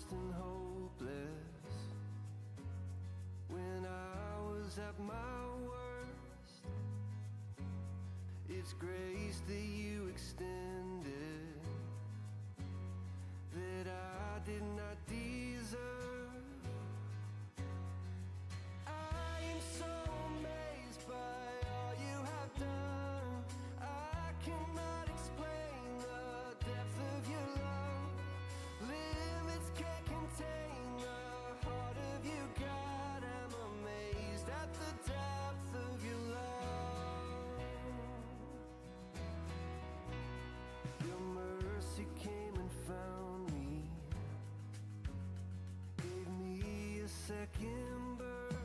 lost and hopeless, when I was at my worst, it's grace that you extended that I did not deserve. I am so amazed by all you have done. I cannot explain the depth of your love. Limits can't contain the heart of you, God. I'm amazed at the depth of your love. Your mercy came and found me, gave me a second birth.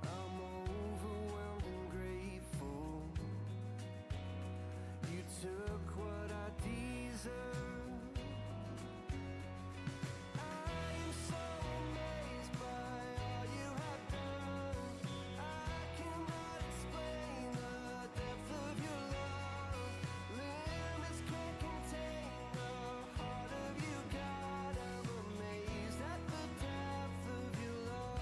I'm overwhelmed and grateful. You took what I deserve. I am so amazed by all you have done. I cannot explain the depth of your love. Limits can't contain the heart of you, God. I'm amazed at the depth of your love.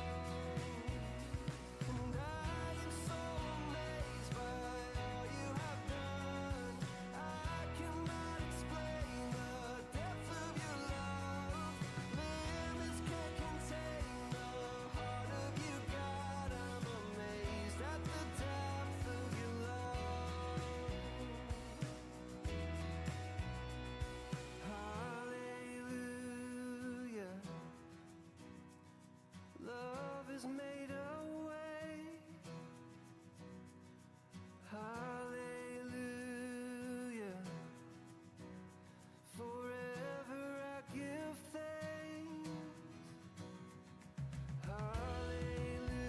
And I am so amazed by all you have done. I cannot explain the depth of your love. Limits can't contain the heart of you, God. I'm amazed at the depth of your love. Hallelujah. Love has made a way. Hallelujah. Forever I give thanks. Hallelujah.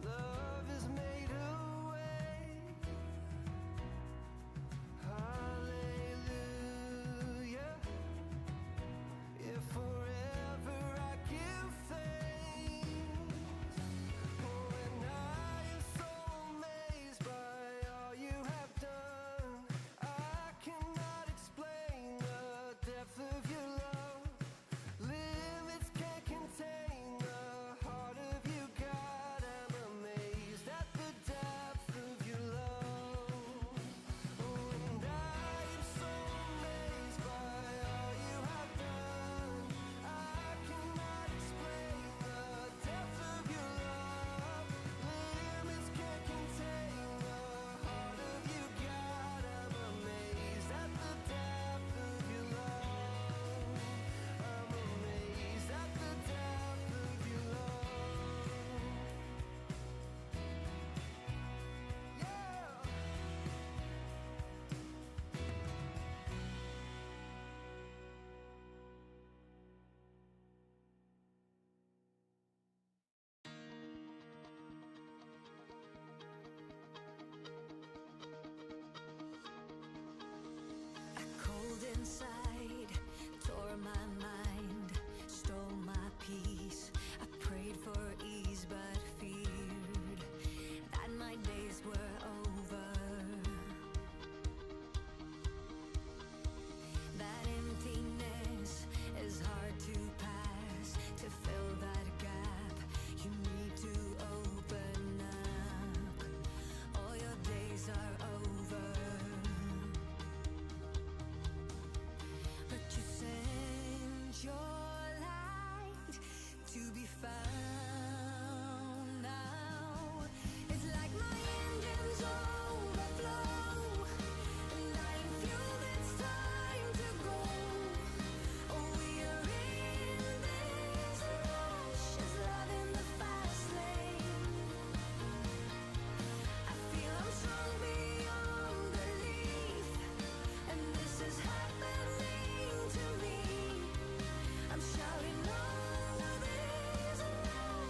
Love has made a way. Hallelujah. Yeah, forever I give thanks. Oh, and I am so amazed by all you have done. I cannot explain the depth of your love. Limits can't contain the heart of you, God. I'm amazed at the depth of your love. Oh, and I am so amazed by all you have done. I cannot explain the depth of your love. Limits can't contain the heart of you, God. I'm amazed at the depth of your love. I'm amazed at the depth of your love. Yeah. Cold inside, tore my mind, stole my peace. I prayed for ease but feared that my days were over. That emptiness is hard to pass. To fill that gap, you need to open up. All your days are over. But you sent your light to be found now. It's like my engines overflow, and I'm fueled, it's time to go. Oh, we are in this rush, is love in the fast lane. I feel I'm strong beyond belief, and this is happening to me. I'm shouting over this road.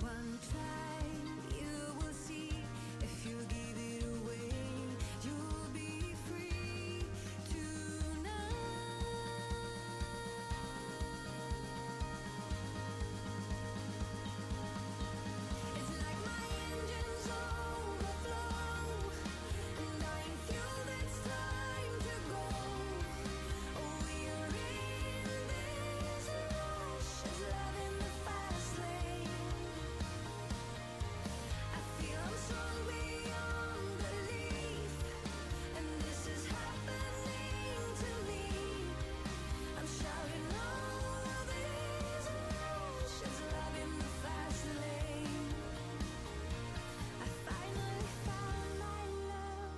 one try, you will see. If you give it away, you'll be free tonight. It's like my engines overflow, and I feel it's time to go. We're in this rush of love in the fast lane. I feel I'm strong beyond belief, and this is happening to me. I'm shouting all these emotions, love in the fast lane. I finally found my love.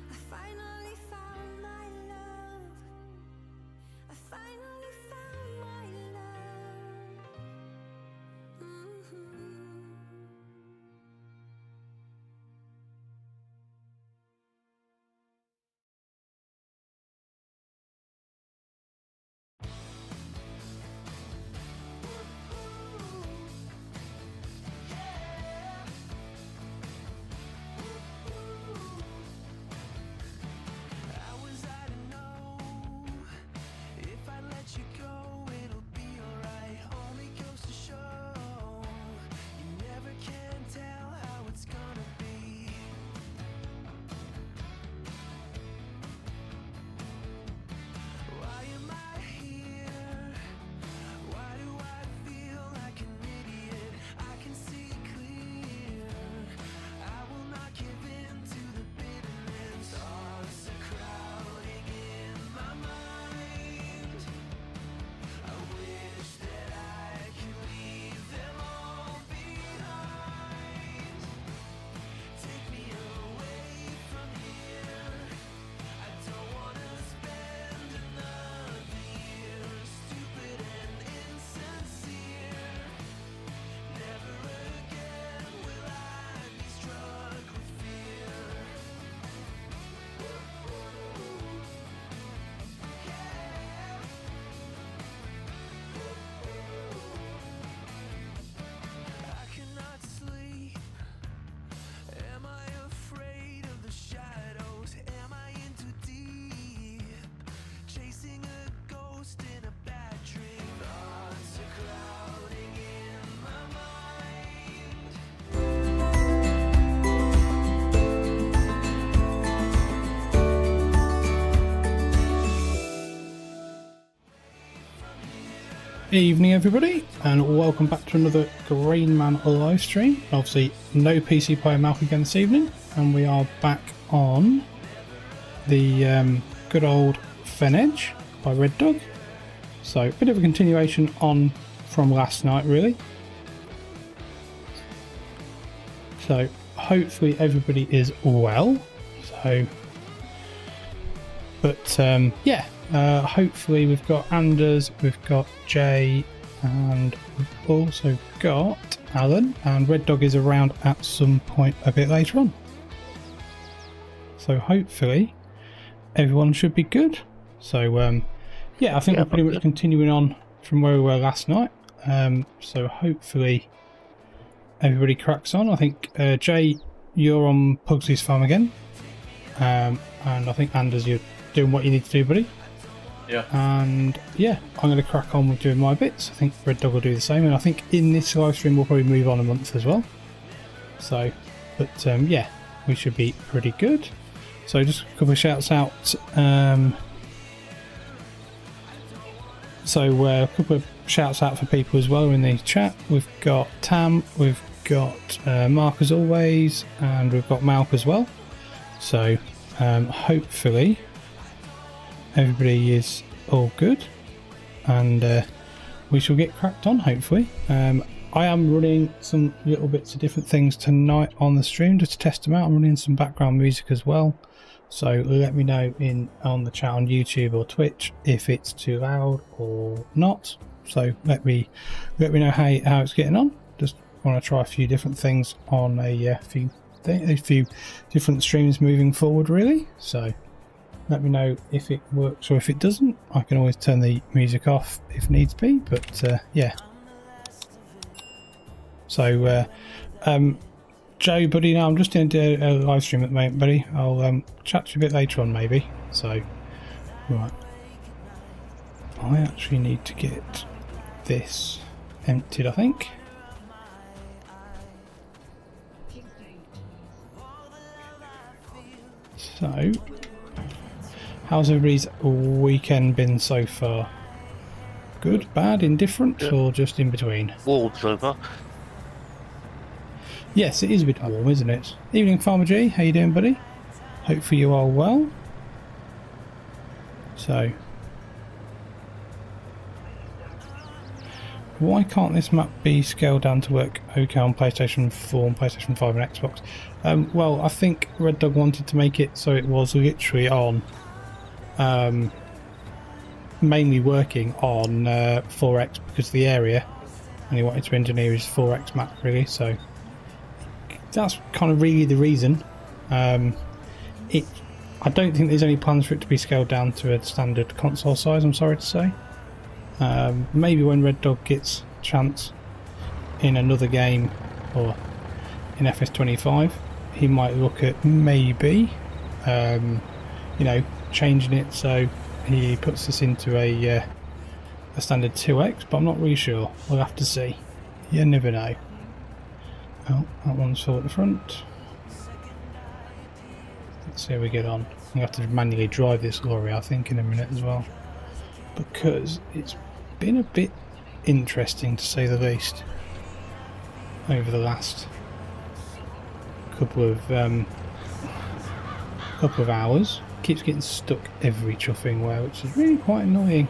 I finally found my love. I finally found my love. How was I to know if I let you go, it'll be alright? Only goes to show you never can tell how it's gonna be. Why am I here? Why do I feel like an idiot? I can see clear. I will not give in to the bitterness. Thoughts are crowding in my mind. I wish that I could leave them all behind. Take me away from here. I don't wanna spend another year stupid and insincere. Never again will I be struck with fear. I cannot sleep. Am I afraid of the shadows? Am I in too deep? Chasing a ghost in a bad dream. Thoughts are crowding in my mind. Evening everybody, and welcome back to another Grainman live stream. Obviously no PC player Malc again this evening, and we are back on the good old Fenland by Red Dog. So a bit of a continuation on from last night really. So hopefully everybody is well. So but yeah, hopefully we've got Anders, we've got Jay, and we've also got Alan, and Red Dog is around at some point a bit later on. So hopefully everyone should be good. So yeah, I think we're pretty much continuing on from where we were last night. So hopefully everybody cracks on. I think Jay, you're on Pugsley's farm again, and I think Anders, you're doing what you need to do, buddy. Yeah. And yeah, I'm going to crack on with doing my bits. I think Red Dog will do the same, and I think in this live stream we'll probably move on a month as well. So, but yeah, we should be pretty good. So just a couple of shouts out. So a couple of shouts out for people as well in the chat. We've got Tam, we've got Mark as always, and we've got Malc as well. So hopefully everybody is all good, and we shall get cracked on hopefully. I am running some little bits of different things tonight on the stream just to test them out. I'm running some background music as well, so let me know on the chat on YouTube or Twitch if it's too loud or not. So let me know how it's getting on. Just want to try a few different things on a few different streams moving forward really. So let me know if it works or if it doesn't. I can always turn the music off if needs be, but yeah. So, Joe, buddy, no, I'm just going to do a live stream at the moment, buddy. I'll chat to you a bit later on, maybe. So, right. I actually need to get this emptied, I think. So, how's everybody's weekend been so far? Good, bad, indifferent, or just in between? Warm so far. Yes, it is a bit warm, isn't it? Evening, Farmer G. How you doing, buddy? Hopefully you are well. So, why can't this map be scaled down to work okay on PlayStation 4 and PlayStation 5 and Xbox? Well, I think Red Dog wanted to make it so it was literally on, mainly working on 4X because of the area, and he wanted to engineer his 4X map really, so that's kind of really the reason. I don't think there's any plans for it to be scaled down to a standard console size, I'm sorry to say. Maybe when Red Dog gets a chance in another game or in FS25, he might look at maybe, you know, changing it so he puts this into a standard 2X, but I'm not really sure. We'll have to see. You never know. Oh, that one's full at the front. Let's see how we get on. I'm going to have to manually drive this lorry, I think, in a minute as well, because it's been a bit interesting to say the least over the last couple of hours. Keeps getting stuck every chuffing where, which is really quite annoying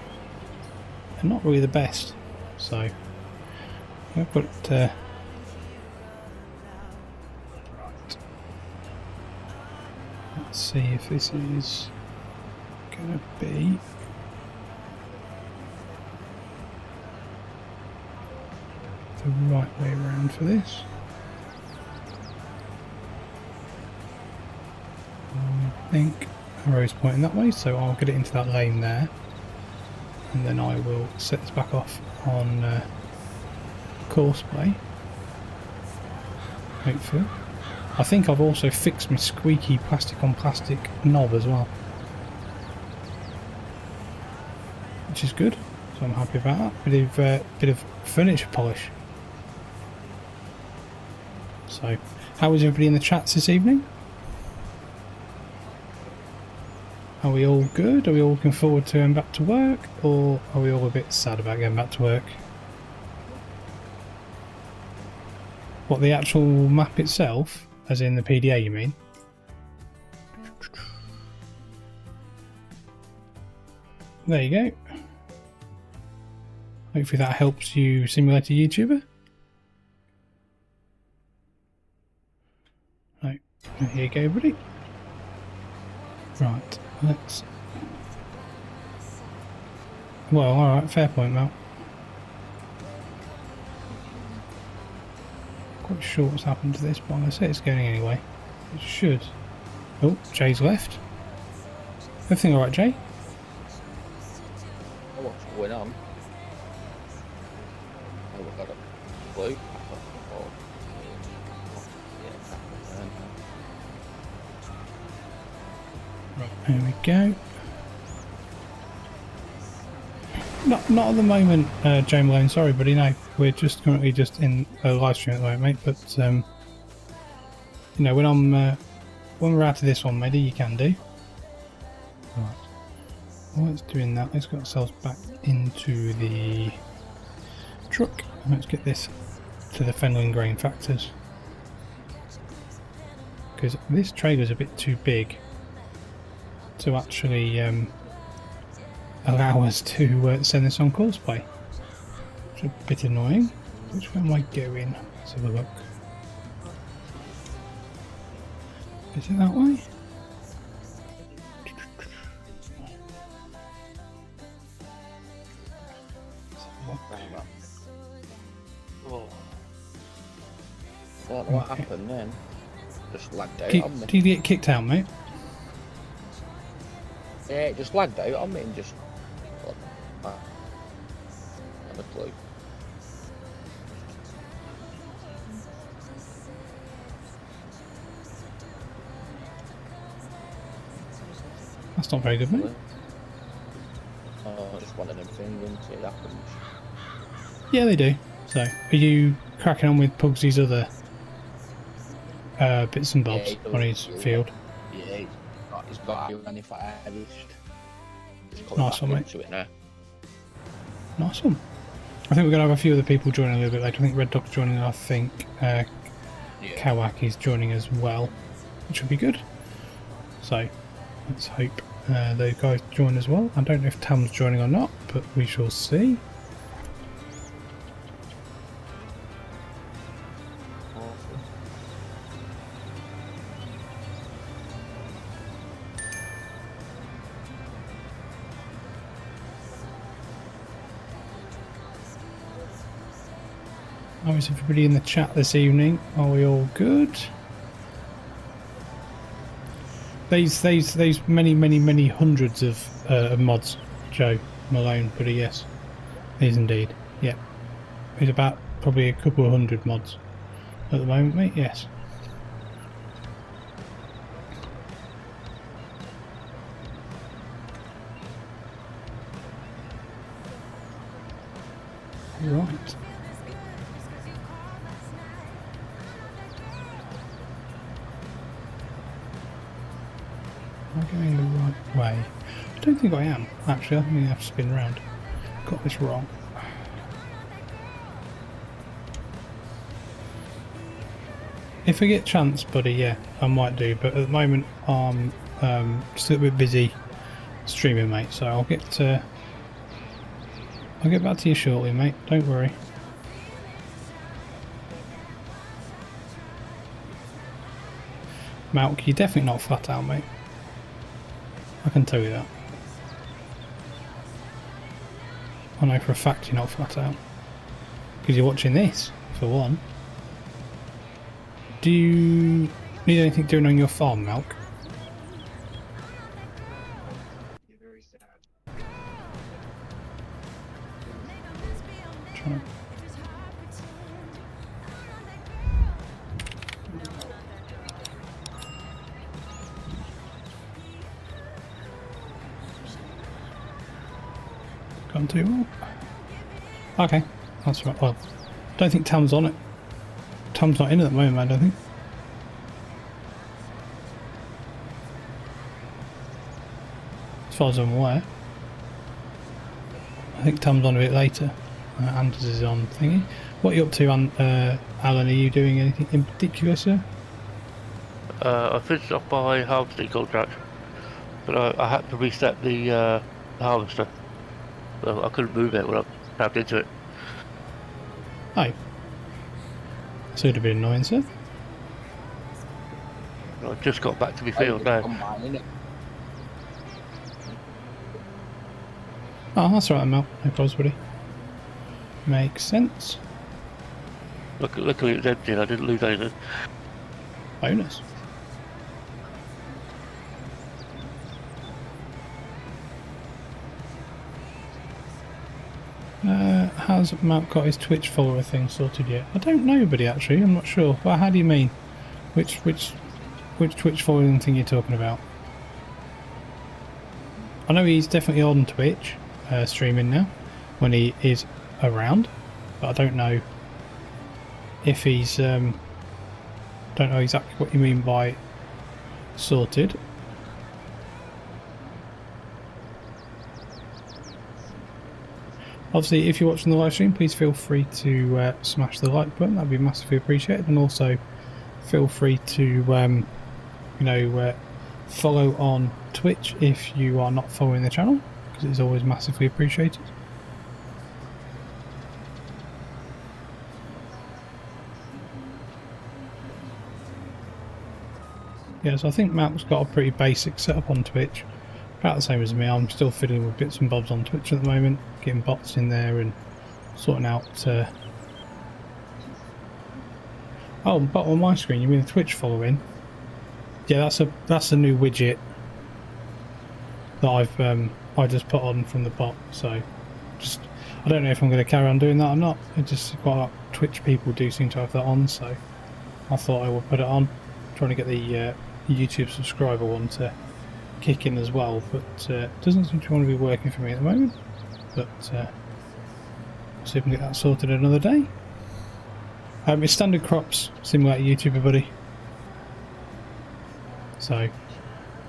and not really the best. So I've got right. Let's see if this is gonna be the right way around for this. I think arrow's pointing that way, so I'll get it into that lane there, and then I will set this back off on Courseplay. Hopefully. I think I've also fixed my squeaky plastic on plastic knob as well, which is good, so I'm happy about that. Bit of furniture polish. So, how is everybody in the chats this evening? Are we all good? Are we all looking forward to going back to work? Or are we all a bit sad about going back to work? What, the actual map itself? As in the PDA, you mean? There you go. Hopefully that helps you simulate a YouTuber. Right, here you go, buddy. Right. Let's. Well, alright, fair point, Mal. Quite sure what's happened to this, but I'm going to say it's going anyway. It should. Oh, Jay's left. Everything alright, Jay? What's going on? Oh, we've got a blue. Right, there we go. Not at the moment, Jay Malone, sorry buddy, no. We're just currently just in a live stream at the moment, mate, but you know, when we're out of this one, maybe you can do. Right. While it's doing that, let's get ourselves back into the truck and let's get this to the Fenland grain factors. Because this trailer's a bit too big to actually allow us to send this on Courseplay. Which is a bit annoying. Which way am I going? Let's have a look. Is it that way? Oh. What happened then? Just lagged out on me. Did you get kicked out, mate? Yeah, it just lagged out on me and just... Not a clue. That's not very good, mate. Just one of them things, isn't it? It happens. Yeah, they do. So, are you cracking on with Pugsy's other bits and bobs on his field? Yeah, he's got it, and if I had it, he's coming Nice back one, mate. into it now. Nice one. I think we're going to have a few other people joining a little bit later. I think Red Dog's joining, and I think Kawak is joining as well, which will be good. So, let's hope those guys join as well. I don't know if Tam's joining or not, but we shall see. How is everybody in the chat this evening? Are we all good? These many hundreds of mods, Joe Malone, buddy. Yes, these indeed. Yeah, there's about probably a couple of hundred mods at the moment, mate. Yes. Right. Am I going the right way? I don't think I am, actually. I think I have to spin round. Got this wrong. If I get a chance, buddy, yeah, I might do. But at the moment, I'm just a little bit busy streaming, mate. So I'll get back to you shortly, mate. Don't worry. Malc, you're definitely not flat out, mate. I can tell you that. I know for a fact you're not flat out. Because you're watching this, for one. Do you need anything doing on your farm, Malc? Trying to... Gone too well. Okay, that's right. Well, don't think Tam's on it. Tam's not in at the moment, I don't think. As far as I'm aware. I think Tam's on a bit later. Anders is on thingy. What are you up to, Alan? Are you doing anything in particular, sir? I finished off my harvesting contract, but I had to reset the harvester. So I couldn't move it when I tapped into it. Oh. So it'd have been annoying, sir. I just got back to my field now. Oh, that's alright, Mel. No problems, buddy. Makes sense. Luckily it was empty and I didn't lose anything. Bonus. Has Malc got his Twitch follower thing sorted yet? I don't know, buddy, actually. I'm not sure. Well, how do you mean? Which Twitch following thing you're talking about? I know he's definitely on Twitch, streaming now, when he is around, but I don't know if he's, don't know exactly what you mean by sorted. Obviously, if you're watching the live stream, please feel free to smash the like button. That'd be massively appreciated, and also feel free to, follow on Twitch if you are not following the channel, because it's always massively appreciated. Yeah, so I think Malc's got a pretty basic setup on Twitch. About the same as me. I'm still fiddling with bits and bobs on Twitch at the moment, getting bots in there and sorting out. Oh, bot on my screen. You mean the Twitch following? Yeah, that's a new widget that I just put on from the bot. So, I don't know if I'm going to carry on doing that or not. It just quite a lot of Twitch people do seem to have that on, so I thought I would put it on. Trying to get the YouTube subscriber one to kicking as well, but doesn't seem to want to be working for me at the moment. But we'll see if we can get that sorted another day. It's standard crops simulator YouTuber buddy. So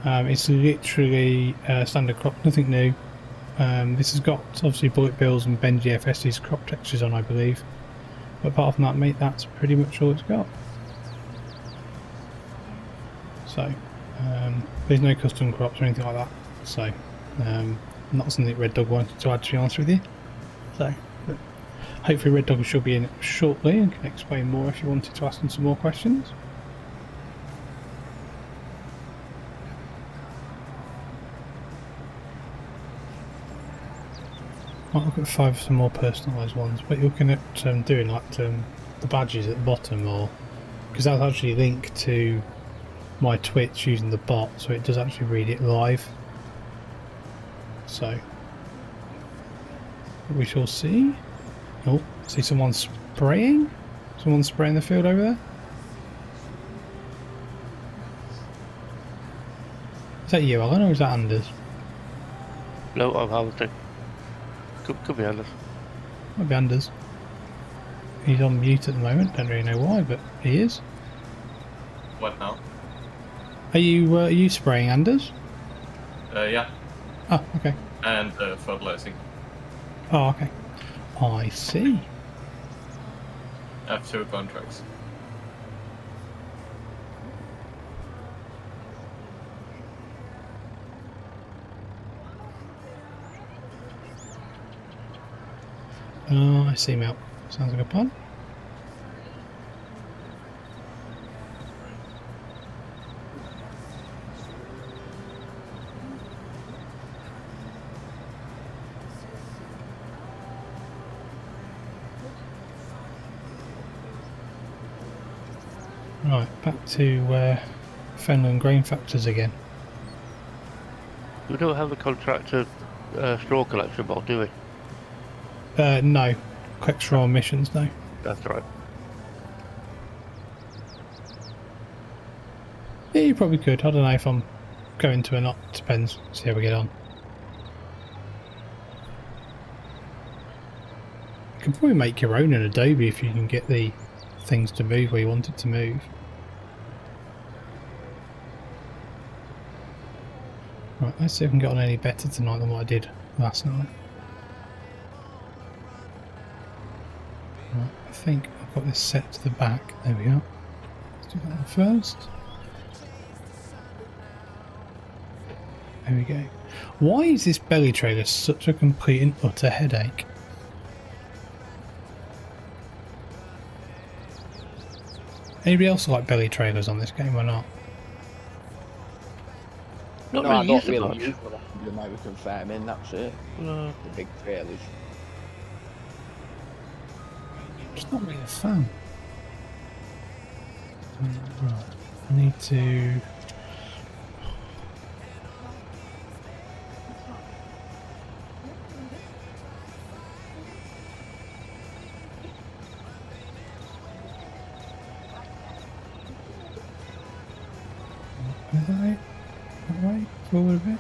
it's literally standard crop, nothing new. This has got obviously bullet bills and Ben GFS's crop textures on, I believe. But apart from that, mate, that's pretty much all it's got. So there's no custom crops or anything like that. So not something that Red Dog wanted to add, to be honest with you. So but hopefully Red Dog should be in shortly and can explain more if you wanted to ask him some more questions. Might look at 5 some more personalised ones, but you're looking at doing like the badges at the bottom, or because that's actually linked to my Twitch using the bot, so it does actually read it live. So we shall see. Oh, see someone spraying? Someone spraying the field over there? Is that you, Alan, or is that Anders? No, I'm harvesting. Could be Anders. Might be Anders. He's on mute at the moment, don't really know why, but he is. What now? Are you spraying, Anders? Yeah, Oh, okay. and fertilizing. Oh, okay. I see. I have 2 contracts. Oh, I see, Malc. Sounds like a plan. Right, back to Fenland grain factors again. We don't have the contractor straw collection bot, do we? No. Quick straw missions, no. That's right. Yeah, you probably could. I don't know if I'm going to or not. Depends. See how we get on. You can probably make your own in Adobe if you can get the things to move where you want it to move. Right, let's see if I can get on any better tonight than what I did last night. Right, I think I've got this set to the back. There we go. Let's do that one first. There we go. Why is this belly trailer such a complete and utter headache? Anybody else like belly trailers on this game or not? Not No, I really don't used it really much. use what I can do now. We can fit 'em in, that's it. No. The big trailers. Just not really a fan. Right, I need to. Is that right? That way? Forward a bit?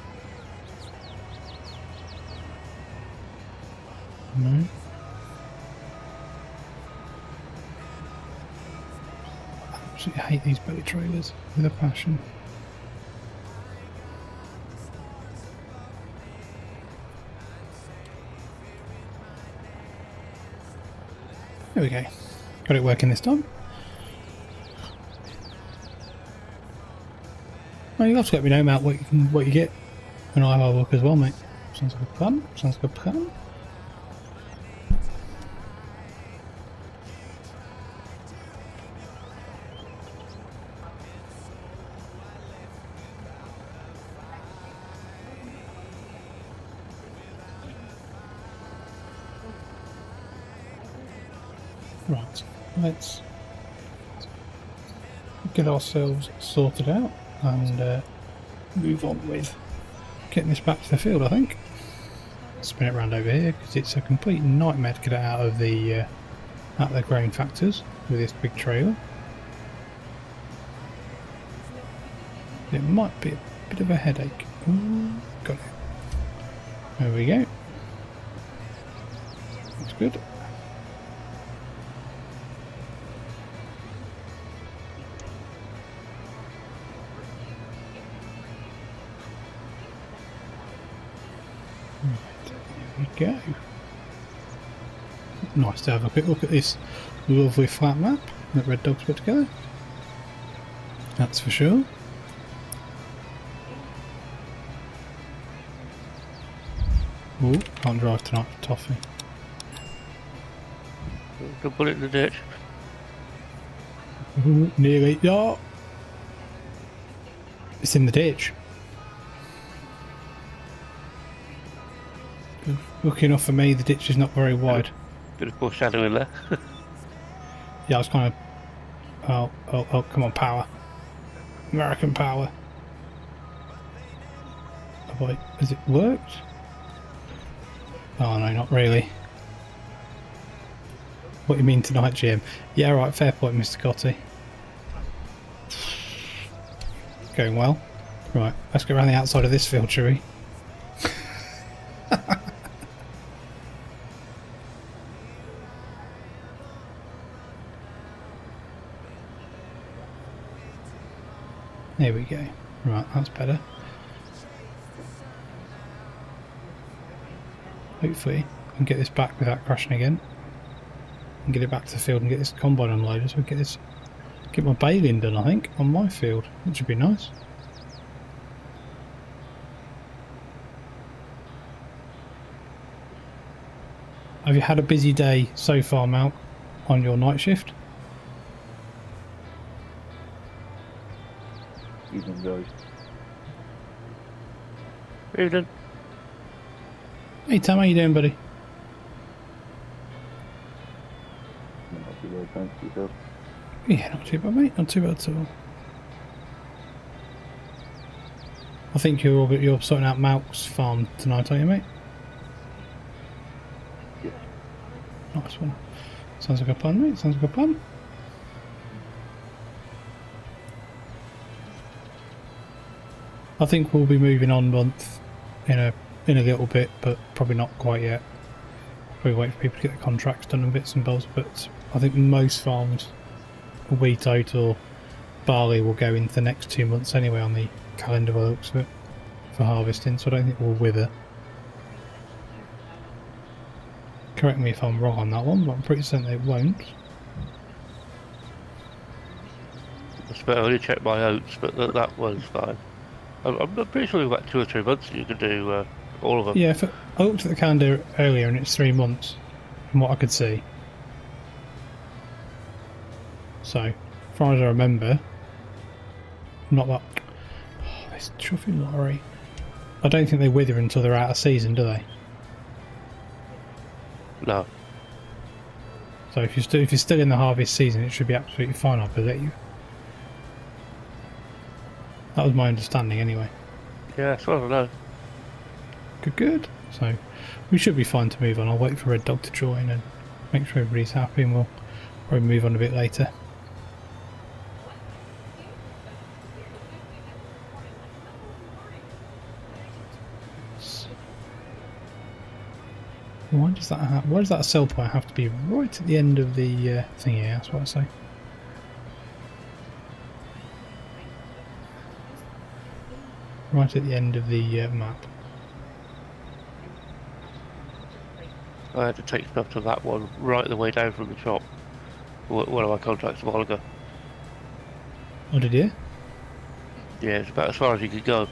No. I absolutely hate these belly trailers with a passion. There we go. Got it working this time. Well, you'll have to let me know, Matt, what you get, and I'll have a look as well, mate. Sounds like a plan. Sounds like a plan. Right, let's get ourselves sorted out and move on with getting this back to the field, I think. Spin it around over here because it's a complete nightmare to get it out of the grain factors with this big trailer. It might be a bit of a headache. Ooh, got it. There we go. That's good. Right, there we go. Nice to have a quick look at this lovely flat map that Red Dog's put together. That's for sure. Ooh, can't drive tonight for toffee. Don't put it in the ditch. Ooh, nearly. Oh! It's in the ditch. Lucky enough for me, the ditch is not very wide. Bit of foreshadowing there. Yeah, I was kind of... Oh, come on, power. American power. Oh, wait, has it worked? Oh no, not really. What do you mean tonight, Jim? Yeah, right, fair point, Mr. Gotti. Going well. Right, let's go around the outside of this field, shall we? There we go. Right, that's better. Hopefully I can get this back without crashing again. And get it back to the field and get this combine unloaded so we get my baling done, I think, on my field, which would be nice. Have you had a busy day so far, Malc, on your night shift? Evening, guys. Evening. Hey Tam, how you doing, buddy? Not too bad, thanks yourself. Yeah, not too bad, mate. Not too bad at all. I think you're sorting out Malc's farm tonight, aren't you, mate? Yeah. Nice one. Sounds like a plan, mate. Sounds like a plan. I think we'll be moving on month in a little bit, but probably not quite yet. Probably wait for people to get the contracts done and bits and bobs, but I think most farms, wheat, oat or barley, will go into the next 2 months anyway on the calendar by the looks of it for harvesting, so I don't think we'll wither. Correct me if I'm wrong on that one, but I'm pretty certain they won't. I suppose I only checked my oats, but that was fine. I'm pretty sure about 2 or 3 months you could do all of them. Yeah, I looked at the calendar earlier and it's 3 months from what I could see. So, as far as I remember, not that... Oh, this chuffing lorry. I don't think they wither until they're out of season, do they? No. So if you're still in the harvest season, it should be absolutely fine, I believe. That was my understanding anyway. Yeah, as far as I know. Good. So we should be fine to move on. I'll wait for Red Dog to join and make sure everybody's happy, and we'll probably move on a bit later. Why does that sell point have to be right at the end of the thing here? That's what I say. Right at the end of the map. I had to take stuff to that one right the way down from the shop. One of my contracts a while ago. Oh, did you? Yeah, it's about as far as you could go.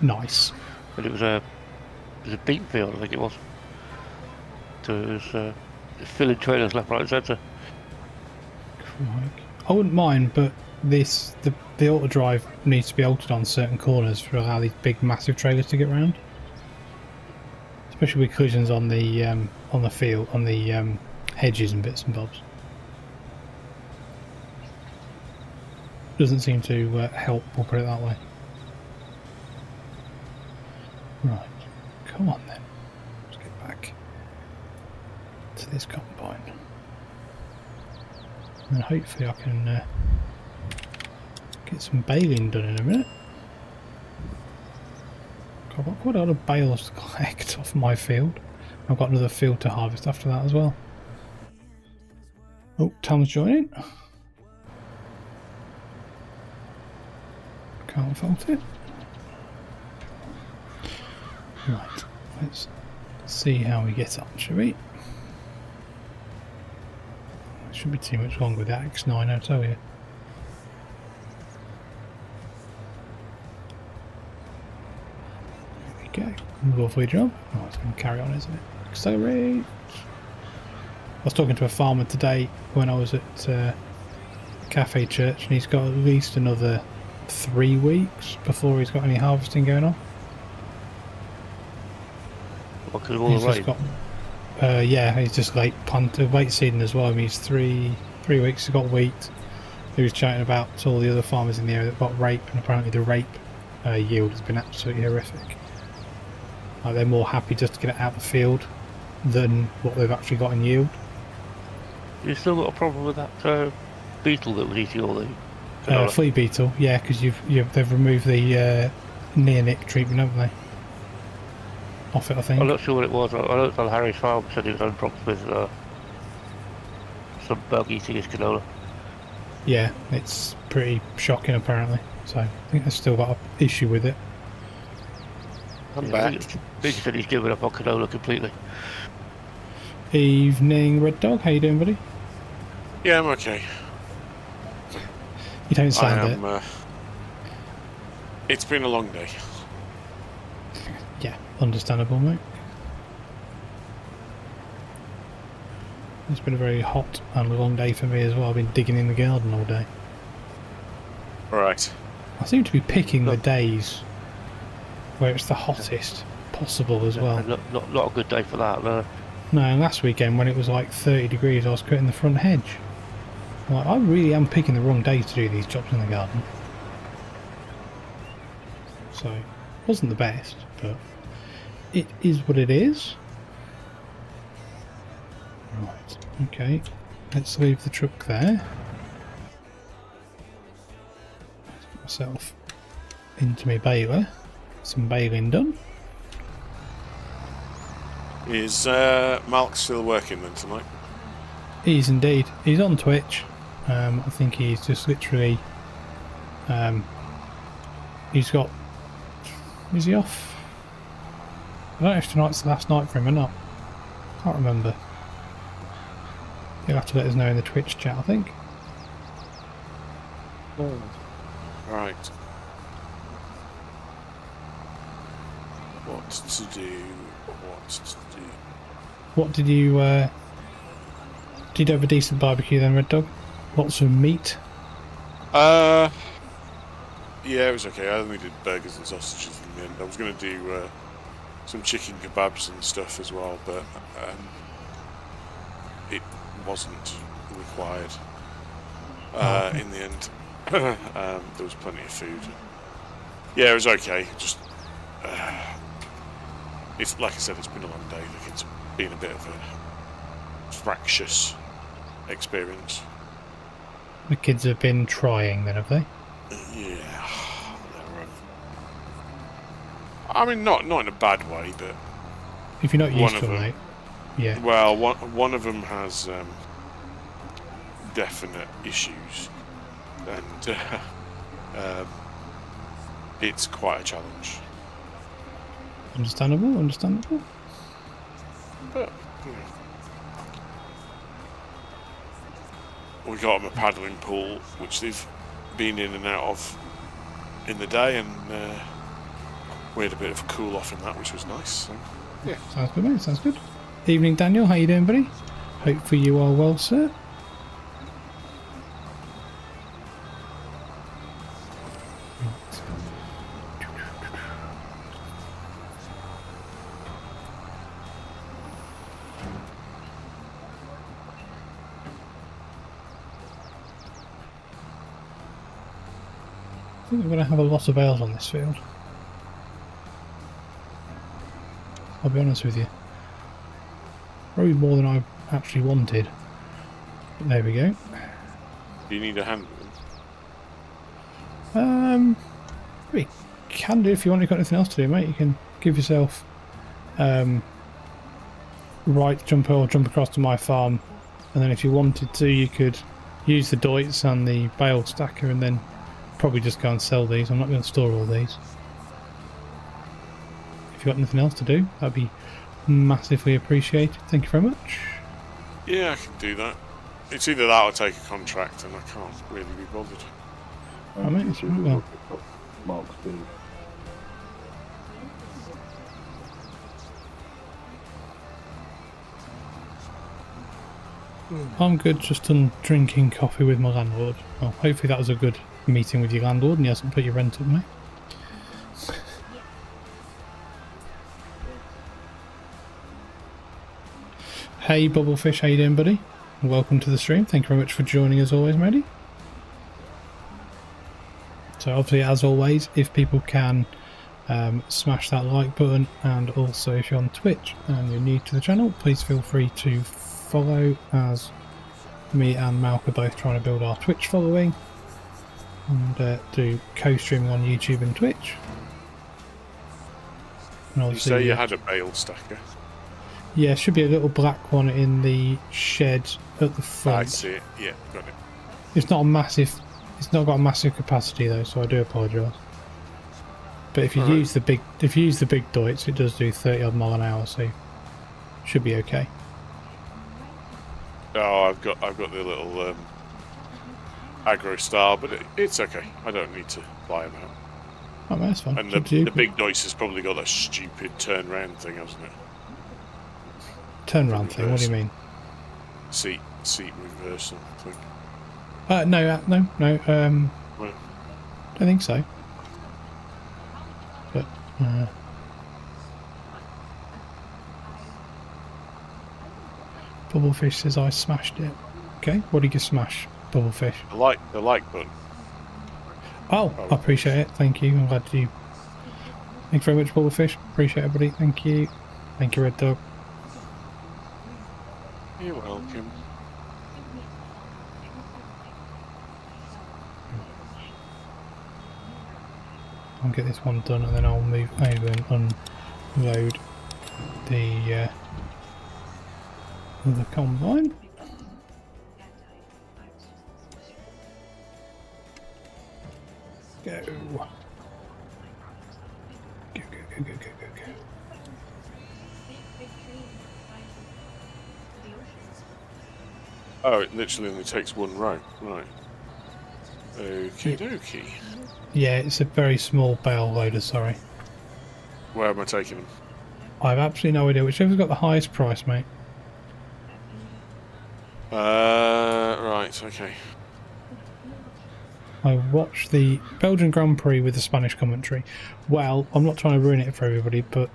Nice. But it was a beet field, I think it was. So it was filling trailers left, right and centre. I wouldn't mind, but the auto drive needs to be altered on certain corners for allow these big massive trailers to get around. Especially with collisions on the field, on the hedges and bits and bobs. Doesn't seem to help, we'll put it that way. Right, come on then. Let's get back to this combine. And hopefully I can get some baling done in a minute. I've got quite a lot of bales to collect off my field. I've got another field to harvest after that as well. Oh, Tom's joining. Can't fault it. Right, let's see how we get on, shall we? Shouldn't be too much wrong with that X9, I tell you. There we go. Lovely job. Oh, it's going to carry on, isn't it? Accelerate. I was talking to a farmer today when I was at Cafe Church, and he's got at least another 3 weeks before he's got any harvesting going on. What, 'cause of all He's the just rain? got, yeah, he's just late seeding as well. I mean, he's three weeks. He's got wheat. He was chatting about all the other farmers in the area that got rape, and apparently the rape yield has been absolutely horrific. Like, they're more happy just to get it out of the field than what they've actually got in yield. You still got a problem with that beetle that was eating all the canola? Flea beetle, yeah, because they've removed the neonic treatment, haven't they? Off it, I think. I'm not sure what it was. I looked on Harry's farm, said he was having problems with some bug eating his canola. Yeah, it's pretty shocking apparently. So I think they've still got an issue with it. I'm Yeah, back. He said he's given up on canola completely. Evening, Red Dog. How you doing, buddy? Yeah, I'm okay. You don't I sound it. am. It's been a long day. Yeah, understandable, mate. It's been a very hot and long day for me as well. I've been digging in the garden all day. Right. I seem to be picking the days where it's the hottest possible as well. Not a good day for that, no. No, and last weekend when it was like 30 degrees, I was cutting the front hedge. Like, I really am picking the wrong day to do these jobs in the garden. So, it wasn't the best, but it is what it is. Right, okay. Let's leave the truck there. Let's get myself into my baler. Some baling done. Is Malc still working then tonight? He's indeed. He's on Twitch. I think he's just literally... he's got... Is he off? I don't know if tonight's the last night for him or not. Can't remember. He'll have to let us know in the Twitch chat, I think. Right. What to do? What to do? What did you... did you have a decent barbecue then, Red Dog? Lots of meat? Yeah, it was okay. I only did burgers and sausages in the end. I was going to do some chicken kebabs and stuff as well, but it wasn't required in the end. There was plenty of food. Yeah, it was okay. Just it's like I said, it's been a long day. Like, it's been a bit of a fractious experience. The kids have been trying then, have they? Yeah, I mean, not in a bad way, but If you're not One used of to it, them. mate. Yeah. well, one of them has definite issues, and it's quite a challenge. Understandable, understandable. But we got them a paddling pool, which they've been in and out of in the day, and we had a bit of a cool off in that, which was nice. So, yeah. Sounds good, mate. Sounds good. Evening, Daniel. How you doing, buddy? Hopefully you are well, sir. I think we're going to have a lot of ales on this field. I'll be honest with you. Probably more than I actually wanted. But there we go. Do you need a hand with them? We can do if you want. You've got anything else to do, mate. You can give yourself right jump across to my farm, and then if you wanted to, you could use the Deutz and the bale stacker, and then probably just go and sell these. I'm not going to store all these. If you've got nothing else to do, that'd be massively appreciated. Thank you very much. Yeah, I can do that. It's either that or take a contract, and I can't really be bothered. I mean, it's right, well. Malc's do. I'm good, just done drinking coffee with my landlord. Well, hopefully that was a good meeting with your landlord and he hasn't put your rent up, mate. Hey Bubblefish, how you doing, buddy? Welcome to the stream. Thank you very much for joining as always, matey. So obviously, as always, if people can smash that like button, and also if you're on Twitch and you're new to the channel, please feel free to follow, as me and Malc are both trying to build our Twitch following and do co-streaming on YouTube and Twitch. And You say you had a bale stacker? Yeah, should be a little black one in the shed at the front. I see it. Yeah, got it. It's not a massive. It's not got a massive capacity though, so I do apologise. But if you use the big, Deutz, it does do 30 odd mile an hour, so should be okay. Oh, I've got the little Agro Star, but it's okay. I don't need to buy them out. Oh, that's fine. And the big Deutz has probably got that stupid turn round thing, hasn't it? Turn round thing. What do you mean? Seat reversal thing. No. Well, Don't think so. But Bubblefish says I smashed it. Okay, what did you smash, Bubblefish? the like button. Oh, I appreciate it. Thank you. I'm glad you. Thank you very much, Bubblefish. Appreciate it, buddy. Thank you. Thank you, Red Dog. You're welcome. I'll get this one done and then I'll move over and unload the combine. Go. Go. Oh, it literally only takes one row. Right. Okie dokie. Yeah, it's a very small bale loader, sorry. Where am I taking them? I have absolutely no idea. Whichever's got the highest price, mate. Right, okay. I watched the Belgian Grand Prix with the Spanish commentary. Well, I'm not trying to ruin it for everybody, but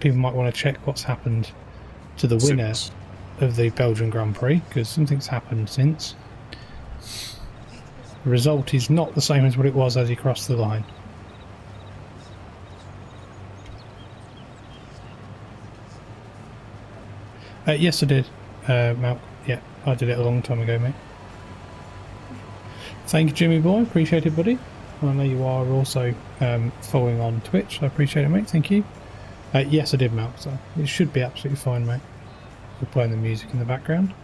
people might want to check what's happened to the winner of the Belgian Grand Prix, because something's happened since. The result is not the same as what it was as he crossed the line. Yes, I did, Malc. Yeah, I did it a long time ago, mate. Thank you, Jimmy boy. Appreciate it, buddy. I know you are also following on Twitch. I appreciate it, mate. Thank you. Yes, I did, Malc. So it should be absolutely fine, mate. We're playing the music in the background.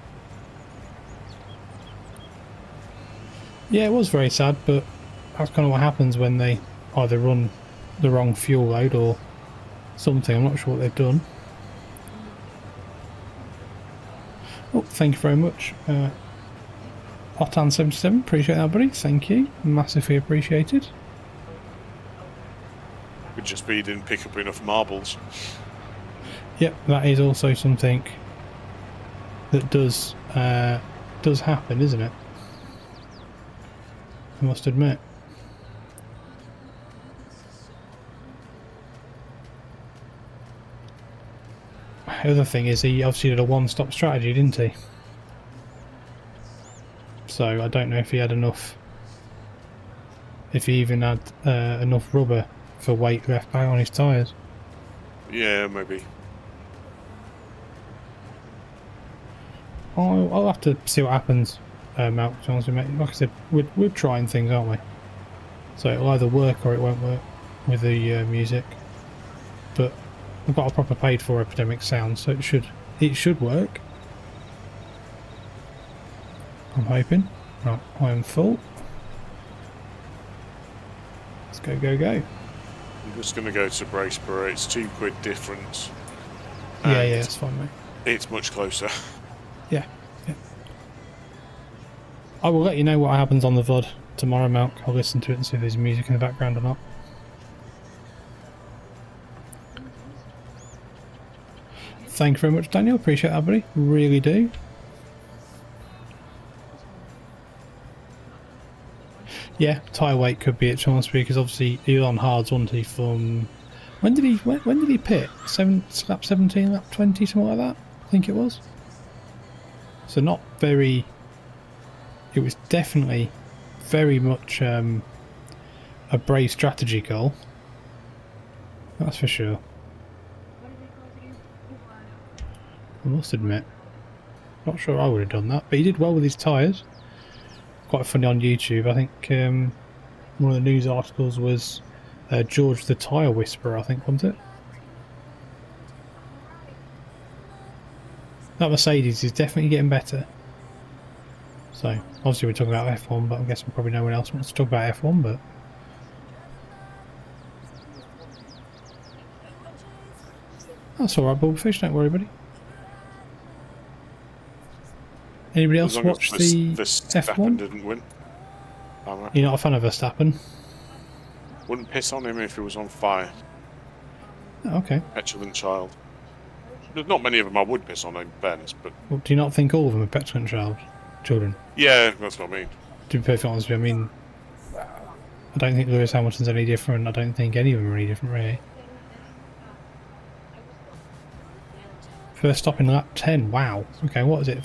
Yeah, it was very sad, but that's kind of what happens when they either run the wrong fuel load or something. I'm not sure what they've done. Oh, thank you very much. Otan77, appreciate that, buddy. Thank you. Massively appreciated. Could just be you didn't pick up enough marbles. Yep, that is also something that does happen, isn't it? I must admit. The other thing is he obviously did a one-stop strategy, didn't he? So I don't know if he had enough, if he even had enough rubber for weight left back on his tyres. Yeah, maybe. I'll have to see what happens, Malc. Like I said, we're trying things, aren't we? So it'll either work or it won't work with the music. but I've got a proper paid for epidemic sound, so it should work. I'm hoping. Right, I am full. Let's go, go, go. I'm just going to go to Braceborough. It's £2 difference. Yeah, and yeah, it's fine, mate. It's much closer. Yeah, yeah. I will let you know what happens on the VOD tomorrow, Malc. I'll listen to it and see if there's music in the background or not. Thank you very much, Daniel. Appreciate that, buddy. Really do. Yeah, tyre weight could be a chance because obviously he was on hards, wasn't he? From when did he pit? Lap 17, lap 20, something like that. I think it was. So not very. It was definitely very much a brave strategy goal. That's for sure. I must admit, not sure I would have done that, but he did well with his tyres. Quite funny on YouTube. I think one of the news articles was George the Tyre Whisperer, I think, wasn't it? That Mercedes is definitely getting better. So, obviously we're talking about F1, but I'm guessing probably no one else wants to talk about F1, but... That's alright, Bullfish, don't worry, buddy. Anybody else watch the F1? Didn't win. You're not a fan of Verstappen? Wouldn't piss on him if he was on fire. Oh, okay. Petulant child. There's not many of them I would piss on, in fairness, but... Well, do you not think all of them are petulant children? Yeah, that's what I mean. To be perfectly honest with you, I mean... I don't think Lewis Hamilton's any different. I don't think any of them are any different, really. First stop in lap 10. Wow. Okay, what is it?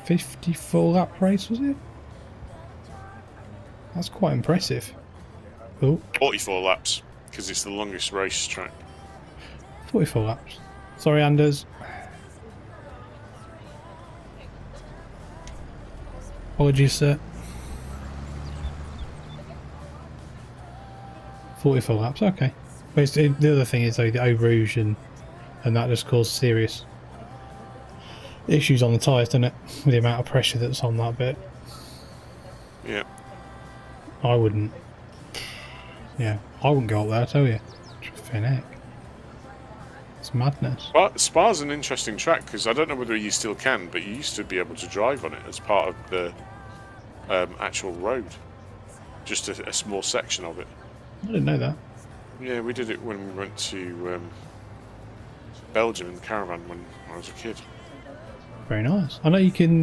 54 lap race, was it? That's quite impressive. Oh, 44 laps, because it's the longest race track. 44 laps. Sorry, Anders. Apologies, sir. 44 laps, okay. But the other thing is, though, the Eau Rouge and that just caused serious issues on the tyres, doesn't it? With the amount of pressure that's on that bit. Yeah. I wouldn't. Yeah, I wouldn't go up there, I tell you. Flipping heck. It's madness. Well, Spa's an interesting track, because I don't know whether you still can, but you used to be able to drive on it as part of the actual road. Just a small section of it. I didn't know that. Yeah, we did it when we went to Belgium in the caravan when I was a kid. Very nice. I know you can,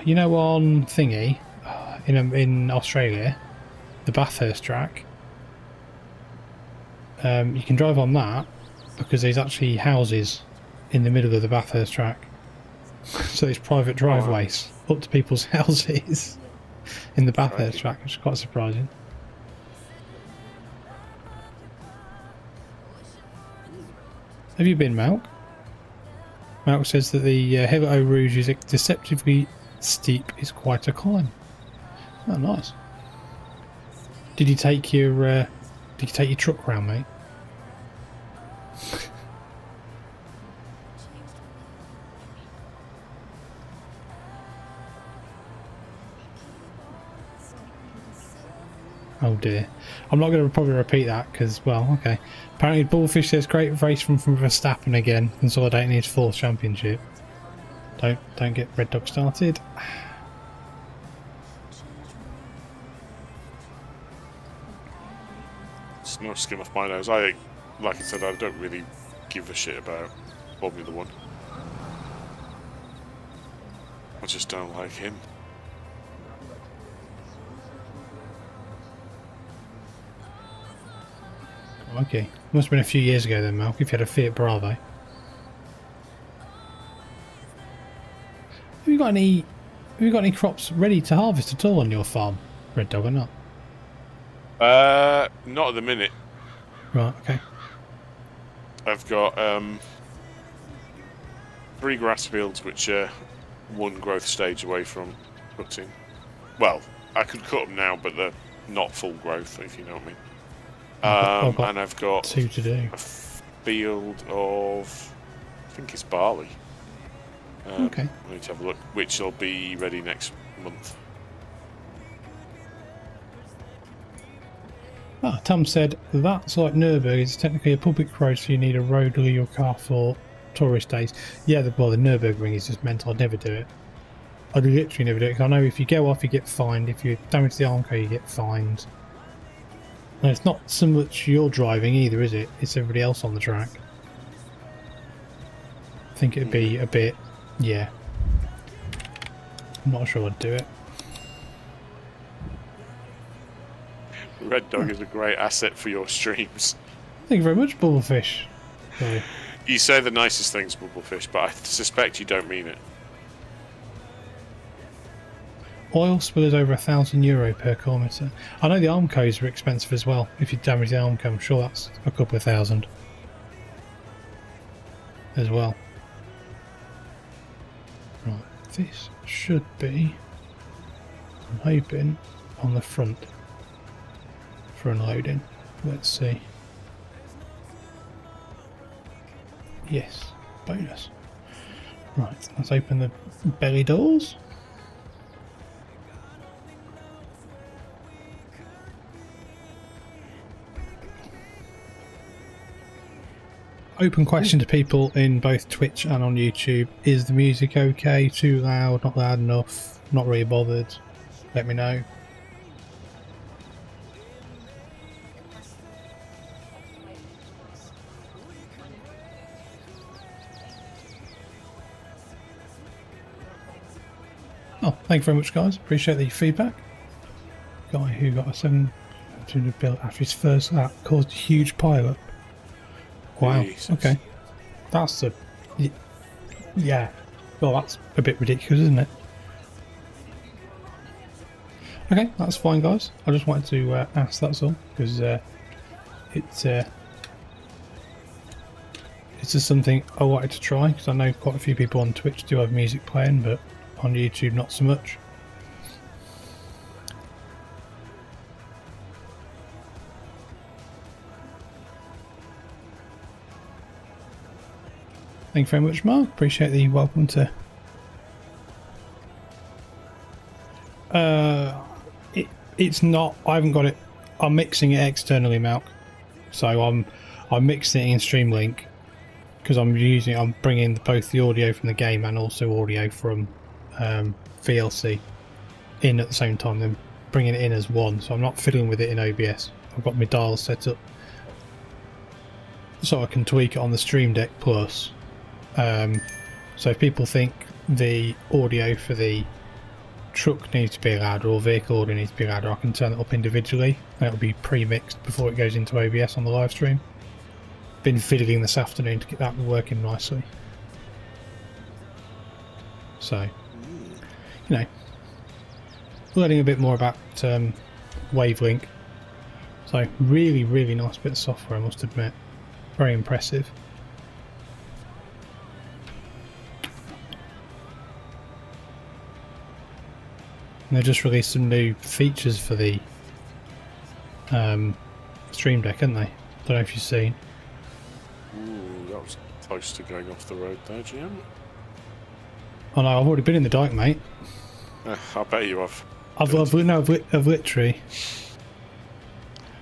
you know, on Thingy, in Australia, the Bathurst track, you can drive on that because there's actually houses in the middle of the Bathurst track. So there's private driveways up to people's houses in the Bathurst track, which is quite surprising. Have you been, Malc? Malc says that the hill at Eau Rouge is deceptively steep. It's quite a climb. Oh, nice. Did you take your truck round, mate? Oh dear. I'm not going to probably repeat that because, well, okay. Apparently Bullfish says great race from Verstappen again, consolidating his 4th championship. Don't get Red Dog started. It's no skin off my nose. Like I said, I don't really give a shit about Formula 1. I just don't like him. Okay. Must have been a few years ago then, Malc, if you had a Fiat Bravo. Have you got any crops ready to harvest at all on your farm, Red Dog, or not? Not at the minute. Right, okay. I've got 3 grass fields which are 1 growth stage away from cutting. Well, I could cut them now, but they're not full growth, if you know what I mean. I've got And I've got 2 to do. a field of, I think it's barley. Okay. I need to have a look, which will be ready next month. Tom said that's like Nürburgring. It's technically a public road, so you need a road to leave your car for tourist days. Yeah, the Nürburgring is just mental. I'd never do it. I'd literally never do it, because I know if you go off, you get fined. If you damage the Armco, you get fined. And it's not so much you're driving either, is it? It's everybody else on the track. I think it'd be a bit, yeah. I'm not sure I'd do it. Red Dog is a great asset for your streams. Thank you very much, Bubblefish. So, You say the nicest things, Bubblefish, but I suspect you don't mean it. oil spill is over €1,000 per kilometre. I know the Armcos are expensive as well. If you damage the Armco, I'm sure that's a couple of thousand as well. Right, this should be, I'm hoping, on the front for unloading. Let's see. Yes, bonus. Right, let's open the belly doors. Open question to people in both Twitch and on YouTube. Is the music okay? Too loud? Not loud enough? Not really bothered? Let me know. Oh, thank you very much, guys. Appreciate the feedback. Guy who got a 700 build after his first lap caused a huge pile-up. Wow. Jesus. Okay. That's a... Yeah. Well, that's a bit ridiculous, isn't it? Okay, that's fine, guys. I just wanted to ask, that's all, because it's just something I wanted to try, because I know quite a few people on Twitch do have music playing, but on YouTube not so much. Thank you very much, Mark. Appreciate the welcome to. It's not. I haven't got it. I'm mixing it externally, Malc. So I'm mixing it in Streamlink because I'm bringing both the audio from the game and also audio from VLC in at the same time. Then bringing it in as one. So I'm not fiddling with it in OBS. I've got my dials set up so I can tweak it on the Stream Deck Plus. So if people think the audio for the truck needs to be louder or vehicle audio needs to be louder, I can turn it up individually and it'll be pre-mixed before it goes into OBS on the live stream. Been fiddling this afternoon to get that working nicely. So, you know, learning a bit more about Wavelink. So really, really nice bit of software, I must admit. Very impressive. And they just released some new features for the Stream Deck, haven't they? Don't know if you've seen. Ooh, that was close to going off the road there, GM. Oh no, I've already been in the dike, mate. I bet you have. I've literally.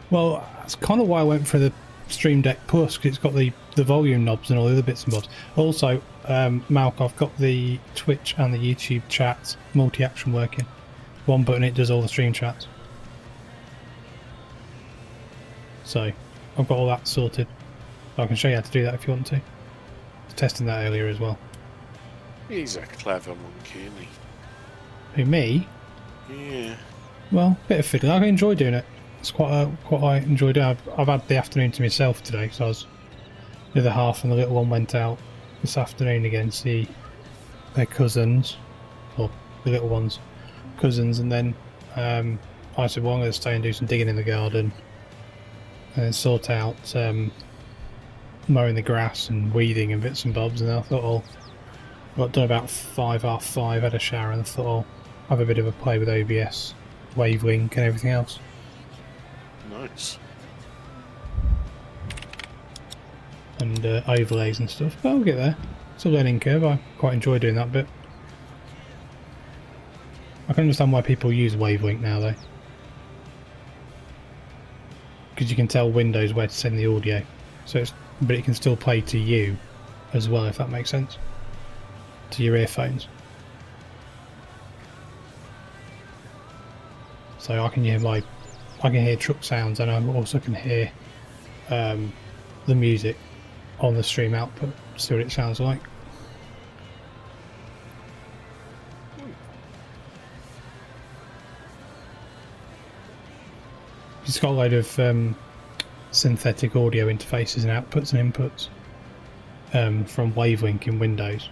Well, that's kind of why I went for the Stream Deck Plus, because it's got the volume knobs and all the other bits and bobs. Also, Malc, I've got the Twitch and the YouTube chat multi-action working. One button, it does all the stream chats. So, I've got all that sorted. I can show you how to do that if you want to. I was testing that earlier as well. He's a clever monkey, isn't he? Who, me? Yeah. Well, bit of fiddling. I enjoy doing it. It's quite I enjoy doing it. I've had the afternoon to myself today, so I was the other half and the little one went out this afternoon again to see their cousins, or the little ones' cousins, and then I said, well, I'm going to stay and do some digging in the garden and then sort out mowing the grass and weeding and bits and bobs. And I thought, well, I got done about 5:30, had a shower, and I thought I'll have a bit of a play with OBS, Wavelink and everything else. Nice. and overlays and stuff. But I'll get there. It's a learning curve. I quite enjoy doing that bit. I can understand why people use Wavelink now though, because you can tell Windows where to send the audio, so but it can still play to you as well, if that makes sense, to your earphones. So I can hear truck sounds, and I also can hear the music on the stream output, see what it sounds like. It's got a load of synthetic audio interfaces and outputs and inputs from Wavelink in Windows.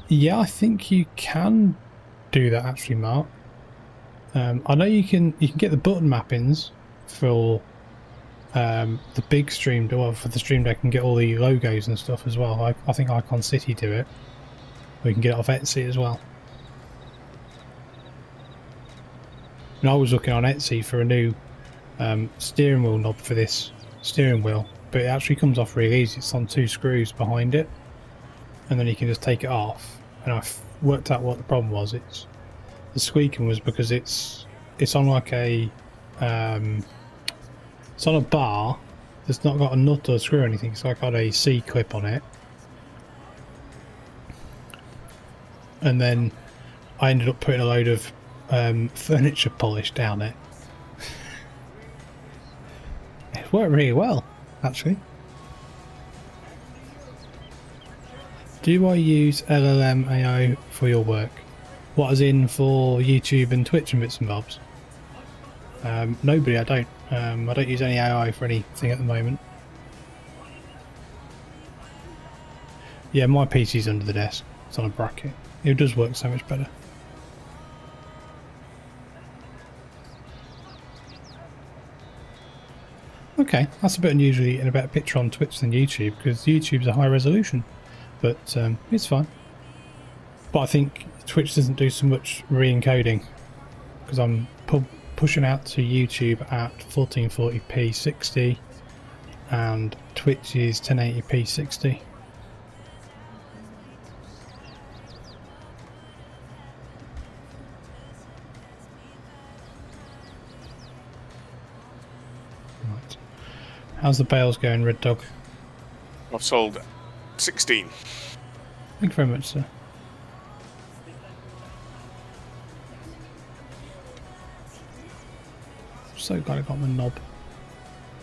Yeah, I think you can do that actually, Mark. I know you can get the button mappings for the big stream, well, for the stream deck, and get all the logos and stuff as well. I think Icon City do it. We can get it off Etsy as well. And I was looking on Etsy for a new steering wheel knob for this steering wheel, but it actually comes off really easy. It's on 2 screws behind it, and then you can just take it off. And I've worked out what the problem was. It's the squeaking was because it's on like a it's on a bar. It's not got a nut or a screw or anything. It's like got a C clip on it. And then I ended up putting a load of furniture polish down it. It worked really well, actually. Do I use LLM AI for your work? What, as in for YouTube and Twitch and bits and bobs? Nobody, I don't. I don't use any AI for anything at the moment. Yeah, my PC's under the desk. It's on a bracket. It does work so much better. Okay, that's a bit unusually in a better picture on Twitch than YouTube, because YouTube's a high resolution. But it's fine. But I think Twitch doesn't do so much re-encoding, because I'm pushing out to YouTube at 1440p 60 and Twitch is 1080p 60. Right. How's the bales going, Red Dog? I've sold 16. Thank you very much, sir. So glad I got my knob.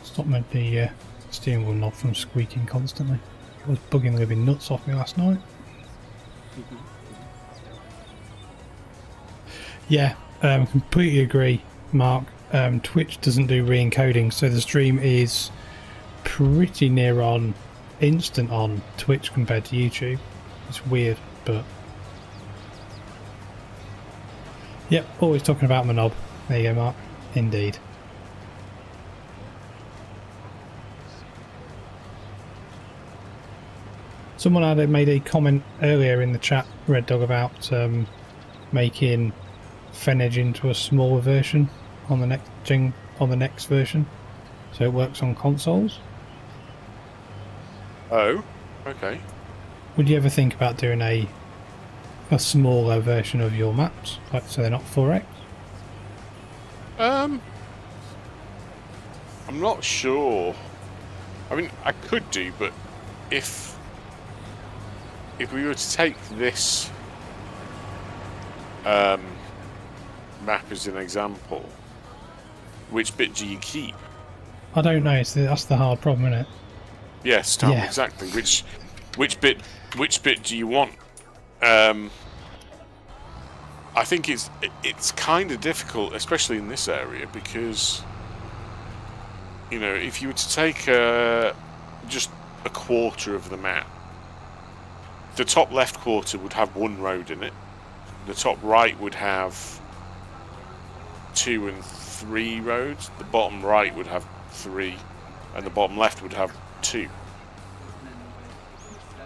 Stopped the steering wheel knob from squeaking constantly. It was bugging the living nuts off me last night. Yeah, completely agree, Mark. Twitch doesn't do re-encoding, so the stream is pretty near on instant on Twitch compared to YouTube. It's weird, but yep, always talking about my knob. There you go, Mark. Indeed. Someone had made a comment earlier in the chat, Red Dog, about making Fenland into a smaller version on the next version, so it works on consoles. Oh, okay. Would you ever think about doing a smaller version of your maps, like so they're not 4x? I'm not sure. I mean, I could do, but if we were to take this map as an example, which bit do you keep? I don't know. That's the hard problem, isn't it? Yes, Tom, Yeah. exactly. Which bit do you want? I think it's kind of difficult, especially in this area, because you know, if you were to take just a quarter of the map, the top left quarter would have 1 road in it. The top right would have 2 and 3 roads. The bottom right would have 3, and the bottom left would have 2.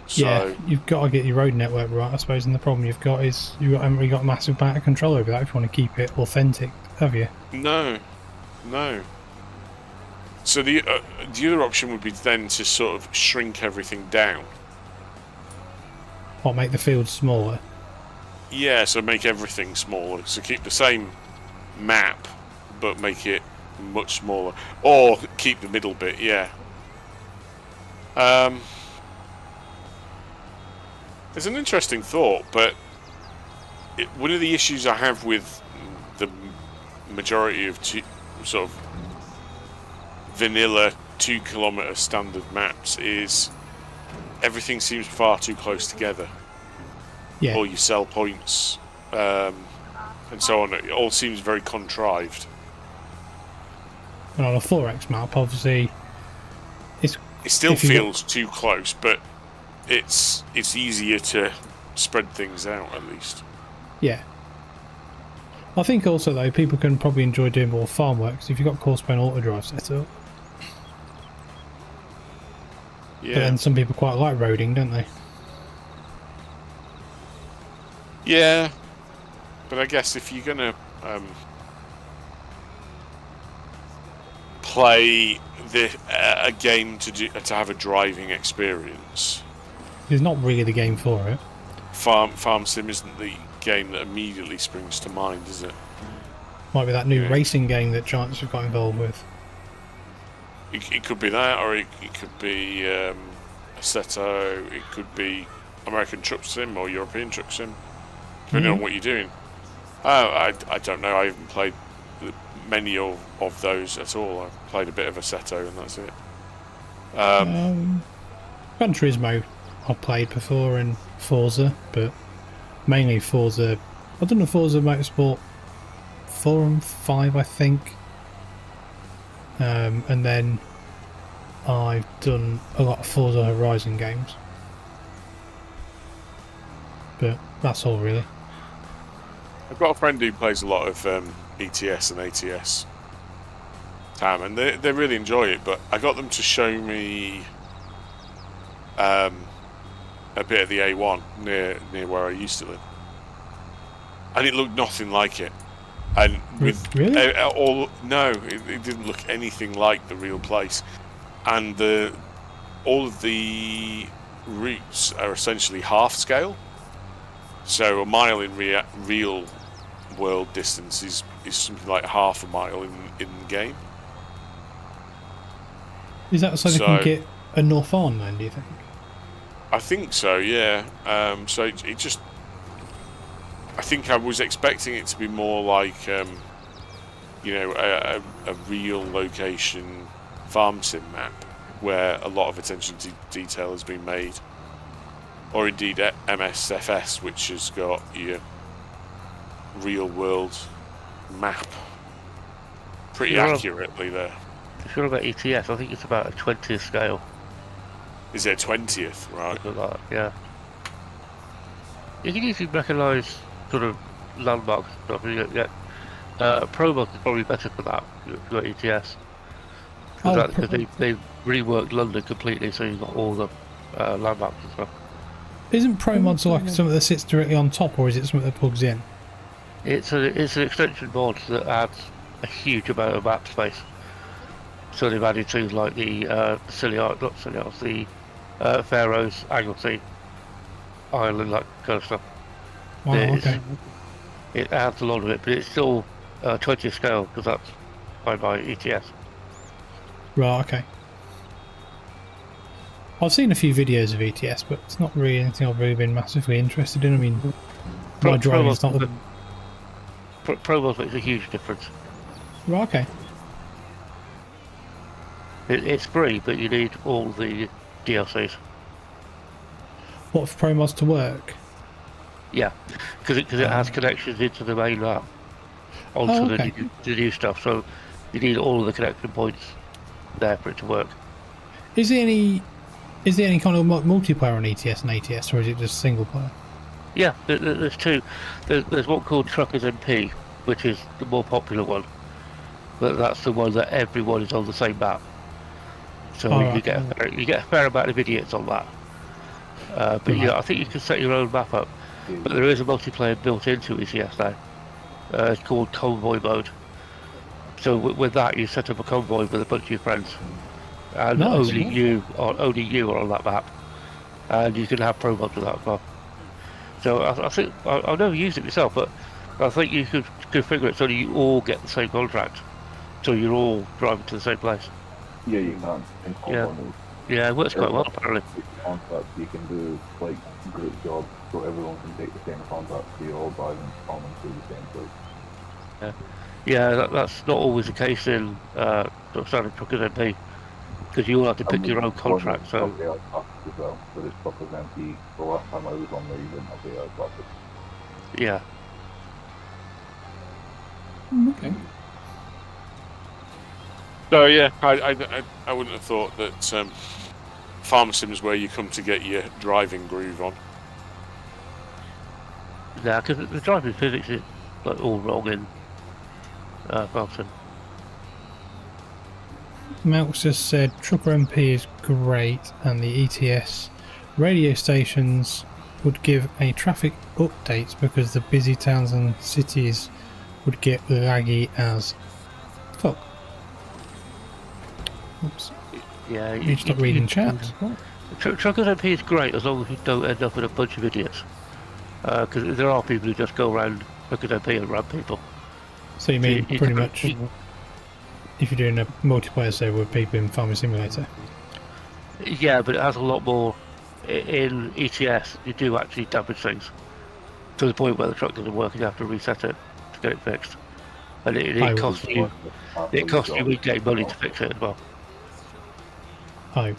So, Yeah, you've got to get your road network right, I suppose, and the problem you've got is haven't really got a massive amount of control over that if you want to keep it authentic, have you? no. So the other option would be then to sort of shrink everything down. Or make the fields smaller. Yeah, so make everything smaller. So keep the same map, but make it much smaller. Or keep the middle bit, yeah. It's an interesting thought, but one of the issues I have with the majority of sort of vanilla 2 kilometre standard maps is everything seems far too close together. Yeah. All your sell points and so on, it all seems very contrived. And on a 4x map, obviously, It still if you feels too close, but it's easier to spread things out at least. yeah. I think also though people can probably enjoy doing more farm work because if you've got Courseplane auto drive set up, but Yeah, then some people quite like roading, don't they? yeah, but I guess if you're gonna play a game to have a driving experience, It's not really the game for it. Farm Sim isn't the game that immediately springs to mind, is it? Might be that new Yeah. racing game that Giants have got involved with. It could be that, or it could be Assetto, it could be American Truck Sim or European Truck Sim, depending on what you're doing. I don't know, I haven't played many of those at all. I've played a bit of Assetto and that's it. Gran Turismo I've played before and Forza, but mainly Forza. I've done a Forza Motorsport 4 and 5, I think. And then I've done a lot of Forza Horizon games. But that's all really. I've got a friend who plays a lot of ETS and ATS, Tam, and they really enjoy it, but I got them to show me a bit of the A1 near where I used to live, and it looked nothing like it. And with Really? it didn't look anything like the real place, and all of the routes are essentially half scale. So a mile in real world distance is something like half a mile in game. Is that so they can get enough on then, do you think? I think so, yeah. So it just, I think I was expecting it to be more like, a real location farm sim map where a lot of attention to detail has been made. Or indeed MSFS, which has got your real world map pretty accurately there. If you're about ETS, I think it's about a 20th scale. Is it 20th? Right. Something like that, yeah. You can usually recognise sort of landmarks and stuff. You get Promos is probably better for that if you've got ETS. Because they've reworked London completely, so you've got all the landmarks and stuff. Isn't ProMods like something that sits directly on top, or is it something that plugs in? It's an extension mod that adds a huge amount of map space. So they've added things like the the Faroes, Anglesey, Ireland, that kind of stuff. Wow, okay. It adds a lot of it, but it's still 20th scale because that's by ETS. Right, okay. I've seen a few videos of ETS, but it's not really anything I've really been massively interested in. I mean, my driving is not the... Promos makes a huge difference. Right, okay. It's free, but you need all the DLCs. What, for ProMods to work? Yeah, because it has connections into the main map, onto okay. the new stuff. So you need all of the connection points there for it to work. Is there any kind of multiplayer on ETS and ATS, or is it just single player? Yeah, there's two. There's one called Truckers MP, which is the more popular one, but that's the one that everyone is on the same map. So you get a fair amount of idiots on that. But yeah, I think you can set your own map up. But there is a multiplayer built into ECS now. It's called Convoy Mode. So with that, you set up a convoy with a bunch of your friends, and Nice. only you are on that map, and you can have pro mods with that as well. So I think I've never used it myself, but I think you could configure it so that you all get the same contract, so you're all driving to the same place. Yeah, you can. In Yeah. combo Yeah, it works quite well apparently. contract, you can do like group jobs, so everyone can take the same contract, so you're all driving common to the same place. Yeah, that's not always the case in sort of standard truckers MP, because you all have to pick your own contract. So AI classes as well, so this truckers MP. The last time I was on there, you didn't have AI classes. yeah, Okay. So yeah, I wouldn't have thought that Farmer Sim is where you come to get your driving groove on. yeah, because the driving physics is like all wrong in Falcon. Malc just said Trucker MP is great, and the ETS radio stations would give a traffic updates because the busy towns and cities would get laggy as fuck. Oops. Yeah, You stop reading chat. Truckers MP is great as long as you don't end up with a bunch of idiots. Because there are people who just go around Truckers MP and ram people. So you mean You- pretty much if you're doing a multiplayer server with people in Farming Simulator? Yeah, but it has a lot more. In ETS, you do actually damage things to the point where the truck doesn't work and you have to reset it to get it fixed. And it costs you weekday money to fix it as well. Oh,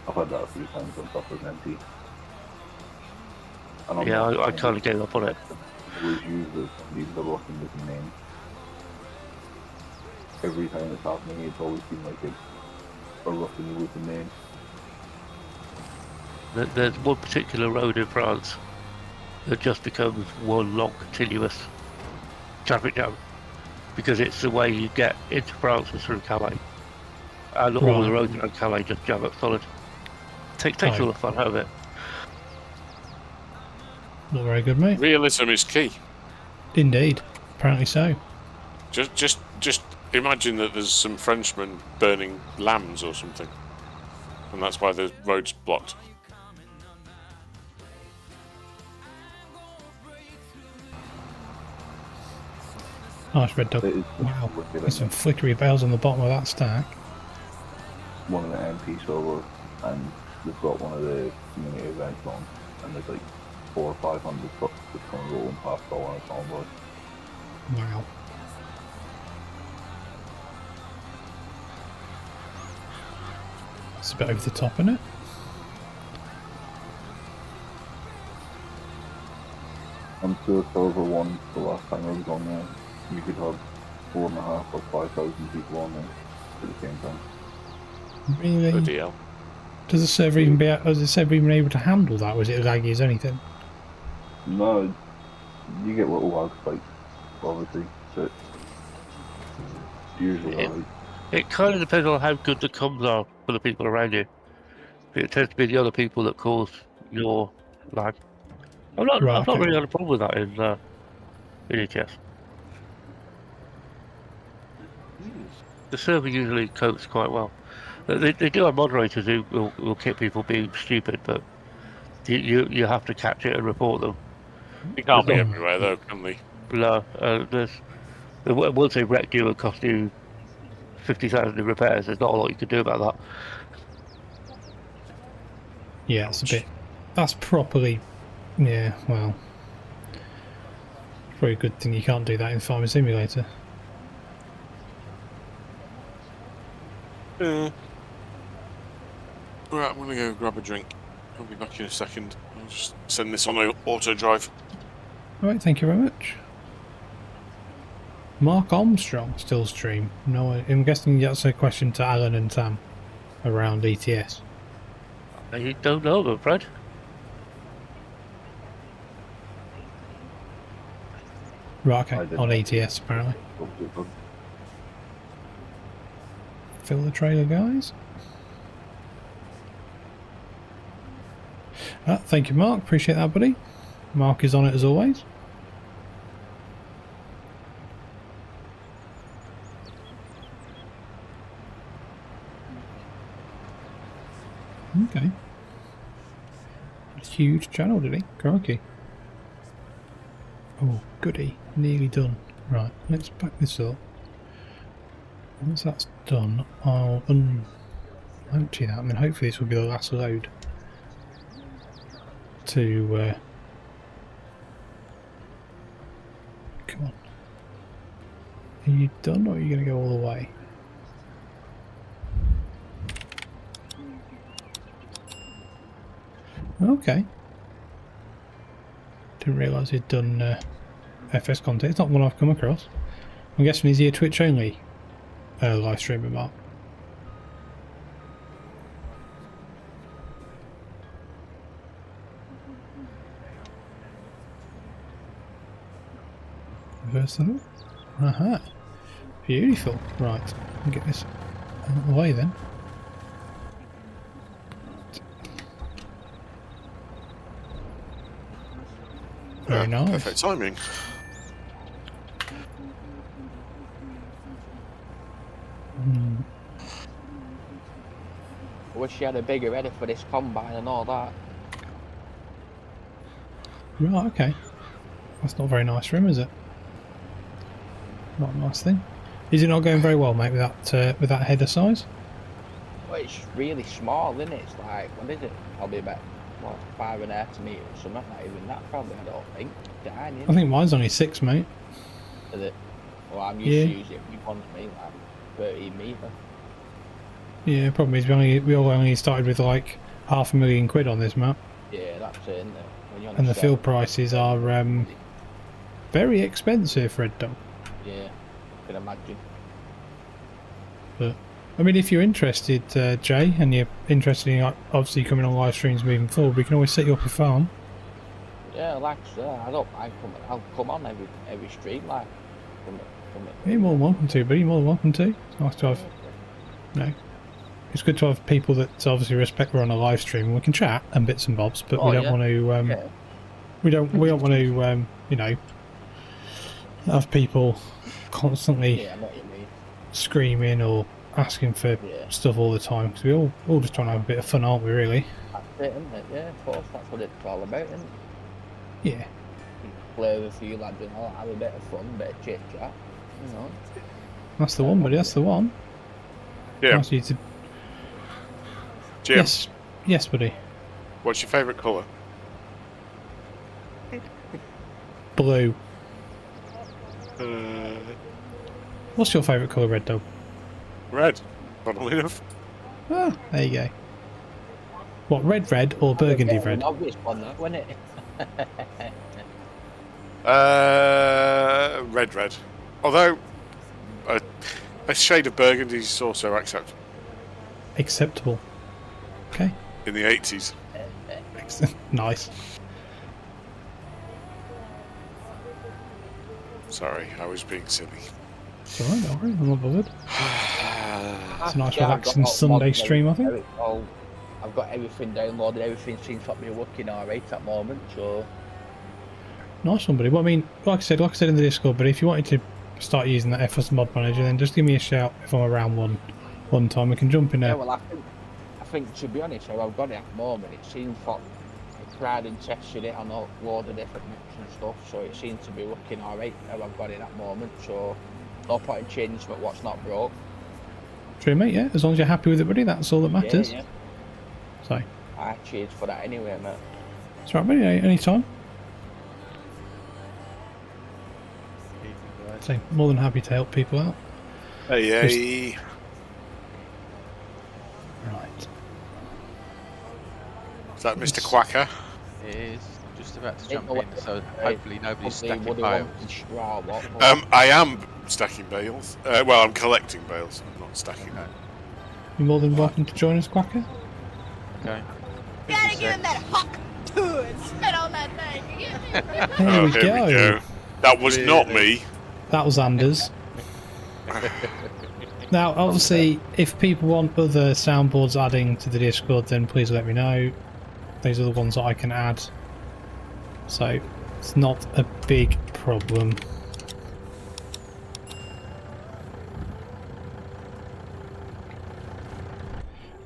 I've had that a few times on top of empty. And Yeah, I kind of gave up on it. always use these rocking with the name. Every time it's happening, it's always been like a rocking with the name. There's one particular road in France that just becomes one long continuous traffic jam because it's the way you get into France is through Calais, and all the roads around Calais just jam up solid. Takes all the fun out of it. not very good, mate. Realism is key. Indeed. Apparently so. Just imagine that there's some Frenchmen burning lambs or something, and that's why the road's blocked. Nice red dog. It is Wow. wicked, There's some isn't flickery bells on the bottom of that stack. it? One of the MP servers, and they've got one of the community events on, and there's like 400 or 500 trucks just kind of rolling past all on a convoy. Wow. It's a bit over the top, isn't it? On Tour Server 1, the last time I was on there, you could have 4,500 or 5,000 people on there at the same time. Really? Bloody hell. Does the server even is the server even able to handle that? Or is it laggy as anything? No, you get little lag spikes, obviously, but usually alright. It kind of depends on how good the comms are for the people around you. It tends to be the other people that cause your lag. I've not really had a problem with that in ETS. The server usually copes quite well. They do have moderators who will keep people being stupid, but you have to catch it and report them. They can't be everywhere though, can they? No, once they wreck you and cost you 50,000 in repairs, there's not a lot you can do about that. Yeah, it's a bit. That's properly. Yeah, well. Probably a good thing you can't do that in Farming Simulator. Right, I'm gonna go grab a drink. I'll be back in a second. I'll just send this on auto drive. Alright, thank you very much. Mark Armstrong still stream. No, I'm guessing that's a question to Alan and Tam around ETS. I don't know, but Fred. Right, I okay, didn't on know. ETS apparently. Fill the trailer, guys. Thank you, Mark. Appreciate that, buddy. Mark is on it as always. Okay. Huge channel, did he? Crikey. Oh, goody. Nearly done. Right, let's back this up. Once that's done, I'll empty that. I mean, hopefully this will be the last load to... Come on. Are you done, or are you going to go all the way? Okay. Didn't realise he'd done FS content. It's not one I've come across. I'm guessing he's here Twitch only live streamer, Mark. Reverse that up. Aha. Beautiful. Right. I'll get this out of the way then. Very nice. Perfect timing. I wish you had a bigger header for this combine and all that. Right, okay. That's not very nice for him, is it? Not a nice thing. Is it not going very well, mate, with that header size? Well, it's really small, isn't it? It's like, what is it? Probably about, what, 5.5 meters or something, not even that probably, I don't think. Tiny, I think mine's only 6, mate. is it? Well, I'm used to using it with ones me, like 13 metre. Yeah, problem is we all only started with like £500,000 on this map. Yeah, that's it, isn't it? When you're on And a the field set, prices are very expensive, Red Dog. yeah, I can imagine. But I mean, if you're interested, Jay, and you're interested in obviously coming on live streams moving forward, we can always set you up a farm. Yeah, like I said, I don't mind coming. I'll come on every stream, like. You're more than welcome to, buddy. You're more than welcome to. It's nice to have. No, it's good to have people that obviously respect we're on a live stream and we can chat and bits and bobs, but we don't want to. We don't want to. You know, have people constantly screaming or asking for stuff all the time, because we all just trying to have a bit of fun, aren't we? Really. That's it, isn't it? Yeah, of course, that's what it's all about, isn't it? Yeah. Play with a few lads and all, have a bit of fun, a bit of chit chat, you know. That's the one, buddy. That's the one. Yeah. Ask you to... Jim, Yes, buddy. what's your favourite colour? Blue. What's your favourite colour, Red Dog? Red. Funnily enough. Ah, there you go. What, red or burgundy An red? obvious one, though, wasn't it? Red. Although, a shade of burgundy is also acceptable. Acceptable. Okay. In the 80s. Nice. Sorry, I was being silly. It's alright, don't worry. I'm not bothered. It's a nice Yeah, I've relaxing got Sunday mods stream, I think. I've got everything downloaded, everything seems to be working alright at the moment, so... Nice one, buddy. Well, I mean, like I said in the Discord, but if you wanted to start using that FS mod manager, then just give me a shout if I'm around one time. We can jump in there. Yeah, well, I think to be honest, how I've got it at the moment, it seems like I tried and tested it on a load of different maps and stuff, so it seems to be working alright how I've got it at the moment, so no point in changing but what's not broke. True, mate, yeah. As long as you're happy with it, buddy, that's all that matters. Yeah. So, I cheers for that anyway, mate. it's right, buddy. Anytime. So, more than happy to help people out. Hey. Right. Is that Mr. Quacker? It is. I'm just about to jump in, so hopefully nobody's stacking Probably bales. wouldn't want to straw, I am stacking bales. Well, I'm collecting bales. I'm not stacking them. You're more than welcome to join us, Quacker. Okay. Gotta give him that hawk to it. Spit on that thing. There we Here we go. That was not me. That was Anders. Now, obviously, if people want other soundboards adding to the Discord, then please let me know. These are the ones that I can add. So it's not a big problem.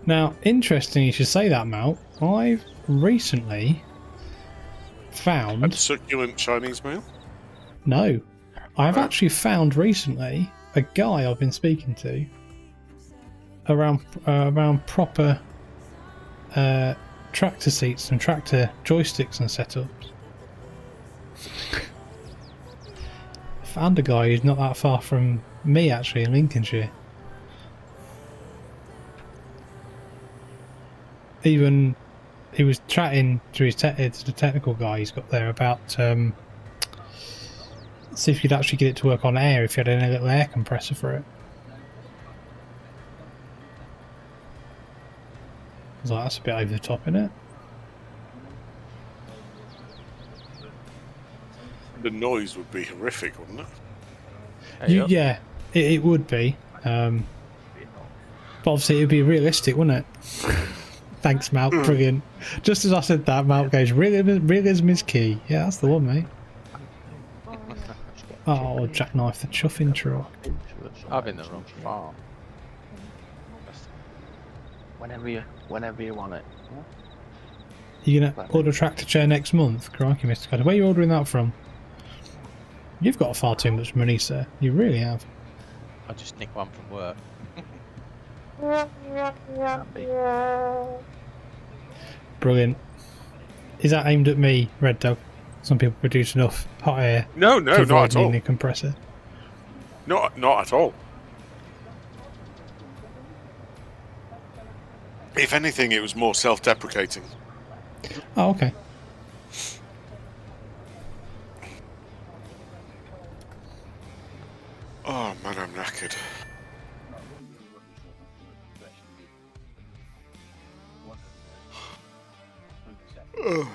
Now, interesting you should say that, Mal. I've recently And found... succulent Chinese mail? No. I've Right. actually found recently a guy I've been speaking to around proper tractor seats and tractor joysticks and setups. I found a guy who's not that far from me actually in Lincolnshire. Even he was chatting to his to the technical guy he's got there about see if you'd actually get it to work on air if you had a little air compressor for it. I was like, that's a bit over the top, isn't it? The noise would be horrific, wouldn't it? Yeah, it would be. But obviously it would be realistic, wouldn't it? Thanks, Malc. Brilliant. Just as I said that, Malc goes, realism is key. Yeah, that's the one, mate. Oh, jackknife the chuffing truck. I'm in the wrong farm. Whenever you want it. You gonna order a tractor chair next month? Crikey, Mr. Carter. Where are you ordering that from? You've got far too much money, sir. You really have. I just nick one from work. Brilliant. Is that aimed at me, Red Dog? Some people produce enough hot air No, to not avoid at all. needing a compressor. Not at all. If anything, it was more self-deprecating. Oh, okay. Oh man, I'm knackered. Ugh.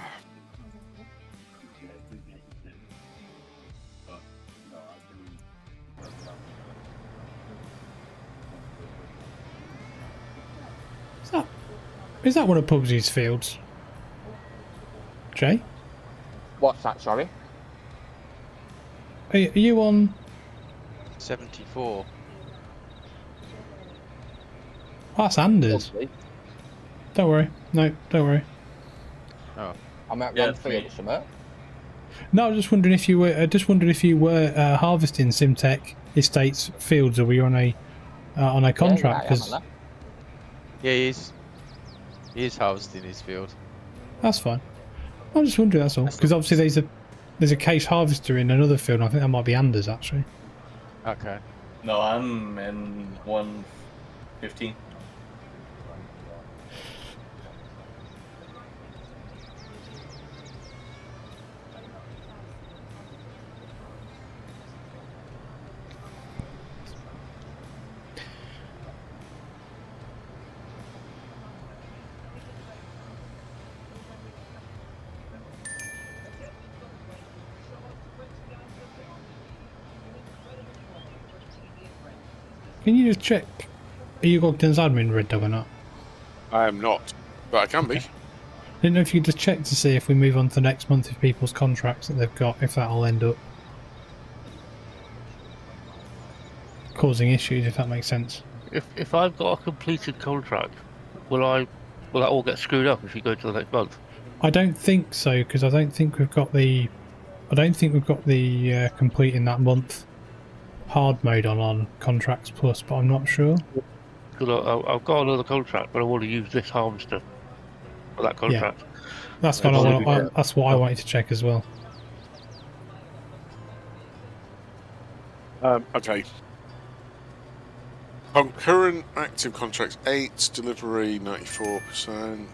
Is that one of Pugsy's fields? Jay? What's that, sorry? Are you on... 74. Oh, that's Anders. Lovely. Don't worry. No, don't worry. Oh, I'm at Yeah, wrong it's field me. or something. No, I was just wondering if you were harvesting Simtech Estates fields, or were you on a contract? Yeah, 'Cause yeah, he is harvesting his field. that's fine. I'm just wondering. That's all. Because obviously there's a case harvester in another field. And I think that might be Anders actually. Okay. No, I'm in 115. Can you just check? Are you logged in as admin, Red Dog, or not? I am not, but I can be. Didn't know if you could just check to see if we move on to next month of people's contracts that they've got, if that'll end up causing issues, if that makes sense. If I've got a completed contract, will that all get screwed up if you go to the next month? I don't think so, because I don't think we've got the completing that month hard mode on Contracts Plus, but I'm not sure. Because I've got another contract, but I want to use this harvester for that contract. That's what that's what I wanted to check as well. Okay. Concurrent active contracts 8, delivery 94%.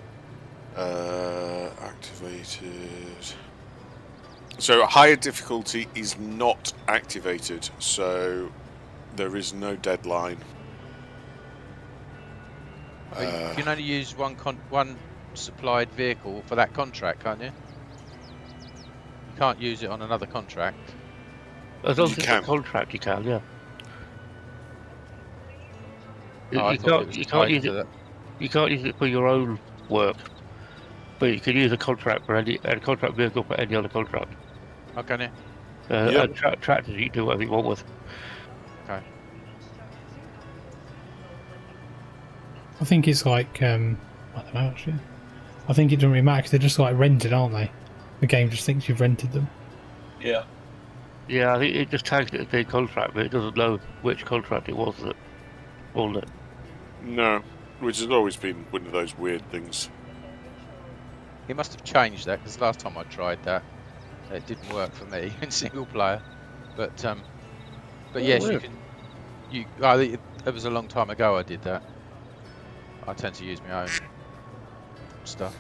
Activated. So higher difficulty is not activated, so there is no deadline. You can only use one supplied vehicle for that contract, can't you? You can't use it on another contract. As long You as it's can. a contract, you can, yeah. Oh, I thought it was You tied can't use to it. You can't use it for your own work, but you can use a contract for any contract vehicle for any other contract. Oh, can you? Yep. And tractors you can do whatever you want with. Okay. I think it's like I don't know actually. I think it doesn't really matter because they're just like rented, aren't they? The game just thinks you've rented them. Yeah. Yeah, I think it just tags it as being contract, but it doesn't know which contract it was that owned it. No, which has always been one of those weird things. He must have changed that because last time I tried that, it didn't work for me in single player. But yes, you weird. can. It was a long time ago I did that. I tend to use my own stuff.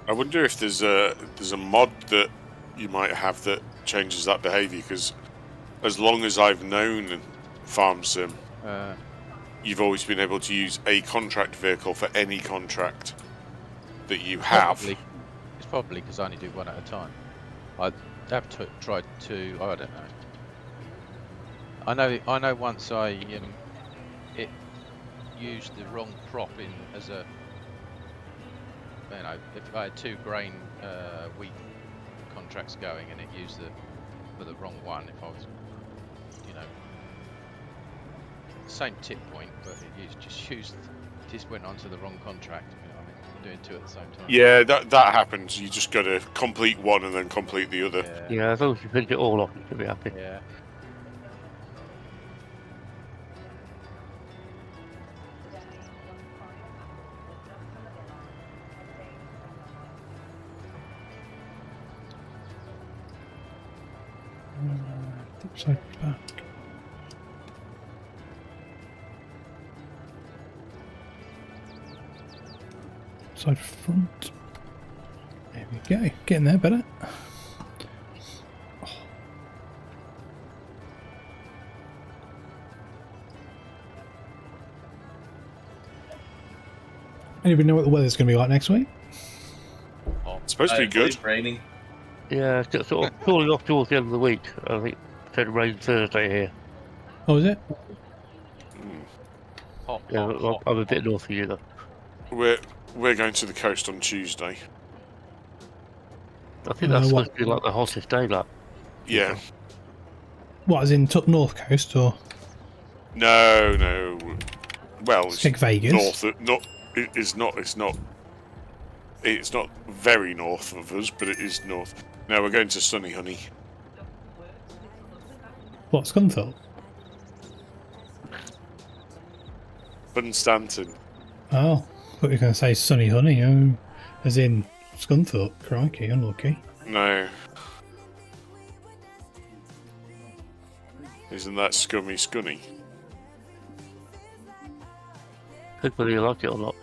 I wonder if there's a mod that you might have that changes that behaviour, because as long as I've known Farm Sim, you've always been able to use a contract vehicle for any contract that you have. It's probably because I only do one at a time. I have tried to. I don't know. I know. Once it used the wrong prop in as a. You know, if I had 2 grain wheat contracts going and it used for the wrong one, if I was, same tip point, but it just went onto the wrong contract. Doing 2 at the same time. Yeah, that happens. You just got to complete one and then complete the other. Yeah, as long as you finish it all off, you should be happy. Yeah. Side back. Side front. There we go. Getting there better. Anybody know what the weather's going to be like next week? It's supposed to be good. It's raining. Yeah, it's just sort of cooling off towards the end of the week. I think it said rain Thursday here. Oh, is it? Hot, Yeah, hot, hot, I'm a hot. bit north of you though. We're going to the coast on Tuesday. I think that's what? supposed to be like the hottest day, like. Yeah. What, as in up north coast or No. Well, like Vegas? north. It's not very north of us, but it is north. No, we're going to Sunny Honey. What, Scunthorpe? Dunstanton. Oh, I thought you were going to say Sunny Honey. Oh, as in Scunthorpe. Crikey, unlucky. No. Isn't that scunny? Hopefully you like it or not.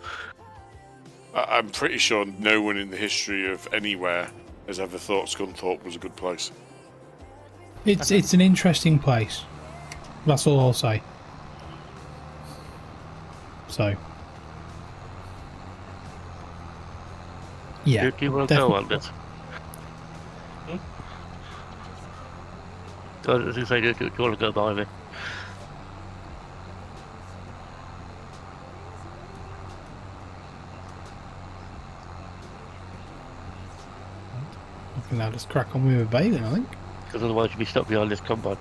I'm pretty sure no one in the history of anywhere has ever thought Scunthorpe was a good place. It's an interesting place. That's all I'll say. So, yeah. Do you want to go on this? I was going to say, do you want to go by me? I can now just crack on with a bathing, I think. Because otherwise you'll be stuck behind this combine.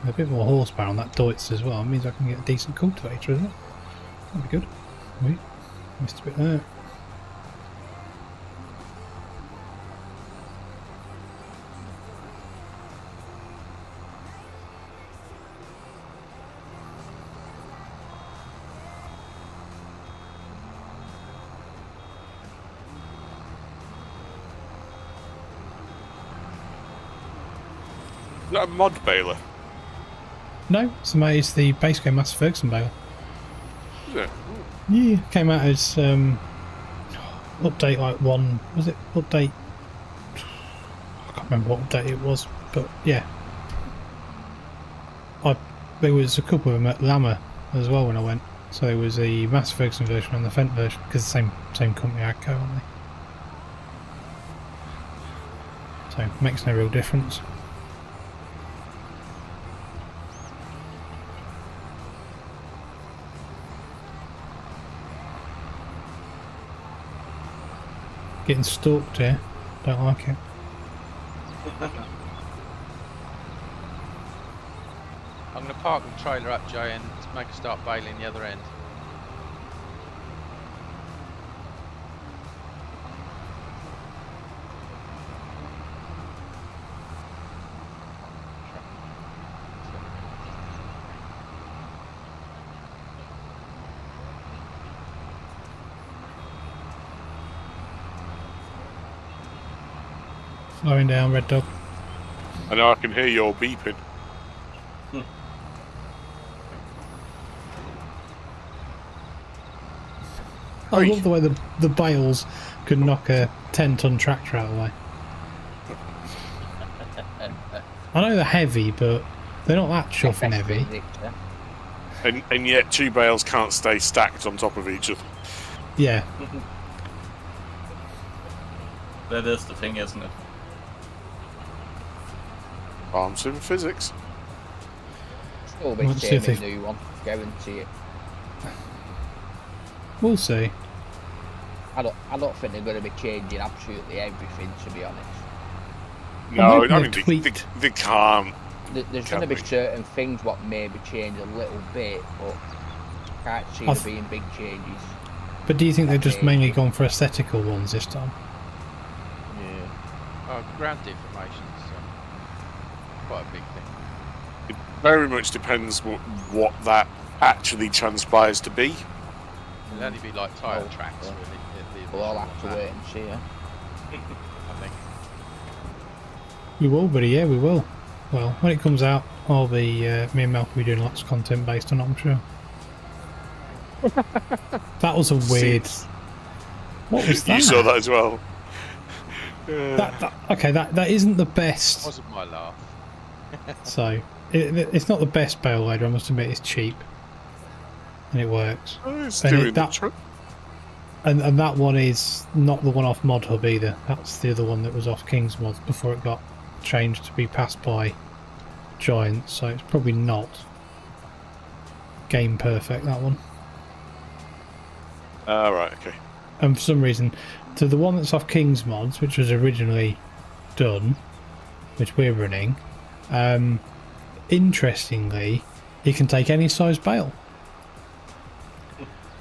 A bit more horsepower on that Deutz as well. It means I can get a decent cultivator, isn't it? That'd be good. Wait, missed a bit there. Is that a mod baler? No, it's the base game Master Ferguson baler. Is it? Yeah, came out as update like one. Was it update? I can't remember what update it was, but yeah. There was a couple of them at Lama as well when I went. So there was the Master Ferguson version and the Fendt version because the same company AGCO, aren't they? So makes no real difference. Getting stalked here. Don't like it. I'm going to park the trailer up, Jay, and make a start bailing the other end. Slowing down, Red Dog. I know I can hear your beeping. I love the way the bales could knock a 10-ton tractor out of the way. I know they're heavy, but they're not that chuffing heavy. And yet 2 bales can't stay stacked on top of each other. Yeah. That is the thing, isn't it? Arms in physics. Still be Let's see if same they- new one, guarantee it. We'll see. I don't think they're going to be changing absolutely everything, to be honest. No, hoping I mean, they've they tweaked. can't. There's Can going to be they? certain things what maybe change a little bit, but can't see I there th- being big changes. But do you think they've just Okay. mainly gone for aesthetical ones this time? Yeah. Ground deformation's quite a big thing. It very much depends what that actually transpires to be. It'll only be like tyre Oh, tracks, yeah. really. The We'll all initial have to plan, wait and see, yeah. I think. We will, buddy, yeah, we will. Well, when it comes out, I'll be, me and Malc will be doing lots of content based on it, I'm sure. That was a weird... What was that? You saw that as well. That isn't the best. Wasn't my laugh. So, it's not the best bale loader, I must admit, it's cheap. And it works. Oh, it's And doing that- the trick. And that one is not the one off Mod Hub either. That's the other one that was off King's Mod before it got changed to be passed by Giant. So it's probably not game perfect, that one. Right, okay. And for some reason, to the one that's off King's Mods, which was originally done, which we're running, interestingly, you can take any size bale.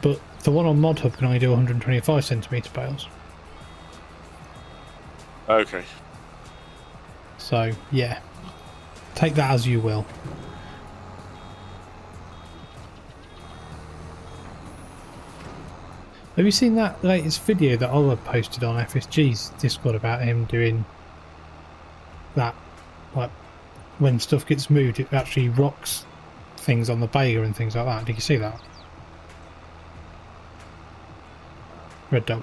But the one on Mod Hub can only do 125cm bales. Okay. So, yeah. Take that as you will. Have you seen that latest video that Oliver posted on FSG's Discord about him doing that? Like, when stuff gets moved, it actually rocks things on the baler and things like that. Did you see that? Red Dog.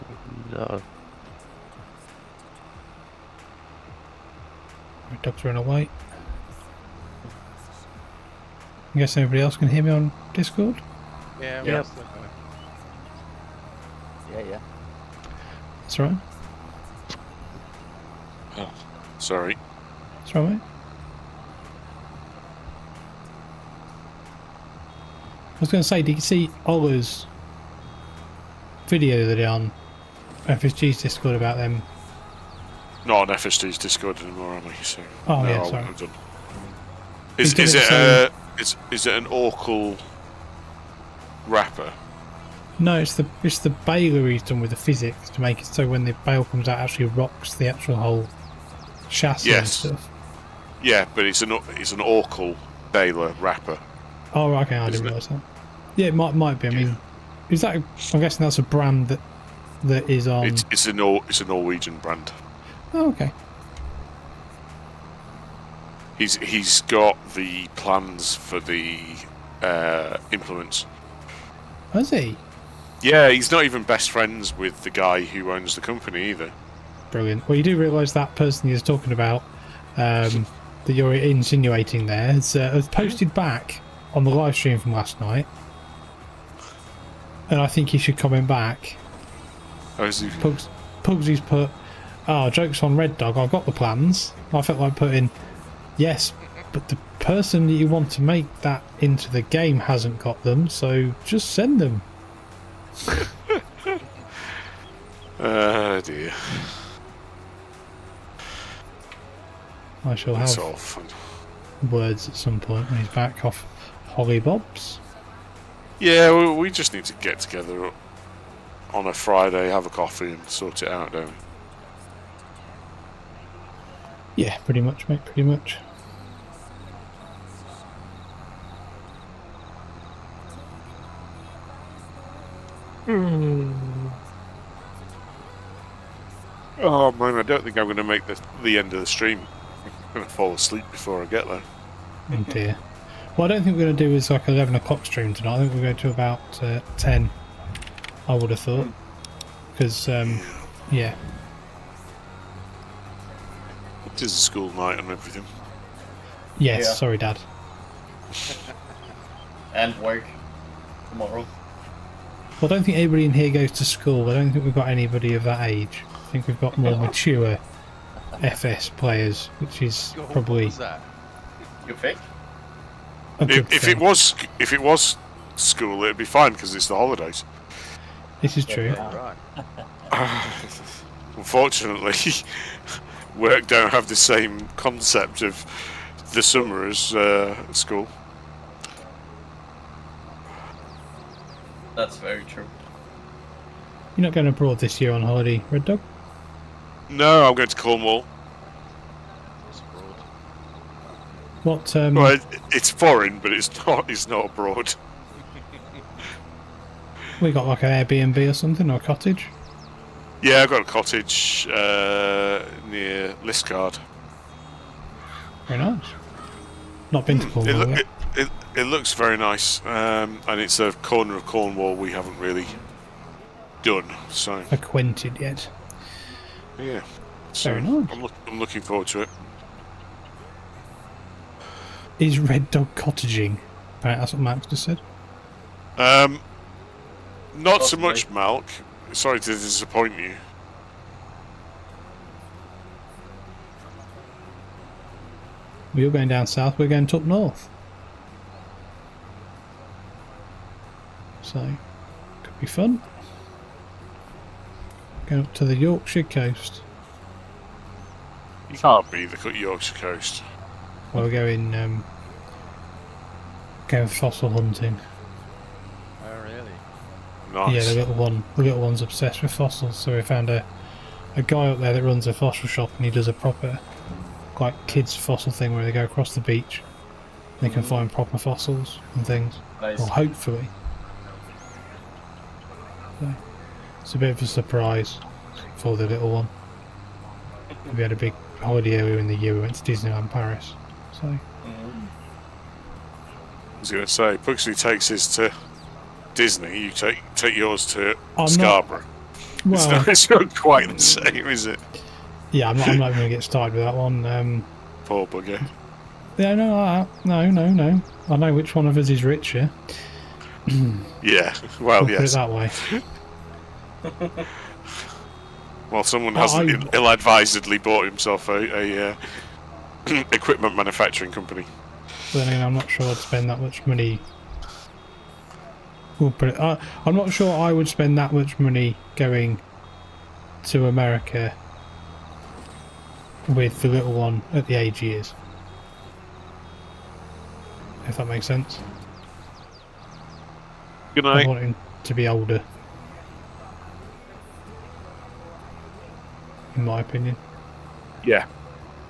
No. Red Dog's run away. I guess everybody else can hear me on Discord? Yeah, Yep. Yeah. That's right. Oh, sorry. That's right, mate. I was going to say, did you see Ola's video the other day on FSG's Discord about them? Not on FSD's Discord anymore, am I? So, Oh, no, yeah, I sorry. wouldn't have done. He Is did it it saying- is it an Oracle wrapper? No, it's the baler he's done with the physics to make it so when the bale comes out, it actually rocks the actual whole chassis Yes. and stuff. Yeah, but it's an Oracle baler wrapper. Oh, okay, I didn't Isn't it? realise that. Yeah, it might be. I mean, is that? I'm guessing that's a brand that is on. It's a Norwegian brand. Oh, okay. He's got the plans for the implements. Has he? Yeah, he's not even best friends with the guy who owns the company either. Brilliant. Well, you do realise that person you're talking about, that you're insinuating there, has posted back on the live stream from last night, and I think you should comment back. Oh, is he? Pugsy's put, joke's on Red Dog, I've got the plans. I felt like putting, yes, but the person that you want to make that into the game hasn't got them, so just send them. Oh dear. I shall That's have all fun. words at some point when he's back off Holly Bob's. Yeah, we just need to get together on a Friday, have a coffee, and sort it out, don't we? Yeah, pretty much, mate, pretty much. Oh man, I don't think I'm going to make the end of the stream. I'm going to fall asleep before I get there. Oh dear. What I don't think we're going to do is like 11 o'clock stream tonight. I think we're going to about 10, I would have thought. Because, yeah. It is a school night and everything. Yes, Yeah. sorry, Dad. And work tomorrow. Well, I don't think anybody in here goes to school. I don't think we've got anybody of that age. I think we've got more mature FS players, which is God, what probably was that? You think? a good If thing. it was school, it'd be fine because it's the holidays. This is true. Yeah, right. Unfortunately, work don't have the same concept of the summer as school. That's very true. You're not going abroad this year on holiday, Red Dog? No, I'm going to Cornwall. It's abroad. What, Well, it's foreign, but it's not. It's not abroad. we got like an Airbnb or something, or a cottage? Yeah, I've got a cottage near Liscard. Very nice. Not been to Cornwall yet. It looks very nice, and it's a corner of Cornwall we haven't really done. So Acquainted yet. yeah, so Very nice. I'm looking forward to it. Is Red Dog cottaging? Apparently that's what Max just said. Not so Possibly. much, Malc. Sorry to disappoint you. You're going down south, we're going up north. So, could be fun. Going up to the Yorkshire coast. You can't be the Yorkshire coast. Well, we're going fossil hunting. Oh, really? Nice. Yeah, the little one's obsessed with fossils, so we found a guy up there that runs a fossil shop, and he does a proper, like, kids fossil thing where they go across the beach. And they can find proper fossils and things. Nice. Well, hopefully. So, it's a bit of a surprise for the little one. We had a big holiday earlier in the year. We went to Disneyland Paris. So I was going to say, Pugsley takes his to Disney. You take yours to I'm not- Scarborough. well, It's not quite the same, is it? yeah, I'm not going to get started with that one. Poor bugger. Yeah, no. I know which one of us is richer. Yeah. Well, Put it yes. that way. Well, someone has ill-advisedly bought himself a equipment manufacturing company. But then again, I'm not sure I'd spend that much money. I'm not sure I would spend that much money going to America with the little one at the age he is. If that makes sense. Good I night. want him to be older. In my opinion. Yeah.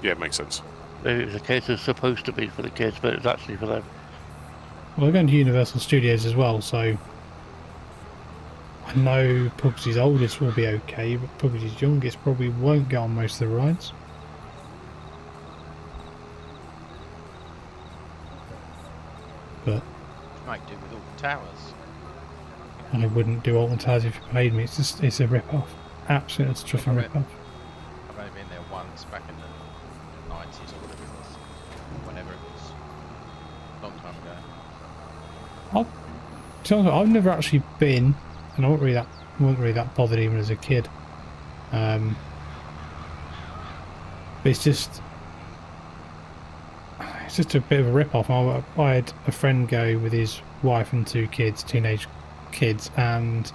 Yeah, it makes sense. Maybe it's a case it's supposed to be for the kids, but it's actually for them. Well, we're going to Universal Studios as well, so I know Pugsy's oldest will be okay, but Pugsy's youngest probably won't go on most of the rides. But You might do with all the towers. I wouldn't do Alton Towers if you paid me. It's a rip-off. Absolute stuffing Okay. rip-off. I've only been there once back in the 90s or whatever it was. Whenever it was. Long time ago. To be honest, I've never actually been, and I wasn't really that bothered even as a kid. But it's just a bit of a rip-off. I had a friend go with his wife and two kids, teenage kids, and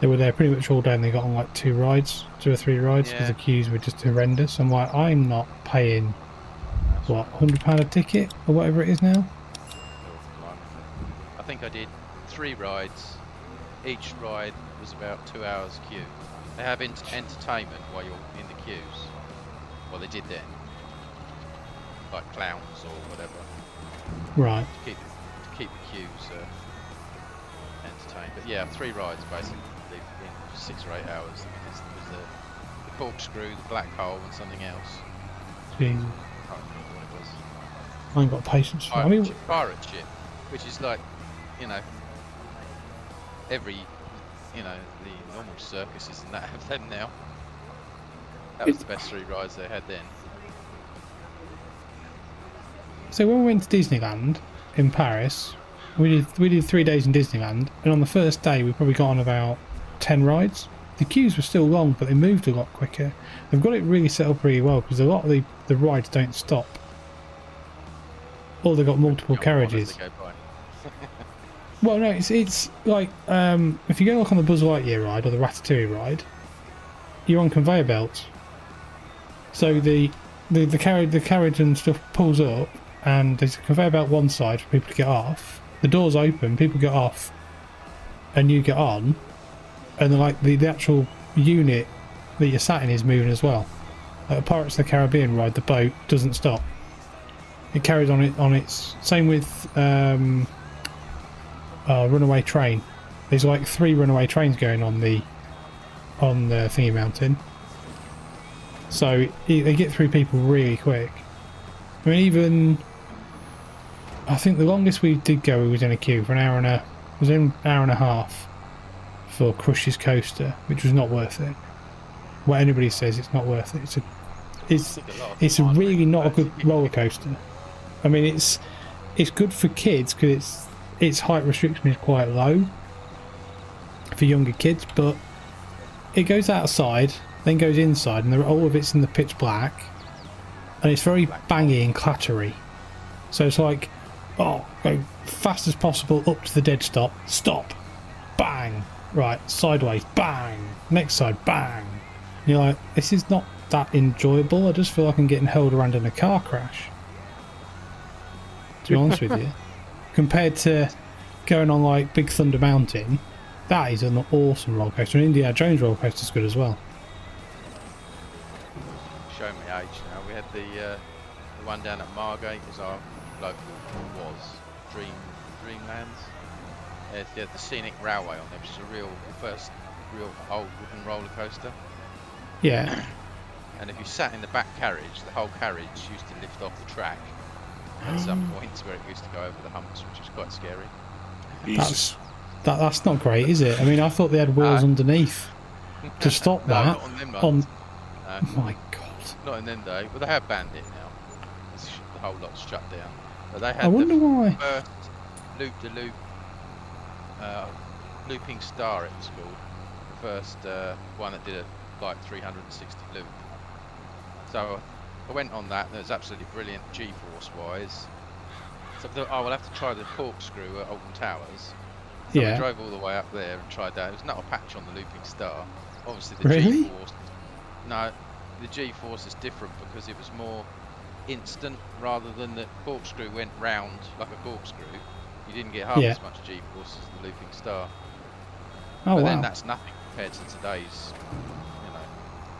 They were there pretty much all day and they got on like 2 or 3 rides because Yeah. the queues were just horrendous. I'm like, I'm not paying, what, £100 a ticket or whatever it is now? I think I did 3 rides. Each ride was about 2 hours queue. They have entertainment while you're in the queues. Well, they did then. Like clowns or whatever. Right. To keep the queues entertained. But yeah, 3 rides basically in 6 or 8 hours. It was the corkscrew, the black hole, and something else. Gee, I can't remember what it was. I ain't got patience for it. I mean, Pirate ship, which is like, you know, every, you know, the normal circuses and that have them now. That was the best 3 rides they had then. so when we went to Disneyland in Paris, we did 3 days in Disneyland, and on the first day we probably got on about 10 rides. The queues were still long, but they moved a lot quicker. They've got it really set up really well because a lot of the rides don't stop. Or they've got multiple Young one as carriages. they go by. Well, no, it's like if you go like on the Buzz Lightyear ride or the Ratatouille ride, you're on conveyor belts. So the carriage and stuff pulls up, and there's a conveyor belt one side for people to get off. The doors open, people get off, and you get on, and then like the actual unit that you're sat in is moving as well. Like the Pirates of the Caribbean ride, the boat doesn't stop. It carries on its same with runaway train. There's like 3 runaway trains going on the thingy mountain, so they get through people really quick. I mean, even I think the longest we did go, we was in a queue for an hour and a half for Crush's coaster, which was not worth it. What anybody says, it's not worth it. It's really not a good roller coaster. I mean, it's good for kids because its height restriction is quite low for younger kids, but it goes outside, then goes inside, and all of it's in the pitch black, and it's very bangy and clattery. So it's like, oh, go fast as possible up to the dead stop, bang, right, sideways, bang, next side, bang. And you're like, this is not that enjoyable. I just feel like I'm getting hurled around in a car crash, to be honest with you. Compared to going on like Big Thunder Mountain, that is an awesome roller coaster. And Indiana Jones roller coaster is good as well. Showing me age now. We had the one down at Margate is our local, Dreamlands. They had the Scenic Railway on there, which is the first real old wooden roller coaster. Yeah. And if you sat in the back carriage, the whole carriage used to lift off the track at some points where it used to go over the humps, which was quite scary. Jesus. That's not great, is it? I mean, I thought they had wheels underneath to stop No, that. not on them ones. Oh my god. Not in them though, but they have banned it now. The whole lot's shut down. But they had I wonder why. first loop-de-loop looping star, it was called. The first one that did a like 360 loop. So I went on that, and it was absolutely brilliant G-force wise. So I thought, oh, we'll have to try the corkscrew at Alton Towers. So Yeah. we drove all the way up there and tried that. It was not a patch on the looping star. Obviously the Really? G-force. No, the G-force is different because it was more instant rather than the corkscrew went round like a corkscrew. You didn't get half Yeah. as much G-force as the looping star. Oh But wow. then that's nothing compared to today's,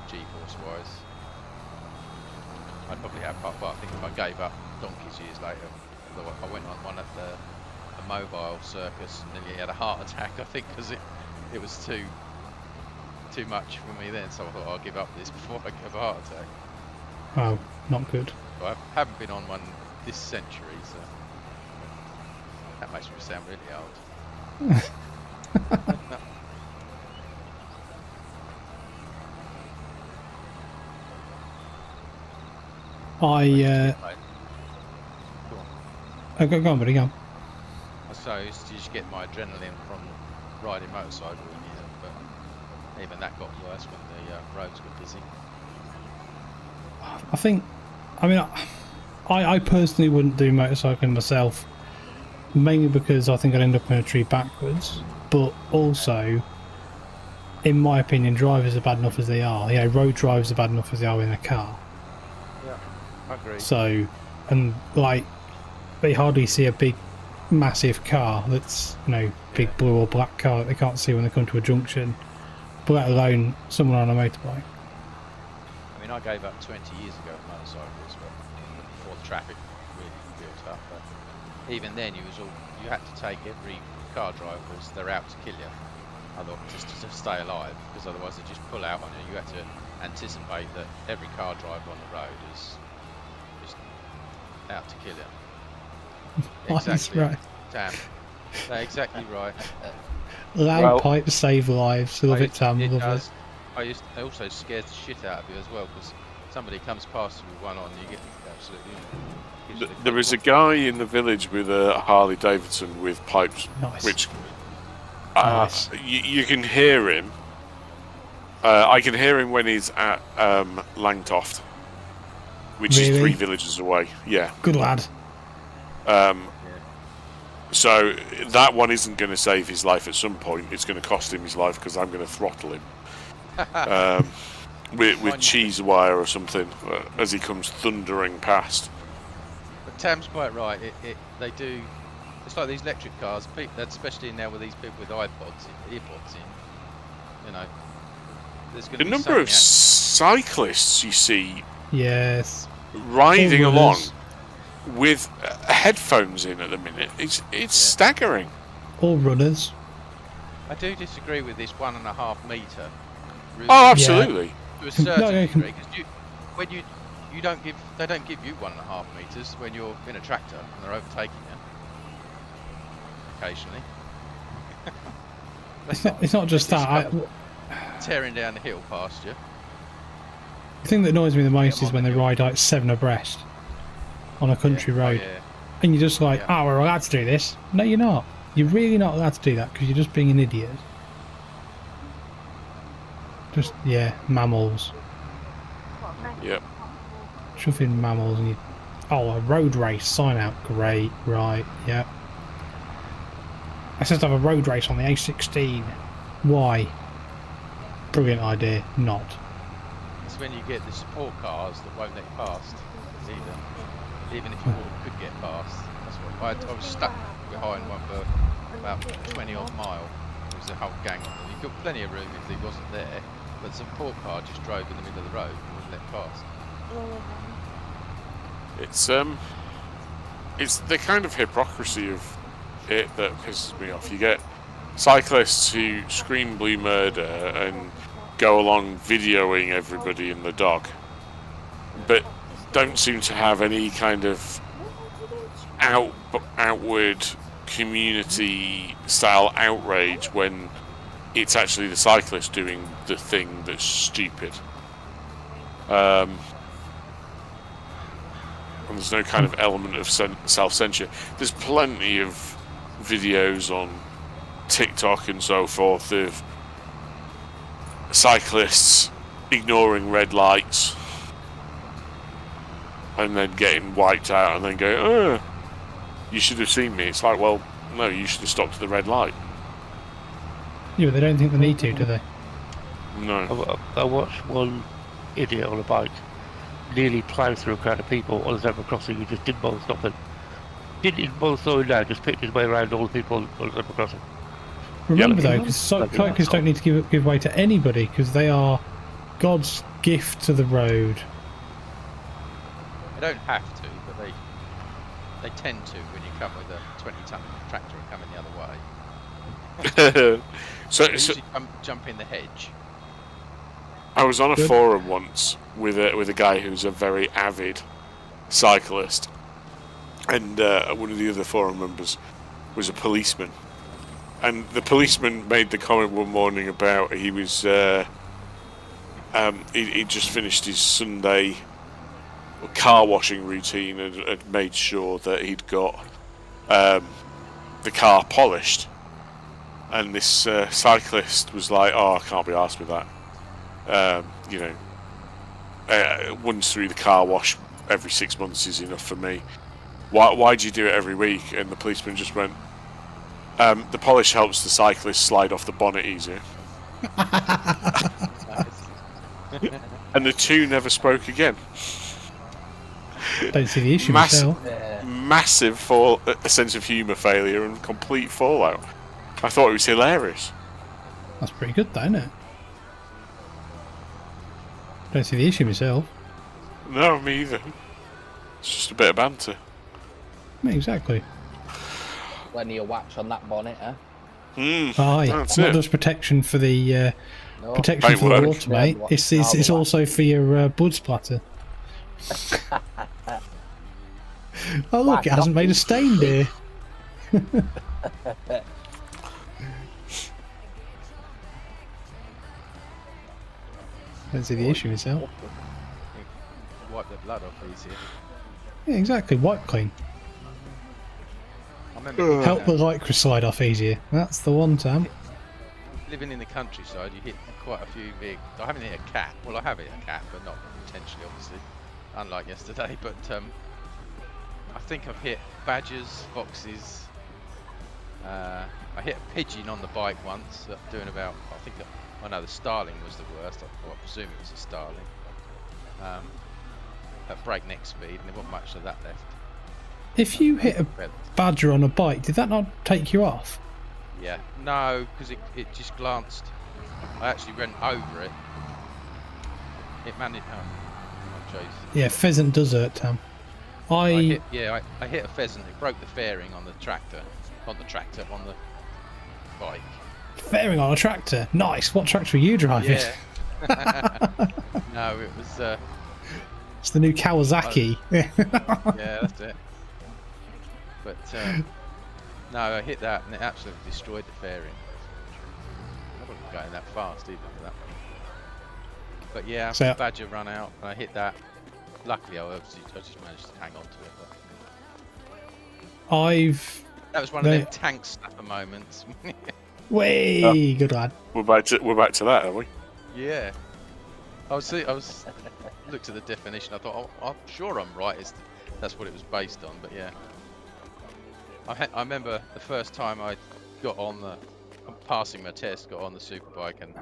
G-force wise. I'd probably have, but I think if I gave up donkeys years later, although I went on one at the mobile circus and nearly had a heart attack, I think, because it was too much for me then. So I thought I'll give up this before I have a heart attack. Oh, not good. But I haven't been on one this century, so that makes me sound really old. I go on, buddy, go on. So I used to just get my adrenaline from riding motorcycle in here, but even that got worse when the roads got busy. I think, I mean, I personally wouldn't do motorcycling myself, mainly because I think I'd end up in a tree backwards, but also in my opinion, drivers are bad enough as they are. You know, road drivers are bad enough as they are in a car. Yeah, I agree. So, and like, they hardly see a big, massive car that's, you know, big blue or black car that they can't see when they come to a junction, but let alone someone on a motorbike. I mean, I gave up 20 years ago with motorcycles, but before the traffic really built up. But even then, you had to take every car driver because they're out to kill you. Otherwise, just to stay alive, because otherwise they just pull out on you. You had to anticipate that every car driver on the road is just out to kill you. That's right. Damn. That's exactly right. Loud Well- pipes save lives. Love it, Tam. It Love does. It also scares the shit out of you as well, because somebody comes past you with one on, you get absolutely. gives you the There is a creeps. guy in the village with a Harley Davidson with pipes, Nice. which Nice. you can hear him. I can hear him when he's at Langtoft, which is Really? 3 villages away. Yeah. Good lad. So that one isn't going to save his life at some point. It's going to cost him his life because I'm going to throttle him with cheese wire or something as he comes thundering past. But Tam's quite right. They do. It's like these electric cars, especially now with these people with earpods in. You know, there's going The to be number of something cyclists you see Yes. riding All along runners. with headphones in at the minute, it's staggering. All runners. I do disagree with this 1.5 metre. Route Oh, absolutely. to a certain you can- degree, because when you don't give, they don't give you 1.5 metres when you're in a tractor and they're overtaking you. Occasionally. It's not just that. Tearing down the hill past you. The thing that annoys me the most is when they ride like 7 abreast on a country road, Oh, yeah. and you're just like, Yeah. "Oh, we're allowed to do this." No, you're not. You're really not allowed to do that because you're just being an idiot. Just mammals, Yep. chuffing mammals, and you. Oh, a road race sign out. Great, right? Yeah. Let's just have a road race on the A16. Why? Brilliant idea. Not. It's when you get the support cars that won't let you past, even if you could get past. That's what I was stuck behind one for about 20 odd mile. There was a whole gang of them. You got plenty of room if he wasn't there, but the support car just drove in the middle of the road and wouldn't let you past. It's the kind of hypocrisy of it that pisses me off. You get cyclists who scream blue murder and go along videoing everybody in the dog, but don't seem to have any kind of outward community style outrage when it's actually the cyclist doing the thing that's stupid. And there's no kind of element of self-censure. There's plenty of videos on TikTok and so forth of cyclists ignoring red lights and then getting wiped out and then going, "Oh, you should have seen me." It's like, well, no, you should have stopped at the red light. Yeah, but they don't think they need to, do they? No. I watched one idiot on a bike nearly plough through a crowd of people on a zebra crossing who just didn't bother stopping. Didn't even bother slowing down, just picked his way around all the people on the zebra crossing. Remember Yeah, though, yeah. because That'd be cyclists don't need to give way to anybody because they are God's gift to the road. They don't have to, but they tend to when you come with a 20-ton tractor and coming the other way. so, They so usually jump in the hedge. I was on a Good. forum once with a guy who's a very avid cyclist, and one of the other forum members was a policeman, and the policeman made the comment one morning about he was he'd just finished his Sunday car washing routine and had made sure that he'd got the car polished, and this cyclist was like, "Oh, I can't be arsed with that. Once through the car wash every 6 months is enough for me. Why do you do it every week?" And the policeman just went, "The polish helps the cyclist slide off the bonnet easier." And the two never spoke again. Don't see the issue Mass- myself. Massive a sense of humour failure and complete fallout. I thought it was hilarious. That's pretty good, though, isn't it? Don't see the issue myself. No, me either. It's just a bit of banter. Yeah, exactly. Plenty of wax on that bonnet, eh? Aye, That's not it. just protection for the No. protection for the Paintwork. water, mate. It's also for your blood splatter. Oh look, it hasn't made a stain, dear. Don't see the issue myself. Wipe the blood off easier. Yeah, exactly. Wipe clean. I remember Help the lycra slide off easier. That's the one, Tam. living in the countryside, you hit quite a few big. I haven't hit a cat. Well, I have hit a cat, but not intentionally, obviously. Unlike yesterday, but I think I've hit badgers, foxes. I hit a pigeon on the bike once, doing about. I know the starling was the worst. I presume it was a starling. At breakneck speed, and there wasn't much of that left. If you hit a badger on a bike, did that not take you off? Yeah, no, because it just glanced. I actually went over it. It managed. Oh, jeez. Yeah, pheasant does hurt, Tam. I hit a pheasant. It broke the fairing on the tractor. On the bike. Fairing on a tractor. Nice. What tractor are you driving? Yeah. No, it was. It's the new Kawasaki. Yeah, that's it. But no, I hit that and it absolutely destroyed the fairing. I wasn't going that fast either for that one. But yeah, So- the badger ran out and I hit that. Luckily, I just managed to hang on to it. But that was one of them tank snapper moments. Way good lad. We're back to that, are we? Yeah. I was looked at the definition. I thought, oh, I'm sure I'm right. That's what it was based on. But yeah, I remember the first time I got on I'm passing my test, got on the superbike and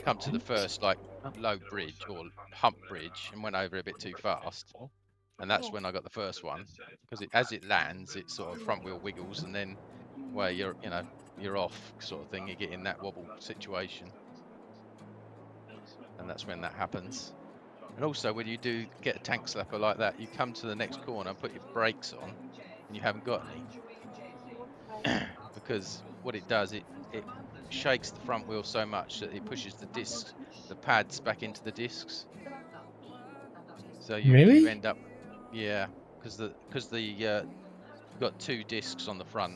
come to the first low bridge or hump bridge and went over a bit too fast. And that's when I got the first one because as it lands, it sort of front wheel wiggles and then where you're off sort of thing. You get in that wobble situation. And that's when that happens. And also when you do get a tank slapper like that, you come to the next corner, put your brakes on, and you haven't got any. Because what it does, it shakes the front wheel so much that it pushes the pads back into the discs. So you end up, yeah, because you've got two discs on the front,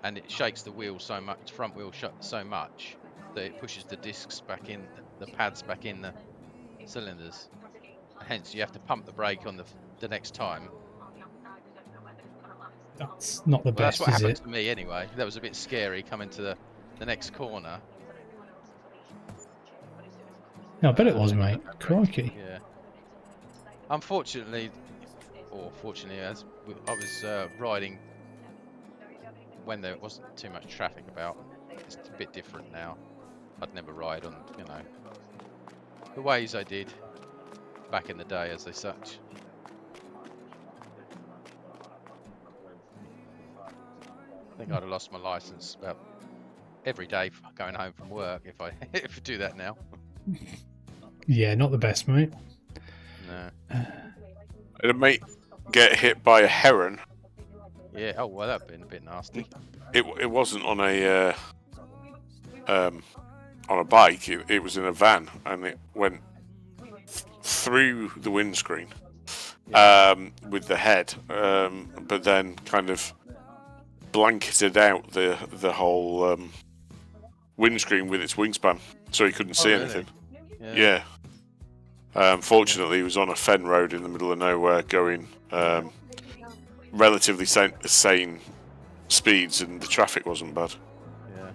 and it shakes the wheel so much, front wheel so much that it pushes the discs back in, the pads back in the cylinders. Hence, you have to pump the brake on the next time. That's not the best, that's what is happened it? to me anyway. That was a bit scary coming to the next corner. No, I bet it was, mate. Crikey. Yeah. Unfortunately, or fortunately, I was riding when there wasn't too much traffic about. It's a bit different now. I'd never ride on, the ways I did back in the day, as they such. I think I'd have lost my license about every day going home from work if I do that now. Yeah, not the best, mate. No. Did a mate get hit by a heron? Yeah. Oh well, that'd been a bit nasty. It wasn't on a bike. It was in a van, and it went through the windscreen with the head, but then kind of blanketed out the whole windscreen with its wingspan, so he couldn't see anything. Yeah. Fortunately, he was on a fen road in the middle of nowhere, going relatively sane speeds, and the traffic wasn't bad. Yeah.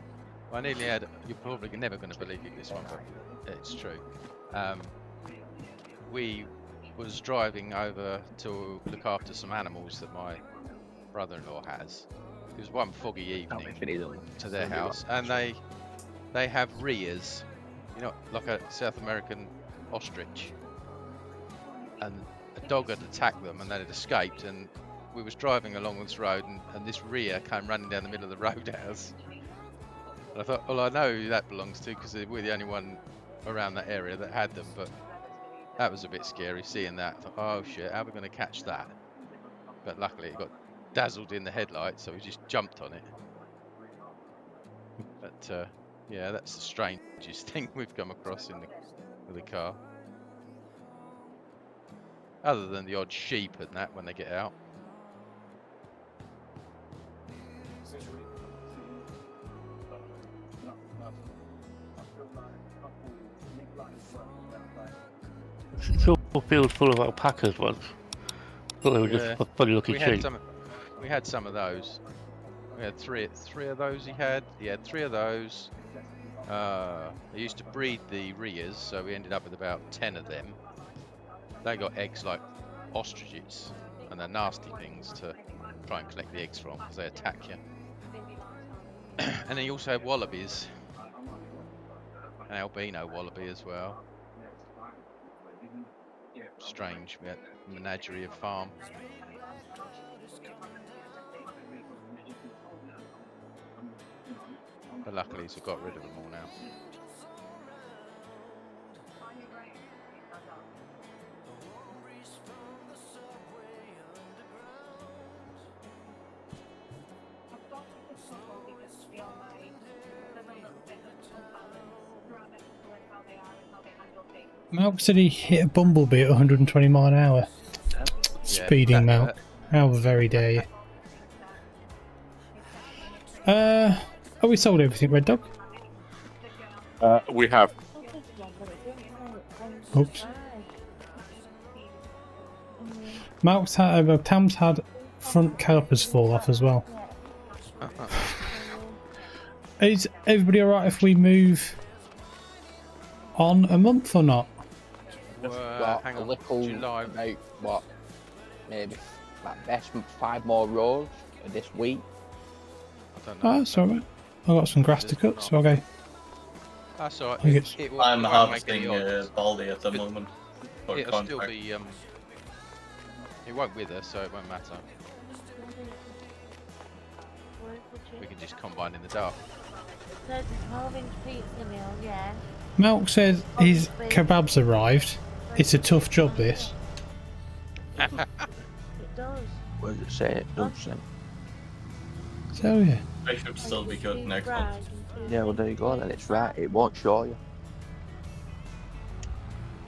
Well, I nearly had. You're probably never going to believe this one, but it's true. We was driving over to look after some animals that my brother-in-law has. It was one foggy evening to their house, and they have rears, you know, like a South American ostrich. And a dog had attacked them and they had escaped, and we was driving along this road and this rear came running down the middle of the road at us. And I thought, well, I know who that belongs to because we're the only one around that area that had them, but that was a bit scary seeing that. I thought, oh shit, how are we going to catch that? But luckily it got dazzled in the headlights, so we just jumped on it. But yeah, that's the strangest thing we've come across with the car. Other than the odd sheep and that when they get out. It's all field full of alpacas once. Thought they were Yeah. just funny looking sheep. We had some of those. We had three of those he had. He had 3 of those. They used to breed the rears, so we ended up with about 10 of them. They got eggs like ostriches, and they're nasty things to try and collect the eggs from because they attack you. And then you also have wallabies, an albino wallaby as well. Strange, we had a menagerie of farm. But luckily, we got rid of them all now. Malc said he hit a bumblebee at 120 mile an hour. Speeding, Malc. How very dare you. Have we sold everything, Red Dog? We have. Oops. Malc's had, Tam's had front calipers fall off as well. Is everybody alright if we move on a month or not? Got Hang a on, little, July. about what, maybe at best 5 more rows this week. I don't know. Oh, that's alright. I've got some grass to cut, so I'll go. That's alright. I think it's- I'm won't make any harvesting odds. baldy at the But moment. For It'll still contract. be it won't wither, so it won't matter. We can just combine in the dark. There's a 12-inch pizza meal, yeah. Malc says his kebabs arrived. It's a tough job, this. It does. What does it say? It does say. So yeah. They should still be good next month. Yeah, well there you go then, it's right, it won't show you.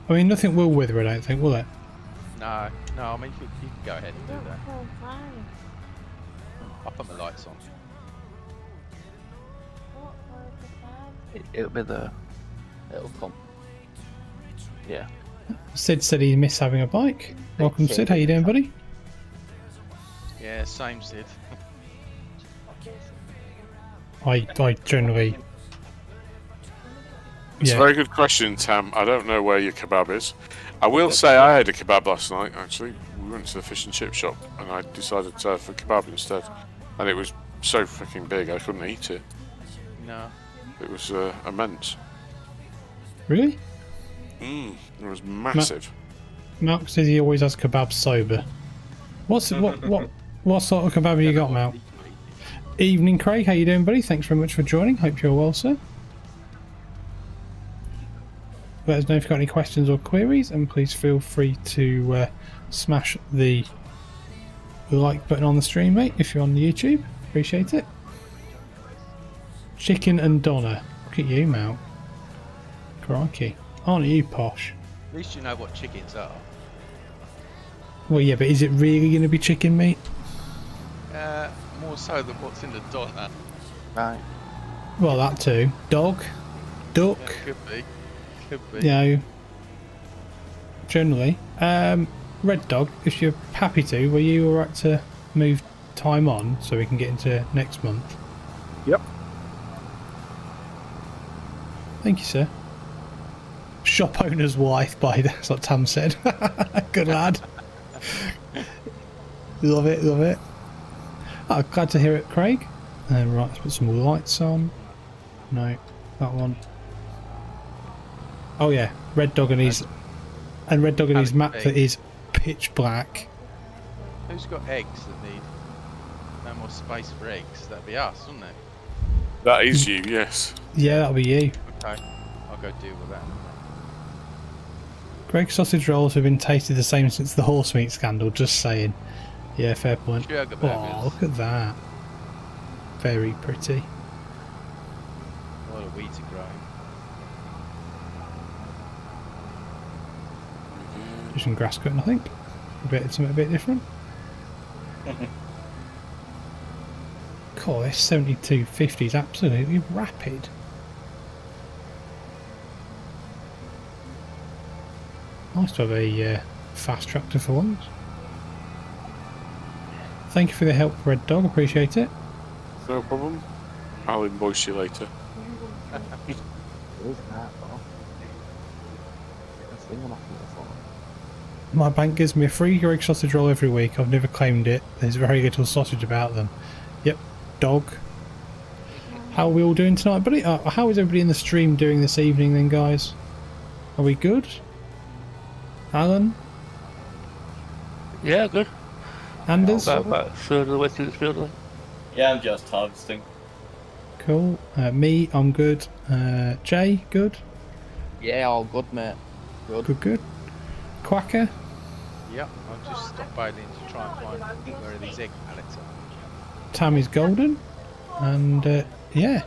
I mean, nothing will wither, I don't think, will it? No, I mean you can go ahead and do Don't that. feel fine. I'll put my lights on. What was the bag? It'll be there. It'll come. Yeah. Sid said he missed having a bike. Welcome, Sid. How you doing, buddy? Yeah, same Sid. I generally... It's a very good question, Tam. I don't know where your kebab is. I will say I had a kebab last night, actually. We went to the fish and chip shop and I decided to have a kebab instead. And it was so freaking big I couldn't eat it. No. It was immense. Really? It was massive. Malc says he always has kebabs sober. What sort of kebab you got, Malc? Evening, Craig. How you doing, buddy? Thanks very much for joining. Hope you're well, sir. Let us know if you've got any questions or queries, and please feel free to smash the like button on the stream, mate, if you're on the YouTube. Appreciate it. Chicken and Donna. Look at you, Malc. Crikey. Aren't you posh? At least you know what chickens are. Well, yeah, but is it really going to be chicken meat? More so than what's in the Donna. Right. Well, that too. Dog, duck, Yeah, could be. Could be. you know, generally. Red Dog, if you're happy to, were you alright to move time on so we can get into next month? Yep. Thank you, sir. Shop owner's wife, that's what Tam said. Good lad. Love it, love it. Oh, glad to hear it, Craig. Right, let's put some more lights on. No. that one. Oh yeah, Red Dog and his map that is pitch black. Who's got eggs that need no more space for eggs? That'd be us, wouldn't it? That is you, yes. Yeah, that'll be you. Okay, I'll go deal with that. Greg sausage rolls have been tasted the same since the horse meat scandal. Just saying. Yeah, fair point. Sugar Oh, burgers. look at that. Very pretty. A lot of weeds are growing. Just some grass cutting, I think. Something a bit different. God, this 7250 is absolutely rapid. Nice to have a fast tractor for once. Thank you for the help, Red Dog. Appreciate it. No problem. I'll invoice you later. My bank gives me a free Greg sausage roll every week. I've never claimed it. There's very little sausage about them. Yep, dog. How are we all doing tonight, buddy? How is everybody in the stream doing this evening then, guys? Are we good? Alan? Yeah, good. Anders? About a third of the way through this field. Yeah, I'm just harvesting. Cool. Me, I'm good. Jay, good? Yeah, all good, mate. Good. Good, good. Quacker? Yep, I'll just stop bailing to try and find where these egg pallets are. Tammy's golden. And yeah.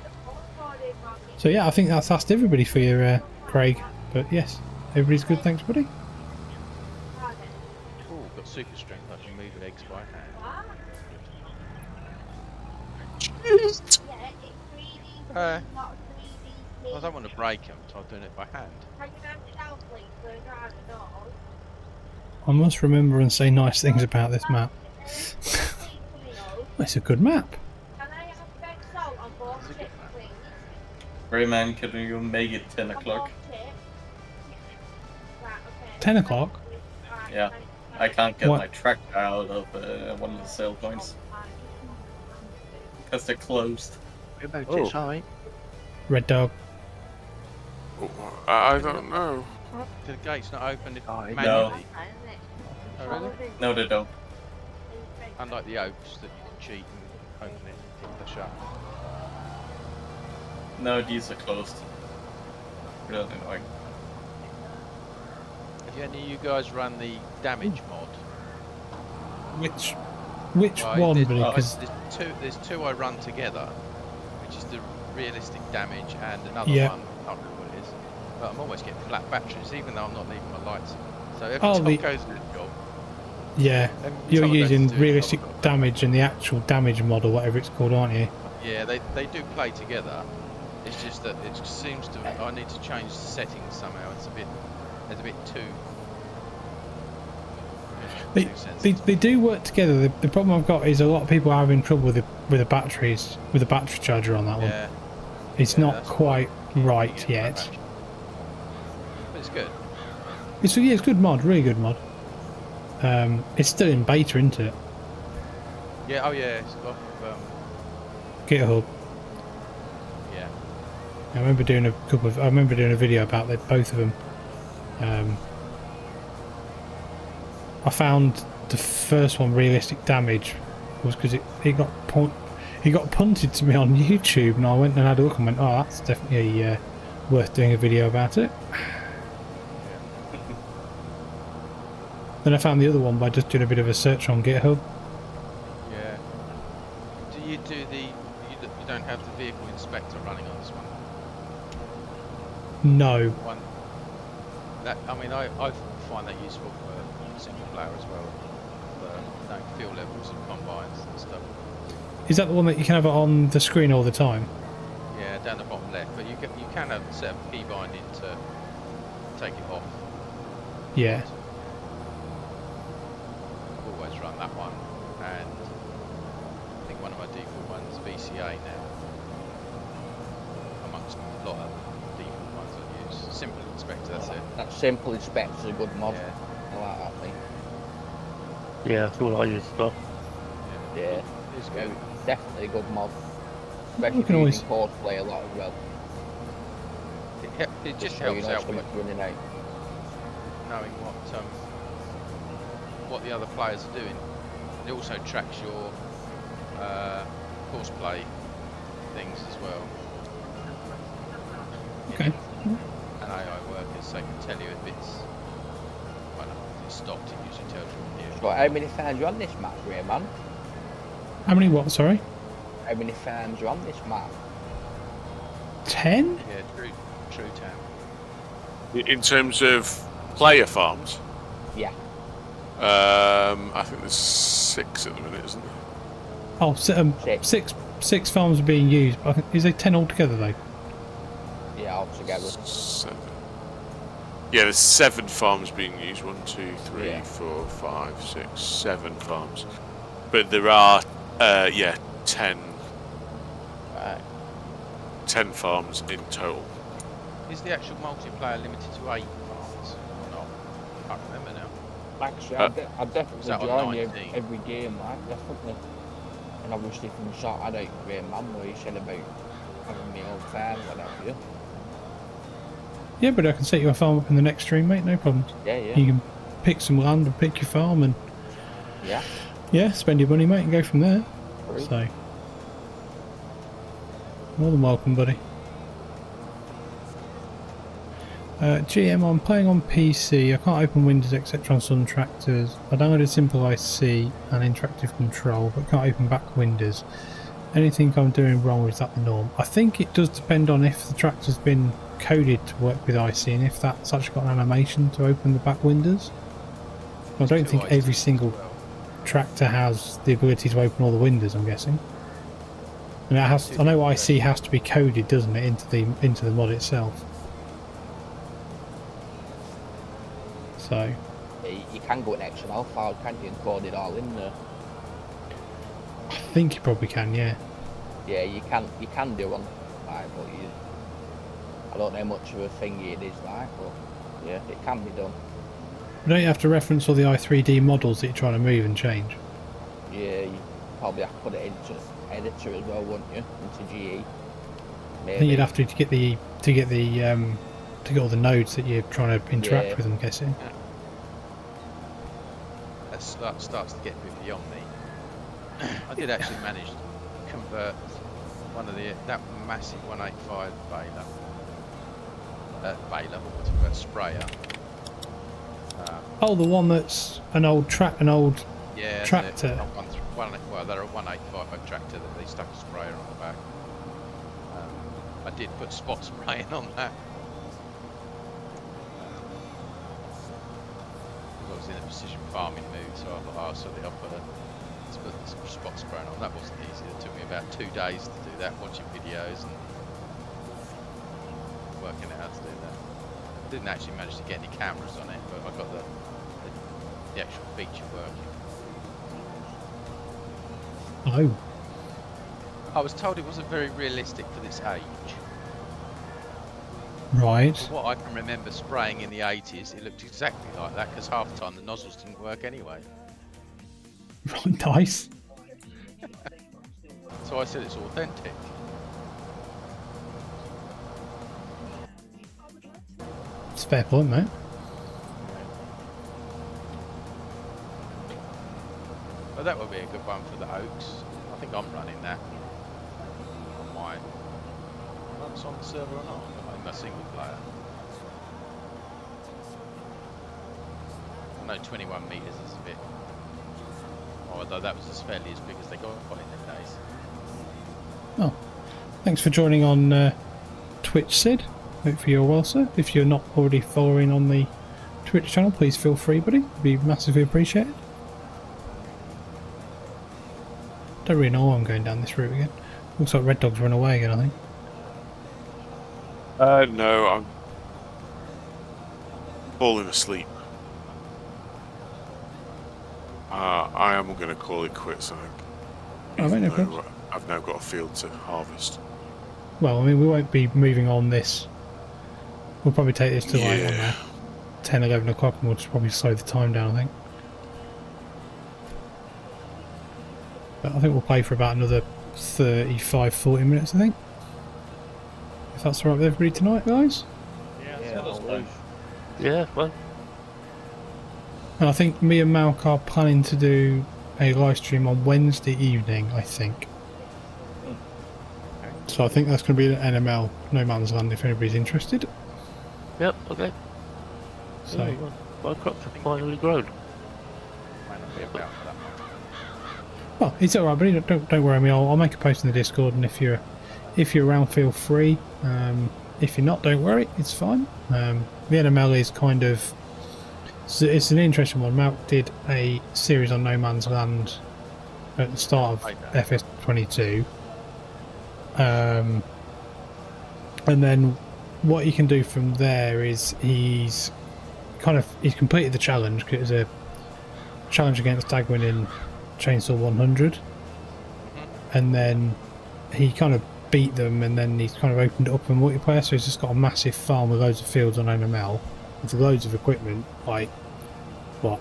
So yeah, I think that's asked everybody for your Craig. But yes, everybody's good, thanks buddy. Oh, got super strength. I can move eggs by hand. I don't want to break them, so I'm doing it by hand. I must remember and say nice things about this map. It's a good map. Grainman, can you make it 10 o'clock? 10 o'clock? Yeah. I can't get What? my tractor out of one of the sale points. Because they're closed. About Oh. it, sorry. Red Dog. Oh, I don't know. The gate's not opened Oh, no. manually. Oh, really? No, they don't. Unlike the oaks that you can cheat and open it and keep the shut. No, these are closed. Really annoying. Have any of you guys run the damage mod? Which Right, one, there's- buddy? Because There's two I run together, which is the realistic damage and another Yeah. one. I don't know what it is. But I'm always getting flat batteries, even though I'm not leaving my lights on. So every Oh, time the- it goes to the job, yeah, every you're time I go to using do it, realistic I've got- damage and the actual damage model, whatever it's called, aren't you? Yeah, they do play together. It's just that it just seems to. I need to change the settings somehow. It's a bit too. They, too they, sensitive. they do work together. The problem I've got is a lot of people are having trouble with the batteries, with the battery charger on that one. Yeah, It's yeah, not that's quite right yeah, yet. battery. But it's good. It's good mod, really good mod. It's still in beta, isn't it? Yeah. Oh yeah. It's got. GitHub. Yeah. I remember doing a video about both of them. I found the first one, realistic damage, was because it got punted to me on YouTube, and I went and had a look and went, oh, that's definitely worth doing a video about it. Then I found the other one by just doing a bit of a search on GitHub. Yeah. Do you do the? You don't have the vehicle inspector running on this one. No. One. That I mean, I find that useful for single player as well. For knowing fuel levels and combines and stuff. Is that the one that you can have it on the screen all the time? Yeah, down the bottom left. But you can have set up key binding to take it off. Yeah. I've always run that one, and I think one of my default ones is VCA now. Amongst a lot of default ones I use. Simple inspector, that's it. That simple inspector's a good mod. Yeah. I like that thing. Yeah, that's all I use as well. Yeah. It's Yeah, good. definitely a good mod. Especially We if can you're always- using horseplay a lot as well. it just so you helps know out so with much running out. knowing what the other players are doing. It also tracks your horseplay things as well. Okay. And AI workers, so they can tell you if it's stopped. It usually tells you on So how many farms are on this map, Grainman? How many what, sorry? How many farms are on this map? 10? Yeah, true town. In terms of player farms, Yeah. I think there's 6 at the minute, isn't there? Oh, six farms are being used, but I think, is there 10 altogether though? Yeah, altogether. 7. Yeah, there's 7 farms being used. 1, 2, 3, Yeah. 4, 5, 6, 7 farms. But there are, 10 Right. 10 farms in total. Is the actual multiplayer limited to 8 farms or not? I can't remember now. Like I say, I'd definitely that on join you 19? every game, like, definitely. And obviously from the start, I don't Grainman where you said about having my own farm, whatever, yeah. Yeah, but I can set you a farm up in the next stream, mate, no problems. Yeah, yeah. You can pick some land and pick your farm and Yeah. yeah, spend your money, mate, and go from there. Free. So, more than welcome, buddy. GM, I'm playing on PC. I can't open Windows etc. on some tractors. I downloaded Simple IC and Interactive Control, but can't open back Windows. Anything I'm doing wrong, is that the norm? I think it does depend on if the tractor's been coded to work with IC and if that's actually got an animation to open the back windows. I don't think every single tractor has the ability to open all the windows, I'm guessing. And it has, I know IC has to be coded, doesn't it, into the mod itself. So Yeah, you can go in XML file, can't you, and code it all in there. I think you probably can, yeah. Yeah, you can do one, like, but I don't know how much of a thing it is like, but yeah, it can be done. Don't you have to reference all the i3D models that you're trying to move and change? Yeah, you probably have to put it into editor as well, wouldn't you? Into GE. I think you'd have to get all the nodes that you're trying to interact Yeah. with, I'm guessing. That starts to get a bit beyond me. I did actually manage to convert that massive 185 baler sprayer. Oh, the one that's an old tractor. Yeah, Tractor. They're a 185 tractor that they stuck a sprayer on the back. I did put spot spraying on that. I was in a precision farming mood, so I thought, I'll put some spot spraying on. That wasn't easy. It took me about 2 days to do that, watching videos and working out how to do that. I didn't actually manage to get any cameras on it, but I got the actual feature working. Oh, I was told it wasn't very realistic for this age. right. From what I can remember spraying in the 80s, it looked exactly like that, because half the time the nozzles didn't work anyway. Right, nice. So I said it's authentic. It's a fair point, mate. But that would be a good one for the Oaks. I think I'm running that on mine. That's on the server or not? In my single player. I know 21 meters is a bit. Although that was fairly as big as they got in them days. Oh, thanks for joining on Twitch, Sid. Hopefully you're well, sir. If you're not already following on the Twitch channel, please feel free, buddy. It'd be massively appreciated. Don't really know why I'm going down this route again. Looks like Red Dog's run away again, I think. No, I'm falling asleep. I am going to call it quits, I think. Oh, mate, no Even though, problems. I've now got a field to harvest. Well, I mean, we won't be moving on this. We'll probably take this to like, I don't Yeah. know, 10, 11 o'clock, and we'll just probably slow the time down, I think. But I think we'll play for about another 35, 40 minutes, I think. If that's alright with everybody tonight, guys. fine. Yeah, well, And I think me and Malc are planning to do a live stream on Wednesday evening, I think. So I think that's going to be an NML No Man's Land if anybody's interested. yep, okay. So Yeah, well, my crops have finally grown. Might not be about for that one. well, it's alright, buddy. Don't worry me. I'll make a post in the Discord, and if you're around, feel free. If you're not, don't worry. It's fine. The NML is kind of it's an interesting one. Malc did a series on No Man's Land at the start of FS22. And then what you can do from there is he's completed the challenge, because it was a challenge against Dagwin in Chainsaw 100, and then he kind of beat them, and then he's kind of opened it up in multiplayer, so he's just got a massive farm with loads of fields on NML with loads of equipment, like what,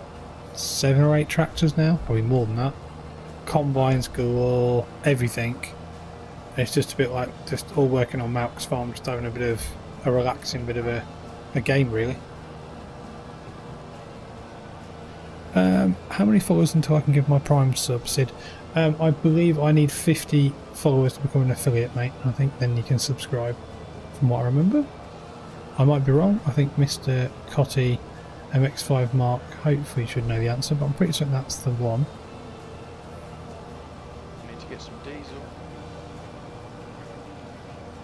7 or 8 tractors now, probably more than that, combines galore, everything. It's just a bit like just all working on Malc's farm, just having a bit of a relaxing bit of a game, really. How many followers until I can give my Prime sub, Sid? I believe I need 50 followers to become an affiliate, mate. I think then you can subscribe, from what I remember. I might be wrong. I think Mr. Cotty MX5 Mark hopefully should know the answer, but I'm pretty certain that's the one. Need to get some diesel.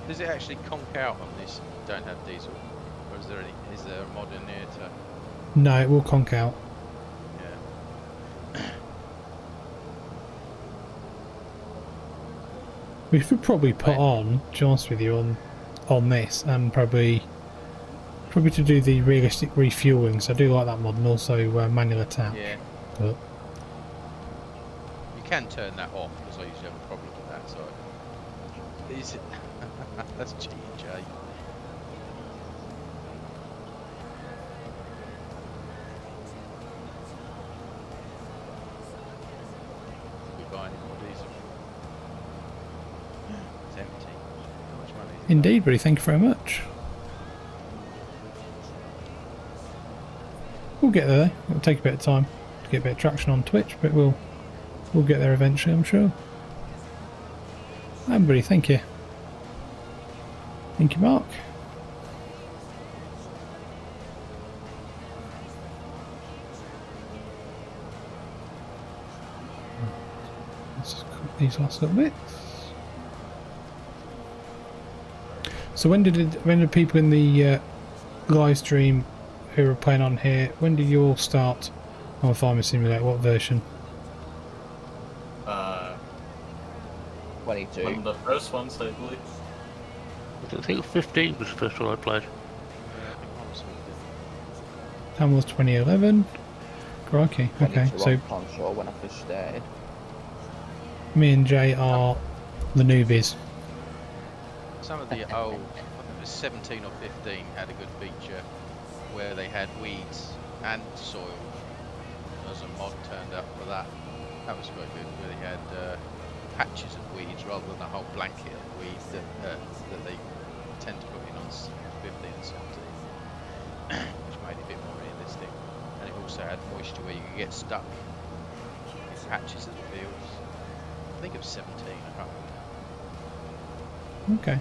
Does it actually conk out on this? If you don't have diesel, or is there a mod in here to? No, it will conk out. Yeah. We should probably put on, to be honest with you, on this, and probably to do the realistic refueling. So I do like that mod, and also manual attack. Yeah. But You can turn that off, because I usually have a problem with that. So is it? That's cheating, Jay. We're buying more diesel. It's empty. How much money? Is it? indeed, buddy, thank you very much. We'll get there. It'll take a bit of time to get a bit of traction on Twitch, but we'll get there eventually, I'm sure. Buddy, thank you. Thank you, Mark. Let's just cut these last little bits. So when did people in the live stream who are playing on here, when did you all start on Farming Simulator? What version? 22. One of the first ones, I believe. I think 15 was the first one I played. That was 2011. Crikey. Okay, 22 so on console when I first started. me and Jay are the newbies. Some of the old, I think it was 17 or 15, had a good feature where they had weeds and soil. As a mod turned up for that. That was quite good, where they had patches of weeds rather than a whole blanket of weeds that they tend to put in on 15 and 17, which made it a bit more realistic. And it also had moisture where you could get stuck in patches of the fields. I think it was 17, I can't remember. Okay.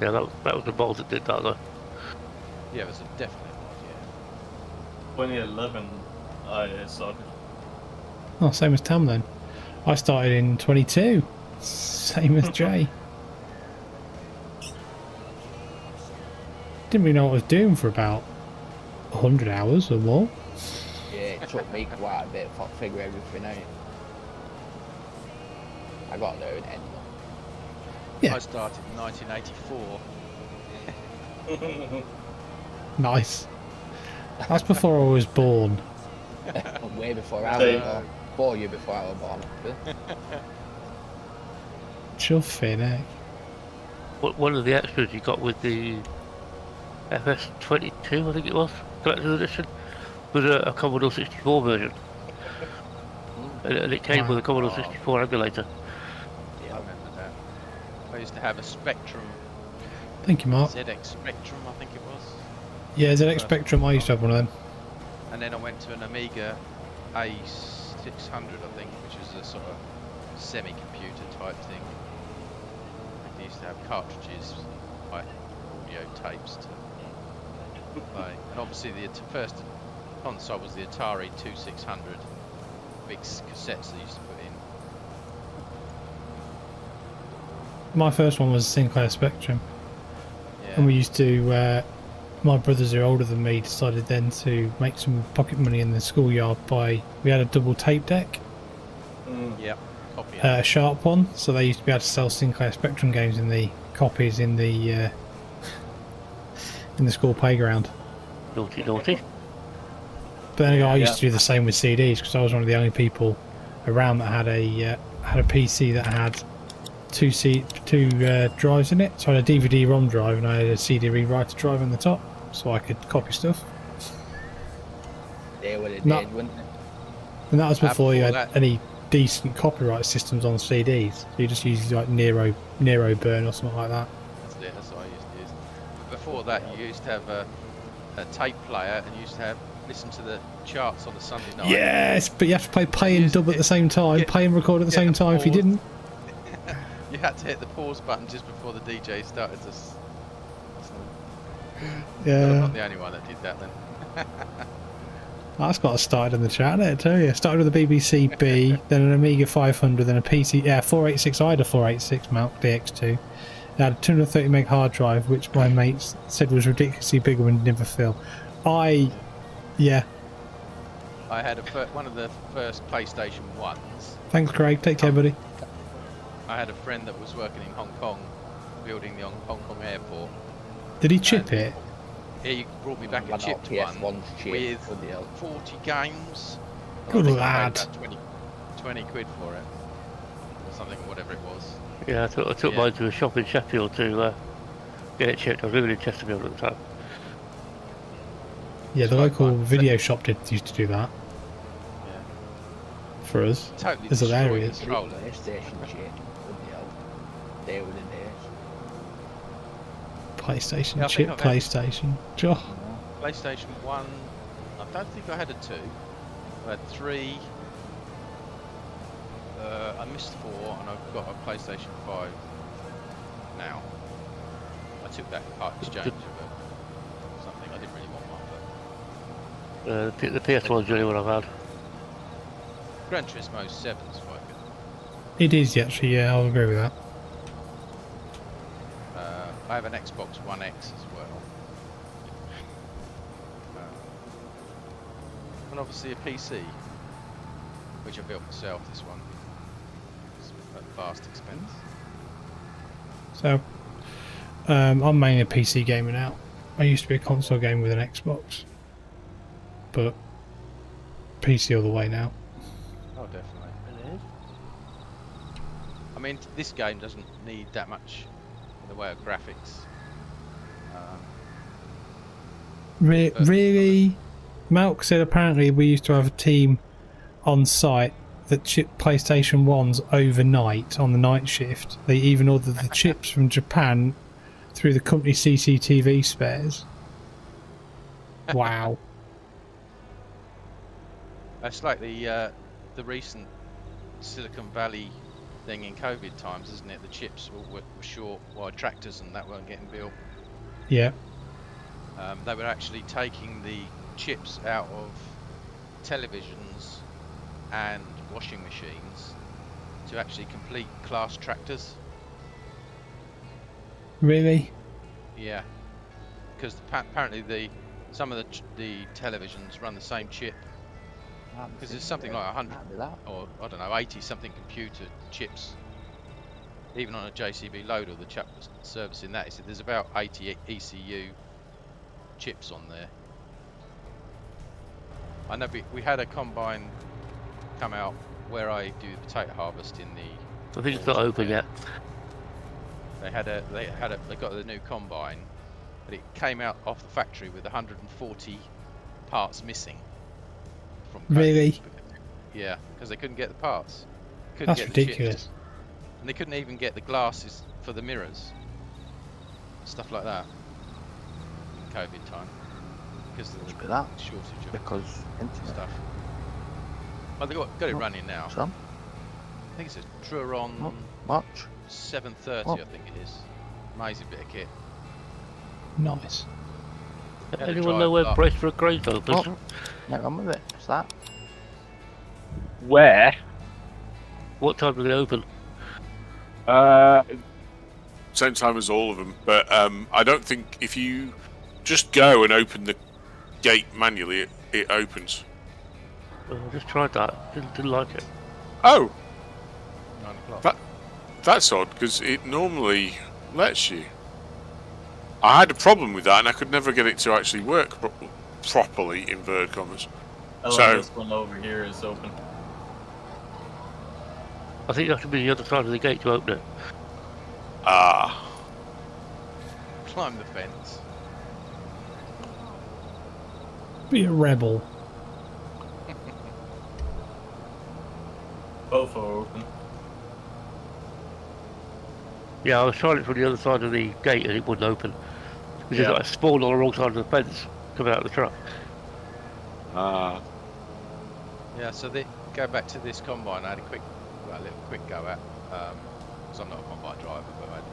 Yeah, that was the mod that did that though. Yeah, it was a definite mod, yeah. 2011, I started. Oh, same as Tam then. I started in 22. Same as Jay. Didn't really know what I was doing for about 100 hours or more. Yeah, it took me quite a bit to figure everything out. I got there in the end. Yeah. I started in 1984. Nice. That's before I was born. Way before I was born. 4 years before I was born. Chuffing, eh? One of the extras you got with the FS22, I think it was, collector's edition, was a Commodore 64 version. And it came with a Commodore 64 emulator. Yeah, I remember that. I used to have a Spectrum, Thank you, Mark. ZX Spectrum, I think it was. Yeah, ZX Spectrum, I used to have one of them. And then I went to an Amiga A600, I think, which is a sort of semi-computer type thing. They used to have cartridges, like audio tapes to play. And obviously the first console was the Atari 2600, big cassettes they used to put in. My first one was Sinclair Spectrum. Yeah. And we used to, my brothers who are older than me decided then to make some pocket money in the schoolyard we had a double tape deck, Yep. Copy. a sharp one, so they used to be able to sell Sinclair Spectrum games in the copies in the school playground. Naughty, naughty. But then again, I used to do the same with CDs because I was one of the only people around that had a PC that had two drives in it. So I had a DVD-ROM drive and I had a CD rewriter drive on the top, so I could copy stuff. They would have No. did, wouldn't they? And that was before you had Before that- any decent copyright systems on CDs. So you just used like Nero Burn or something like that. That's what I used to use. Before that, you used to have a tape player and you used to listen to the charts on a Sunday night. Yes, but you have to play and Use dub at it- the same time, get- play and record at the get same the time. If you pause. didn't, You had to hit the pause button just before the DJ started to. I'm yeah, not the only one that did that then. that's got us started in the chat. I tell you, started with a BBC B, then an Amiga 500, then a PC. Yeah, 486. I had a 486 Malc DX2. It had a 230 meg hard drive, which my mates said was ridiculously big and would never fill. Yeah. I had one of the first PlayStation 1s. Thanks, Craig. Take care, buddy. I had a friend that was working in Hong Kong, building the Hong Kong airport. Did he chip it? He brought me back a Why not? chipped PS1's one chip, with bloody hell. 40 games. And Good I think I lad. paid about 20 quid for it. Or something, whatever it was. Yeah, I took Yeah. mine to a shop in Sheffield to get it checked. I was living in Chesterfield at the time. Yeah, the It's local quite fun. video shop used to do that Yeah. for us. Totally It's destroyed hilarious. the controller. PlayStation shit. Bloody hell. They were the days. PlayStation Yeah, I chip, think I've had- PlayStation. Oh, PlayStation 1, I don't think I had a 2. I had 3. I missed 4 and I've got a PlayStation 5 now. I took that part exchange of something. I didn't really want one, but The PS1's the only one I've had. Gran Turismo 7's quite good. it is actually. Yeah, I'll agree with that. I have an Xbox One X as well. And obviously a PC, which I built myself, this one. It's at vast expense. So, I'm mainly a PC gamer now. I used to be a console gamer with an Xbox, but PC all the way now. Oh, definitely. I mean, this game doesn't need that much in the way of graphics. Really? Malc said apparently we used to have a team on site that shipped PlayStation 1s overnight on the night shift. They even ordered the chips from Japan through the company CCTV spares. Wow. It's like the recent Silicon Valley thing in COVID times, isn't it? The chips were short, while tractors and that weren't getting built. Yeah. They were actually taking the chips out of televisions and washing machines to actually complete class tractors. Really? Yeah, because apparently some of the televisions run the same chip. Because there's something like 100 or I don't know 80 something computer chips. Even on a JCB loader, the chap was servicing that. He said there's about 80 ECU chips on there. I know we had a combine come out where I do the potato harvest in the. I think it's not open yet. They got the new combine, but it came out off the factory with 140 parts missing. From COVID. Really? Yeah, because they couldn't get the parts. That's get the chips. ridiculous. And they couldn't even get the glasses for the mirrors. Stuff like that. In COVID time. because of Look the at that. shortage of Because internet. stuff. Well, they got it Not running now. Some. I think it's a Truron Not much. 730. Oh. I think it is. Amazing bit of kit. Nice. Had to Anyone drive know where up. Bracebrook Grange opens? Oh. Get on with it. What's that? Where? What time do they open? Same time as all of them, but I don't think if you just go and open the gate manually, it opens. Well, I just tried that. Didn't like it. Oh, 9 o'clock. that's odd because it normally lets you. I had a problem with that, and I could never get it to actually work properly, in inverted commas. This one over here is open. I think you have to be the other side of the gate to open it. Ah, Climb the fence. Be a rebel. Both are open. Yeah, I was trying it from the other side of the gate and it wouldn't open. Because Yeah. it's like spawned on the wrong side of the fence coming out of the truck. Yeah, so go back to this combine. I had a little quick go at, because I'm not a combine driver, but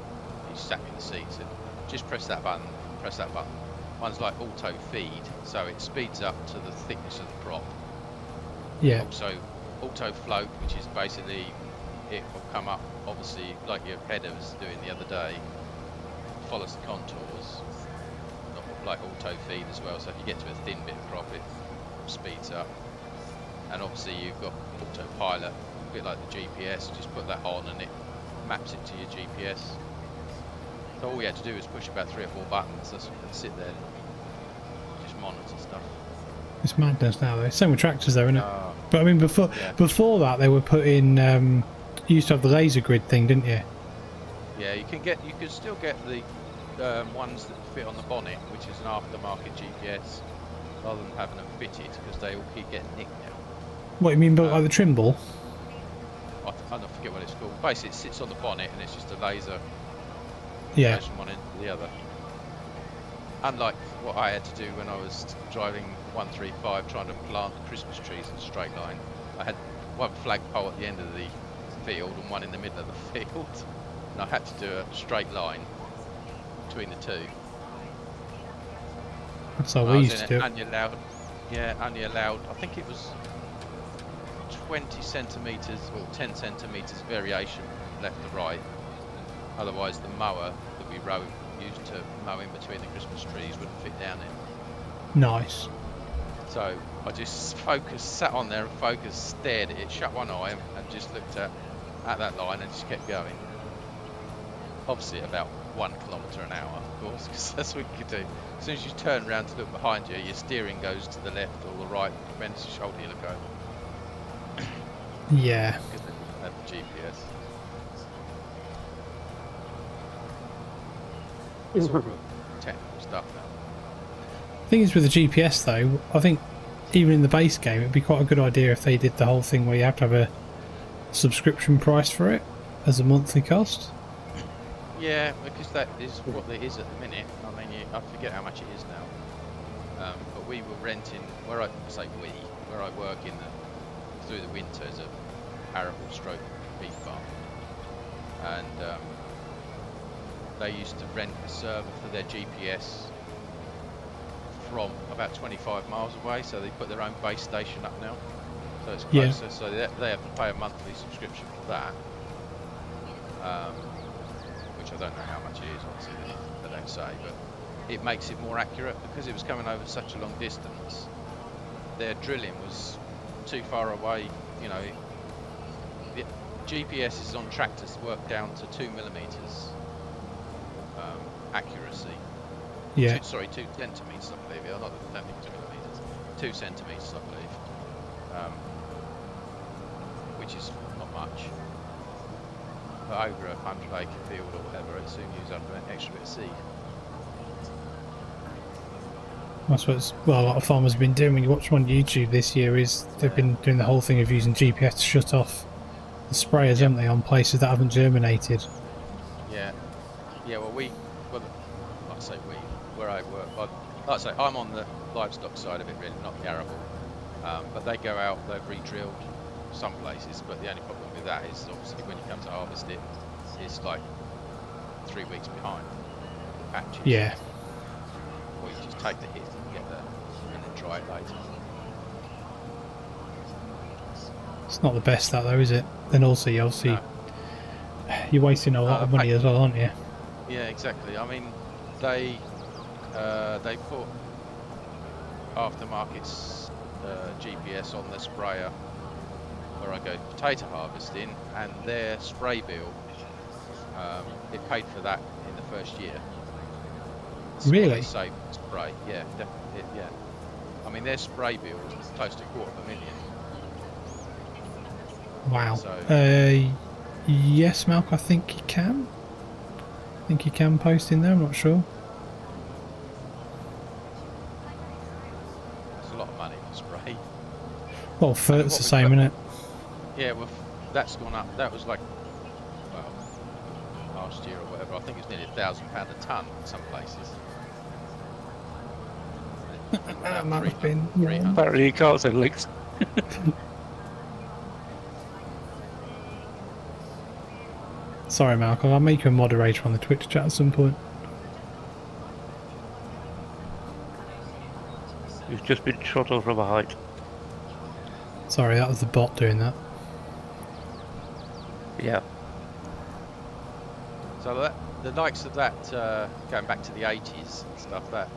he sat me in the seat and just press that button, One's like auto feed, so it speeds up to the thickness of the prop. Yeah. Also, auto float, which is basically it will come up, obviously, like your header was doing the other day, follows the contours, not like auto feed as well. So if you get to a thin bit of prop, it speeds up. And obviously you've got autopilot, a bit like the GPS, just put that on and it maps it to your GPS. So all we had to do was push about 3 or 4 buttons and sit there and just monitor stuff. It's madness now though. Same with tractors though, isn't it? But I mean before that they were putting you used to have the laser grid thing, didn't you? Yeah, you could still get the ones that fit on the bonnet, which is an aftermarket GPS, rather than having them fitted, because they all keep getting nicked now. What you mean, but like the Trimble? I forget what it's called. Basically, it sits on the bonnet and it's just a laser. Yeah. Goes from one end to the other. Unlike what I had to do when I was driving 135 trying to plant Christmas trees in a straight line. I had one flagpole at the end of the field and one in the middle of the field, and I had to do a straight line between the two. That's how I we was used in to do it, it. only allowed, I think it was 20 centimetres or 10 centimetres variation left to right. Otherwise the mower that we used to mow in between the Christmas trees wouldn't fit down there. Nice. So I just sat on there and focused, stared at it, shut one eye and just looked at that line and just kept going. Obviously at about 1 kilometre an hour, of course, because that's what you could do. As soon as you turn around to look behind you, your steering goes to the left or the right, depends your shoulder you look over. Yeah. Because they didn't have the GPS. It's all real technical stuff now. Thing is with the GPS though, I think even in the base game it'd be quite a good idea if they did the whole thing where you have to have a subscription price for it as a monthly cost. Yeah, because that is what it is at the minute. I mean, I forget how much it is now. But we were renting, where I work through the winter as a arable stroke beef farm. And they used to rent a server for their GPS from about 25 miles away, so they put their own base station up now. So it's closer, so they have to pay a monthly subscription for that. Which I don't know how much it is, obviously they don't say, but it makes it more accurate because it was coming over such a long distance. Their drilling was too far away, you know. The GPS is on tractors work down to 2 millimeters accuracy. Yeah. 2 centimeters, I believe. Not 2 millimeters. 2 centimeters, I believe. Which is not much. But over a 100-acre field or whatever, it soon uses up an extra bit of seed. That's what a lot of farmers have been doing. When you watch them on YouTube this year, is they've been doing the whole thing of using GPS to shut off the sprayers, haven't they, on places that haven't germinated. Yeah. Well, like I say, where I work, like I say, I'm on the livestock side of it, really, not the arable. But they go out, they've re-drilled some places, but the only problem with that is obviously when you come to harvest it, it's like 3 weeks behind the patches. Yeah. Or you just take the hit and get there and then try it later. It's not the best that though, is it? Then also you obviously No. you're wasting a lot of money as well, aren't you? Yeah, exactly. I mean, they put aftermarket GPS on the sprayer where I go potato harvesting, and their spray bill, it paid for that in the first year. It's Really? what they saved on spray, yeah, definitely, yeah. I mean, their spray bill was close to $250,000. Wow. So- Yes, Malc, I think you can. I think you can post in there, I'm not sure. It's a lot of money for spray. Well, for it's what the we've same, got- isn't it? Yeah, well, that's gone up. That was like, well, last year or whatever. I think it was nearly £1,000 a tonne in some places. That might have been. 300. Apparently you can't send links. Sorry, Malc, I'll make you a moderator on the Twitch chat at some point. You've just been shot off from a height. Sorry, that was the bot doing that. Yeah. So that the likes of that, going back to the 80s and stuff, that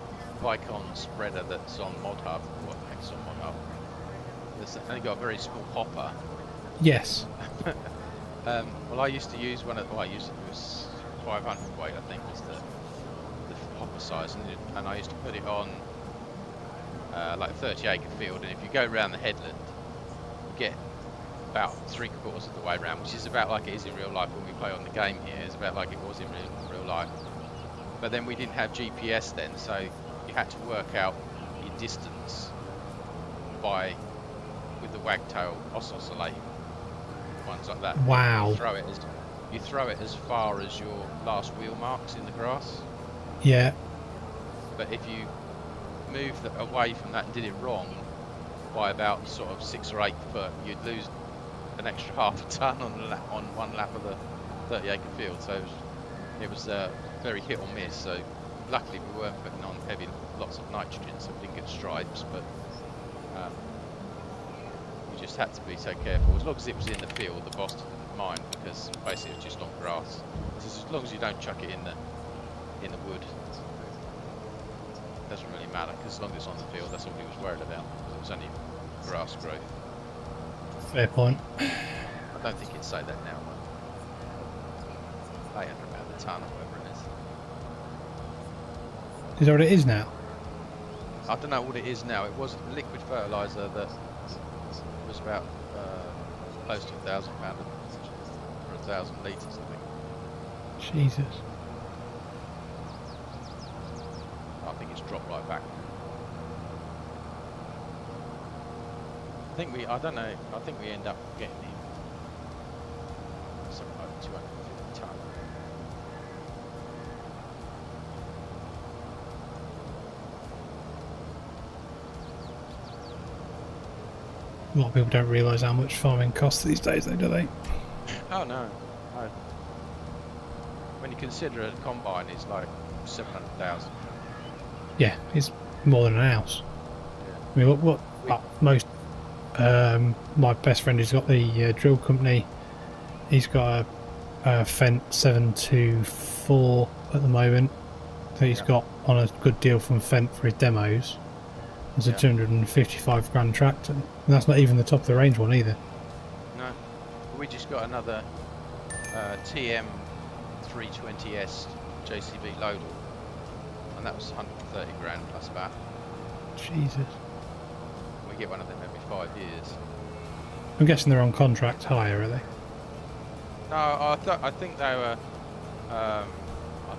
Vicon spreader that's on ModHub, what it's on ModHub, it's only got a very small hopper. Yes. Well, I used to use one of, well, I used to use 500 weight, I think, was the hopper size, and I used to put it on like a 30-acre field, and if you go around the headland, you get about 3/4 of the way around, which is about like it is in real life when we play on the game here. It's about like it was in real life. But then we didn't have GPS then, so you had to work out your distance with the wagtail oscillating ones like that. Wow. You throw it as far as your last wheel marks in the grass. Yeah. But if you moved away from that and did it wrong by about sort of 6 or 8 foot, you'd lose an extra half a ton on one lap of the 30-acre field. So it was very hit or miss. So luckily we weren't putting on lots of nitrogen, so we didn't get stripes. But we just had to be so careful. As long as it was in the field, the boss didn't mind, because basically it was just on grass. So as long as you don't chuck it in the wood, it doesn't really matter, because as long as it's on the field, that's all he was worried about, because it was only grass growth. Fair point. I don't think he'd say that now, but £800 a tonne or whatever it is. Is that what it is now? I don't know what it is now. It was liquid fertiliser that was about close to £1,000 for 1,000 litres, I think. Jesus. I think it's dropped right back. I don't know, I think we end up getting in something like 250 tonne. A lot of people don't realise how much farming costs these days, though, do they? Oh no. When you consider a combine is like 700,000. Yeah, it's more than an house. I mean, what most my best friend who's got the drill company, he's got a Fendt 724 at the moment that he's got on a good deal from Fendt for his demos. It's a 255 grand tractor, and that's not even the top of the range one either. No, we just got another TM 320S JCB loader, and that was 130 grand plus VAT. Jesus. We get one of them every 5 years. I'm guessing they're on contract hire, are they? No, I think they were. I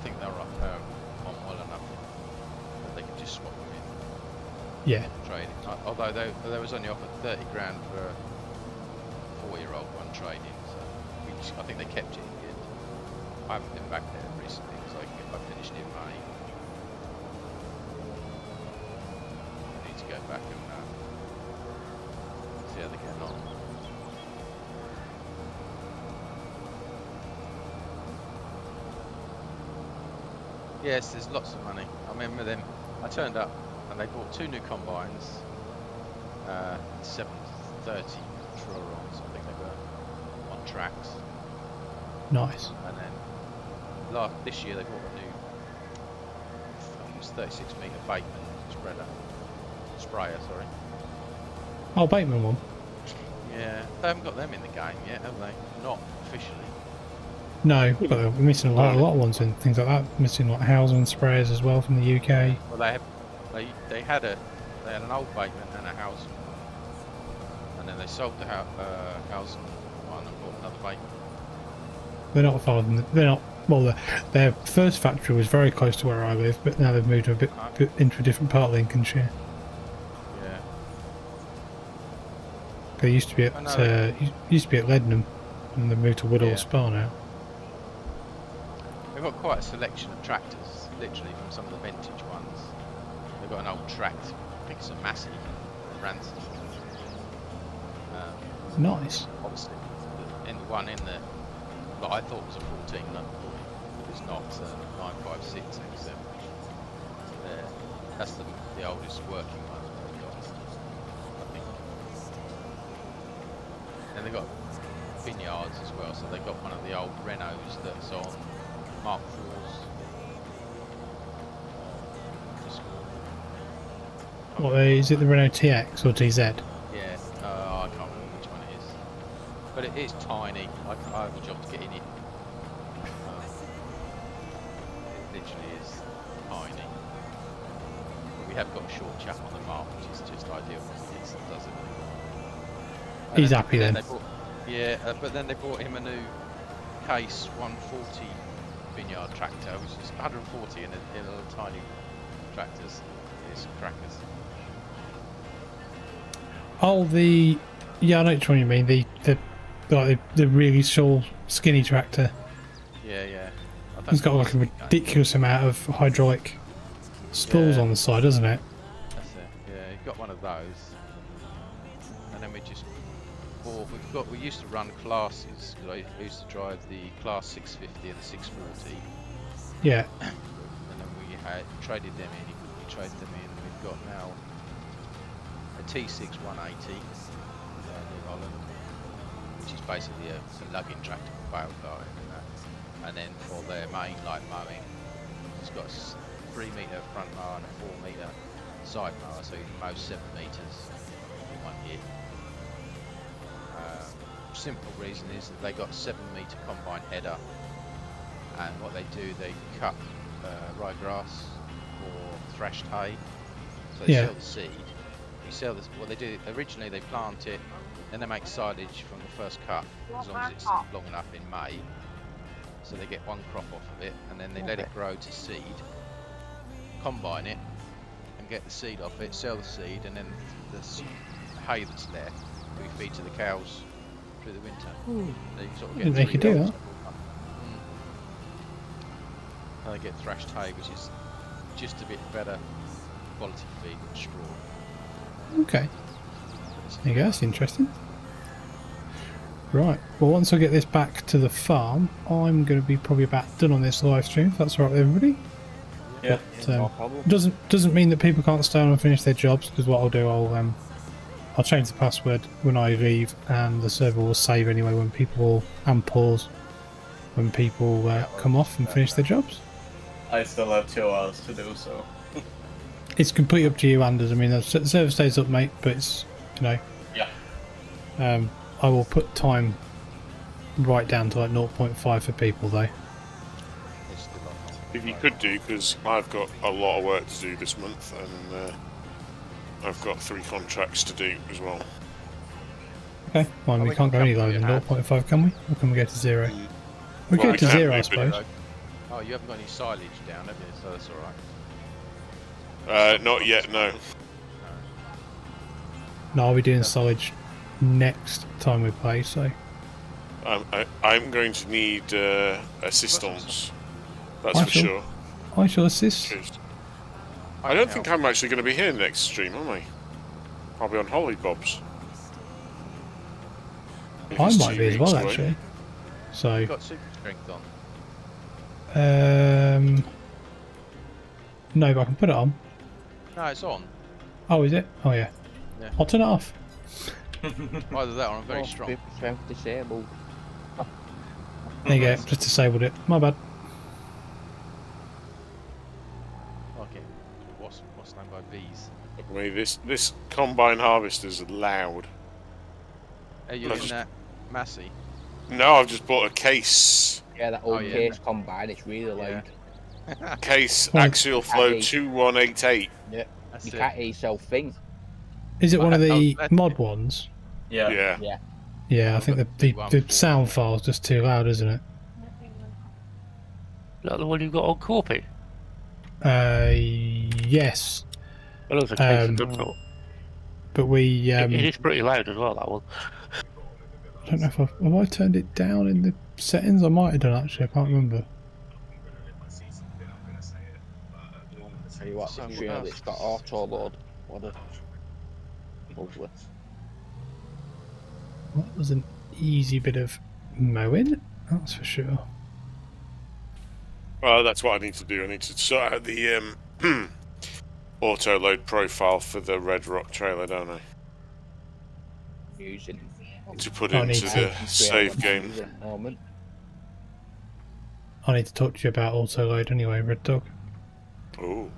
think they were on well enough that they could just swap them in. Yeah. Trading. Although they was only offered 30 grand for a 4-year-old one trading, so I think they kept it in the end. I haven't been back there recently because I finished in May. back and see how they're getting on. Yes, there's lots of money. I remember them. I turned up and they bought 2 new combines, 730 Trorons, I think they were, on tracks. Nice. And then this year they bought a new, I think it was 36 metre Bateman sprayer, sorry. Oh, Bateman one. Yeah, they haven't got them in the game yet, have they? Not officially. No, but we're missing a lot of ones and things like that. Missing like Hausen sprayers as well from the UK. Well, they had an old Bateman and a Hausen, and then they sold the Hausen one and bought another Bateman. They're not far from. They're not. Well, their first factory was very close to where I live, but now they've moved a bit into a different part of Lincolnshire. Yeah. They used to be at Leadenham, and they moved to Woodall Spa now. They've got quite a selection of tractors, literally from some of the vintage ones. They've got an old tract, I think it's a Massey, Ransom. Nice. Obviously, the one in the that I thought was a 14 number, it was not 956 X7. That's the oldest working one they've got, I think. And they've got vineyards as well, so they've got one of the old Renaults that's on Malc. What is it? The Renault TX or TZ? Yeah, I can't remember which one it is. But it is tiny. I have a job to get in it. It literally is tiny. But we have got a short chap on the mark, which is just ideal for me. He does it. He's happy then. But then they bought him a new Case 140 vineyard tractor, which is 140 in a little tiny tractors. It's crackers. Oh, I know which one you mean. The really short, skinny tractor. Yeah. It's got like a ridiculous amount of hydraulic spools on the side, doesn't it? That's it. Yeah, you've got one of those, and then we just bought. We used to run classes because I used to drive the Class 650 and the 640. Yeah. And then we traded them in. We traded them in. We've got now a T6 180 New Holland, which is basically a lugging tractor for bale carting and that. And then for their main light mowing, it's got a 3 metre front mower and a 4 metre side mower, so you can mow 7 metres in 1 year. Simple reason is that they got a 7 metre combine header, and what they do, they cut ryegrass or thrashed hay, so they sell the seed. You sell this. What they do originally, they plant it, then they make silage from the first cut, as long as it's long enough in May. So they get one crop off of it, and then they let it grow to seed, combine it, and get the seed off it, sell the seed, and then the hay that's left we feed to the cows through the winter. So you sort of get They could do that. And they get thrashed hay, which is just a bit better quality feed than straw. Okay. There you go, that's interesting. Right, well once I get this back to the farm, I'm going to be probably about done on this live stream, if that's all right with everybody. Yeah, But, no problem. doesn't mean that people can't stay on and finish their jobs, because what I'll do, I'll change the password when I leave, and the server will save anyway when people, and pause when people come off and finish their jobs. I still have 2 hours to do so. It's completely up to you, Anders. I mean, the server stays up, mate, but it's, Yeah. I will put time right down to like 0.5 for people, though. If you could do, because I've got a lot of work to do this month, and I've got 3 contracts to do as well. Okay, well, we can't go any lower than 0.5, can we? Or can we go to 0? We go to 0, I suppose. Oh, you haven't got any silage down, have you? So that's alright. Not yet, no. No, I'll be doing silage next time we play, so... I'm going to need assistance, that's for sure. I shall assist. I don't think I'm actually going to be here next stream, am I? I'll be on hollybobs. If I it's might 2 be as well, weeks away. actually. So, You've got super strength on. no, but I can put it on. No, it's on. Oh, is it? Oh, yeah. Yeah. I'll turn it off. Either that or I'm very Oh, strong. super strength disabled. There you go. Just disabled it. My bad. Okay. What's known by bees? I mean, this combine harvester's loud. Are you in that Massey? No, I've just bought a case. Yeah, that old yeah. case combine, it's really loud. Case Well, axial flow Hey. 2188. Yeah, That's you it. can't hear yourself think. Is it one of the Well, mod ones? Yeah. Yeah. Yeah. Yeah, I think the 140. sound file's just too loud, isn't it? Is that the one you've got on Corpy? Yes. It looks like a case Um, of good. But we, It is pretty loud as well, that one. I don't know if have I turned it down in the settings? I might have done actually, I can't remember. Tell you what, So this what trailer, else? it's got auto load. What a lovely. That was an easy bit of mowing, that's for sure. Well, that's what I need to do. I need to sort out the auto load profile for the Red Rock trailer, don't I? Using To put I need into to. the save game. at the moment. I need to talk to you about auto load anyway, Red Dog. Oh.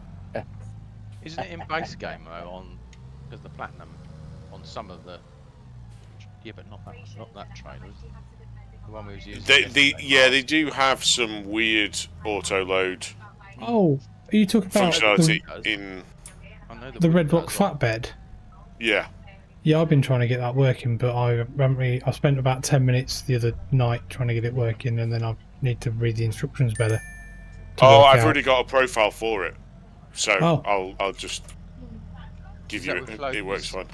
Isn't it in base game though? On because the platinum on some of the. Yeah, but not that trailer. Is it? The one we was using. They do have some weird auto load Oh, are you talking about functionality the- in. I know the Red Rock does one. flatbed? Yeah. Yeah, I've been trying to get that working, but I haven't really. I spent about 10 minutes the other night trying to get it working, and then I need to read the instructions better. to Oh, work I've out- already got a profile for it, so Oh. I'll just give Is you that it. with floats? It works fine.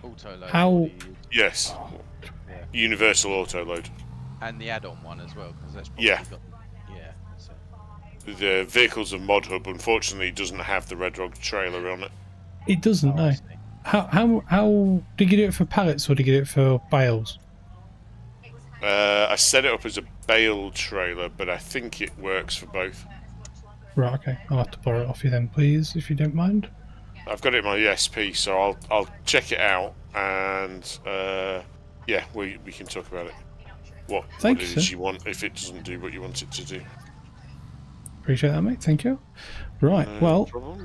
Auto load. How- what do you use? Yes. Yeah. Universal auto load. And the add-on one as well, because that's probably Yeah. got. Yeah. That's it. The Vehicles of Mod Hub, unfortunately, doesn't have the Red Rock trailer on it. It doesn't, Oh, I no. see. How did you do it for pallets or did you do it for bales? I set it up as a bale trailer, but I think it works for both. Right, okay. I'll have to borrow it off you then, please, if you don't mind. I've got it in my ESP, so I'll check it out, and yeah, we can talk about it. What Thank it you, is sir. you want if it doesn't do what you want it to do. Appreciate that, mate. Thank you. Right, No well, problem.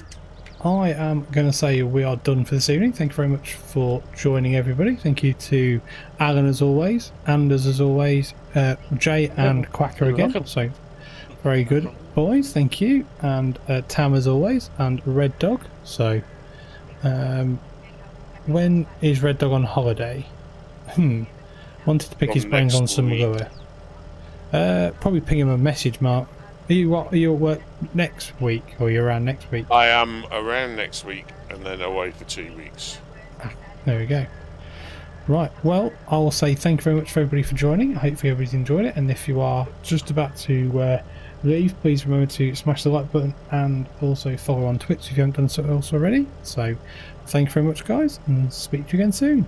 I am going to say we are done for this evening. Thank you very much for joining, everybody. Thank you to Alan, as always, Anders, as always, Jay and Quacker again. welcome. So, very good, boys. Thank you. And Tam, as always, and Red Dog. So, when is Red Dog on holiday? Wanted to pick his From brains on next some week. lower. Probably ping him a message, Mark. Are you at work next week, or you're around next week? I am around next week, and then away for 2 weeks. There we go. Right, well, I'll say thank you very much for everybody for joining. Hopefully everybody's enjoyed it, and if you are just about to leave, please remember to smash the like button and also follow on Twitch if you haven't done so else already. So, thank you very much, guys, and speak to you again soon.